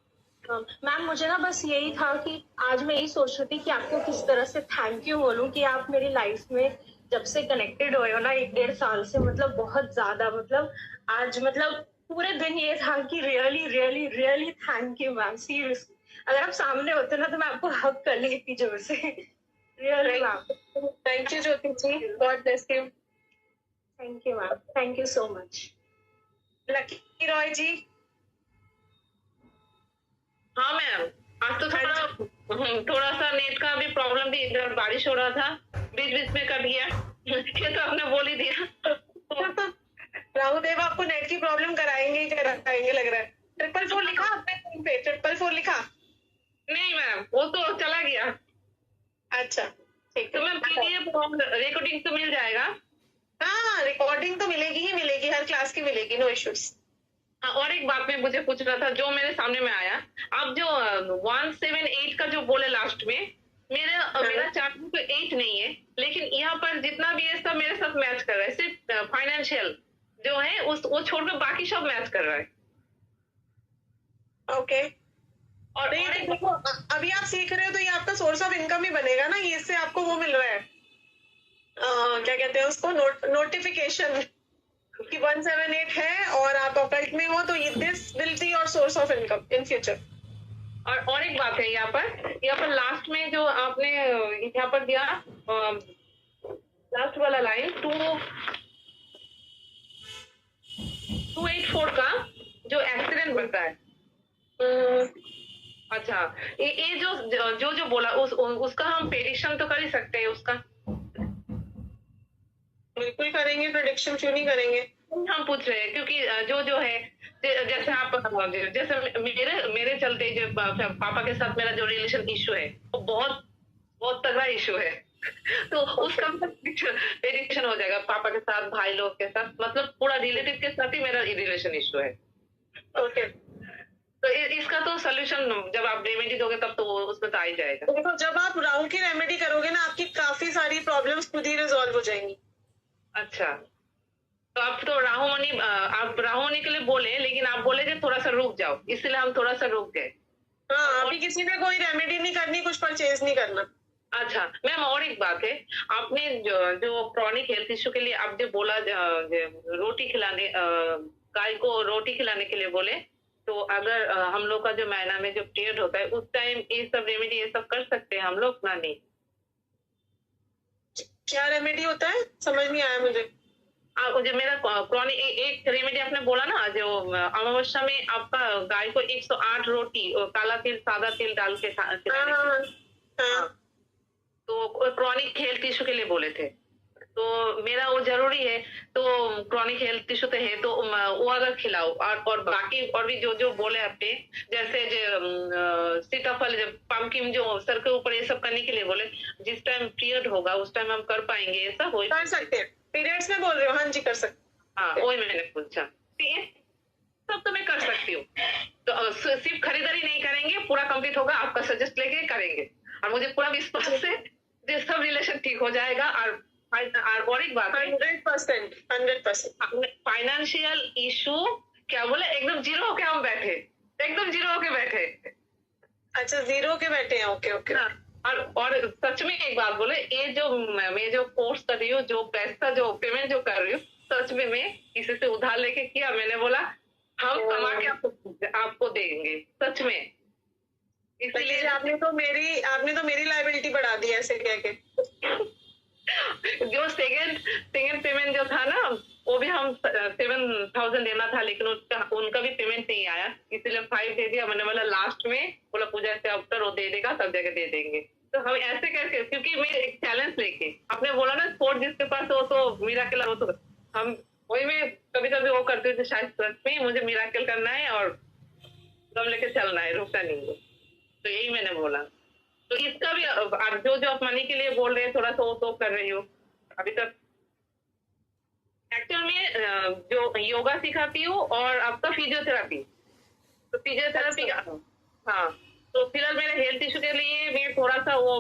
मैम मुझे ना बस यही था कि आज मैं यही सोच रही थी कि आपको किस तरह से थैंक यू बोलूं कि आप मेरी लाइफ में जब से कनेक्टेड हुए हो ना 1-1.5 साल से, मतलब बहुत ज्यादा, मतलब आज मतलब पूरे दिन ये था कि really really really thank you ma'am, seriously. अगर आप सामने होते ना तो मैं आपको हक कर लेती जोर से। Really ma'am, thank you Jyoti ji, god bless you. Thank you ma'am, thank you so much. Lucky Roy ji. हाँ मैम, आज तो थोड़ा सा नेट का भी प्रॉब्लम थी, इधर बारिश हो रहा था, बीच बीच में कट गया। ये तो आपने बोल ही दिया। राहुल देव आपको नेट की प्रॉब्लम कराएंगे ही कराएंगे लग रहा है। 444 लिखा आपने फोन पे? 444 लिखा? नहीं मैम, वो तो चला गया। अच्छा ठीक तो मैम पीडीएफ रिकॉर्डिंग तो मिल जाएगा? हाँ रिकॉर्डिंग तो मिलेगी ही मिलेगी, हर क्लास की मिलेगी, नो इश्यूज। हाँ, और एक बात मैं मुझे पूछना था जो मेरे सामने में आया, आप जो 178 का जो बोले लास्ट में, मेरा चार्ट में तो 8 नहीं है, लेकिन यहाँ पर जितना भी है सब मेरे साथ मैच कर रहा है, सिर्फ फाइनेंशियल जो है वो छोड़कर बाकी सब मैच कर रहा है। ओके और ये देखो अभी आप सीख रहे हो तो ये आपका सोर्स ऑफ इनकम ही बनेगा ना, ये इससे आपको वो मिल रहा है क्या कहते हैं उसको, नोटिफिकेशन कि 178 है और आप ऑकल्ट में हो, तो this will be your source of income in future. और एक बात है यहाँ पर लास्ट में जो आपने यहाँ पर दिया लास्ट वाला लाइन 284 का जो एक्सीडेंट बनता है, अच्छा ये जो बोला उसका हम प्रेडिक्शन तो कर ही सकते हैं उसका? बिल्कुल करेंगे, प्रेडिक्शन क्यों नहीं करेंगे। हम पूछ रहे हैं क्योंकि जो है जैसे आप जैसे मेरे चलते जो पापा के साथ मेरा जो रिलेशन इशू है वो बहुत तगड़ा इशू है, तो उसका प्रेडिक्शन हो जाएगा पापा के साथ, भाई लोग के साथ, मतलब पूरा रिलेटिव के साथ ही मेरा रिलेशन इशू है। ओके तो इसका तो सोल्यूशन जब आप रेमेडी दोगे तब तो उसमें तो आ ही जाएगा। देखो जब आप राहुल की रेमेडी करोगे ना, आपकी काफी सारी प्रॉब्लम्स खुद ही रिजॉल्व हो जाएंगी। अच्छा, तो आप तो राहुमनी के लिए बोले, लेकिन आप बोले कि थोड़ा सा रुक जाओ, इसलिए हम थोड़ा सा रुक गए। हाँ अभी किसी ने कोई रेमेडी नहीं करनी, कुछ परचेज नहीं करना। अच्छा मैम, और एक बात है, आपने जो क्रॉनिक हेल्थ इश्यू के लिए आप जो बोला रोटी खिलाने, गाय को रोटी खिलाने के लिए बोले, तो अगर हम लोग का जो महीना में जो पीरियड होता है उस टाइम ये सब रेमेडी ये सब कर सकते हैं हम लोग ना? नहीं, क्या रेमेडी होता है समझ नहीं आया मुझे। जो मेरा क्रॉनिक एक रेमेडी आपने बोला ना, जो अमावस्या में आपका गाय को 108 रोटी और काला तिल सादा तिल डाल के तो क्रॉनिक हेल्थ इशू के लिए बोले थे, तो मेरा वो जरूरी है, तो क्रॉनिक हेल्थ इशू तो है, तो वो अगर खिलाओ। और बाकी और भी जो जो बोले आपने, जैसे जो सीताफल, जब पम्पकिन जो सर के ऊपर ये सब करने के लिए बोले, जिस टाइम पीरियड होगा उस टाइम हम कर पाएंगे ये सब? कर सकते हैं, पीरियड्स में बोल रहे हो? हाँ जी कर सकते। हाँ वही मैंने पूछा, सब तो मैं कर सकती हूँ, तो सिर्फ खरीदारी नहीं करेंगे, पूरा कंप्लीट होगा, आपका सजेस्ट लेके करेंगे, और मुझे पूरा विश्वास है जो सब रिलेशन ठीक हो जाएगा। और एक बात 100% फाइनेंशियल इशू क्या बोले, एकदम जीरो होके हम बैठे, एकदम जीरो होके बैठे। अच्छा जीरो के बैठे हैं, ओके ओके। और सच में एक बात बोले, ये जो मैं जो कोर्स कर रही हूँ, जो पैसा जो पेमेंट जो कर रही हूँ, सच में मैं किसी से उधार लेके किया, मैंने बोला हम कमा के आपको देंगे, सच में। इसलिए आपने तो मेरी लायबिलिटी बढ़ा दी ऐसे कह के। जो सेकंड पेमेंट जो था ना, वो भी हम 7,000 देना था, लेकिन उनका भी पेमेंट नहीं आया, इसलिए 5 दे दिया। मैंने बोला लास्ट में बोला पूजा से आफ्टर वो दे देगा, सब जगह दे देंगे। तो हम ऐसे करके, क्योंकि मैं एक चैलेंज लेके, आपने बोला ना स्पोर्ट जिसके पास हो तो मिराकल हो, तो हम वही मैं कभी कभी वो करती हूँ, शायद सच में मुझे मिराकल करना है और दम लेके चलना है, रुकना नहीं है, तो यही मैंने बोला। तो इसका भी जो आप मनी के लिए बोल रहे हैं, थोड़ा सा वो तो कर रही हूँ अभी तक। एक्चुअल में जो योगा सिखाती हूँ और आपका फिजियोथेरापी, तो फिजियोथेरापी हाँ, तो फिलहाल मेरे हेल्थ इशू के लिए मैं थोड़ा सा वो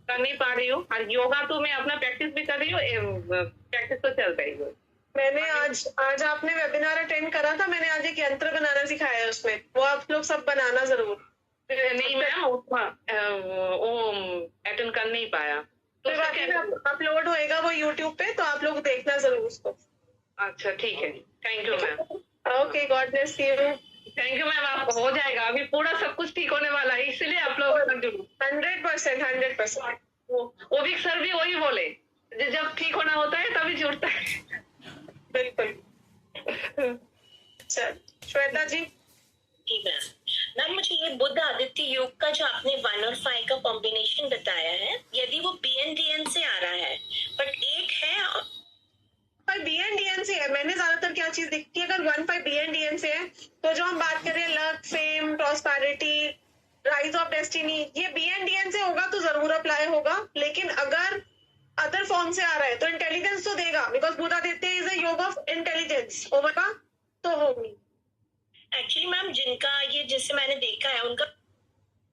कर नहीं पा रही हूँ, और योगा तो मैं अपना प्रैक्टिस भी कर रही हूँ, प्रैक्टिस तो चल रही है। मैंने आज आपने वेबिनार अटेंड करा था, मैंने आज एक यंत्र बनाना सिखाया है उसमें, वो आप लोग सब बनाना जरूर। नहीं मैम, वो अटेंड कर नहीं पाया, तो अपलोड होएगा वो यूट्यूब पे, तो आप लोग देखना जरूर उसको। अच्छा ठीक है, thank you ma'am. Okay, God bless you. Thank you ma'am, आप हो जाएगा, अभी पूरा सब कुछ ठीक होने वाला है, इसलिए आप लोग 100%। वो भी सर भी वही बोले, जब ठीक होना होता है तभी जुड़ता है। बिल्कुल। श्वेता जी। जी मैम, मुझे ये बुध आदित्य योग का जो आपने 1 और 5 का कॉम्बिनेशन बताया है, यदि वो BNDN से आ रहा है, बट 8 है पर BNDN से है, मैंने ज्यादातर क्या चीज देखी है, अगर 1-5 BNDN से है, तो जो हम बात कर रहे हैं luck, fame, prosperity, rise of destiny, ये BNDN से होगा तो जरूर अप्लाई होगा। लेकिन अगर अदर फॉर्म से आ रहा है तो इंटेलिजेंस तो देगा, because Budh Aditya is a yoga of intelligence, होगा तो होगी। एक्चुअली मैम, जिनका ये जैसे मैंने देखा है उनका,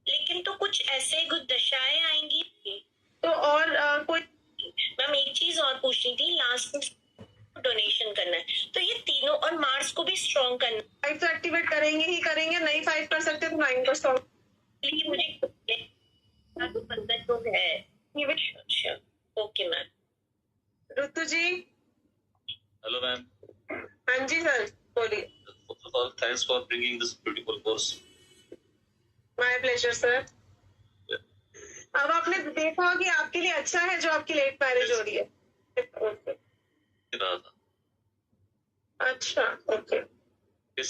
लेकिन तो कुछ ऐसे गुड दशाएं आएंगी तो। और कोई मैम एक चीज और पूछनी थी, लास्ट में डोनेशन करना है, तो ये तीनों और मार्स को भी स्ट्रॉन्ग करना है। 5 तो एक्टिवेट करेंगे ही करेंगे, नहीं 5 कर सकते तो 9 को स्ट्रॉन्ग। मुझे तो है। अच्छा okay ma'am. Ritu ji. Hello ma'am. हाँ जी सर बोलिए। First of all, thanks for bringing this beautiful course. My pleasure, sir. अब आपने देखा कि आपके लिए अच्छा है जो आपकी लेट मैरिज हो रही है। अच्छा ओके।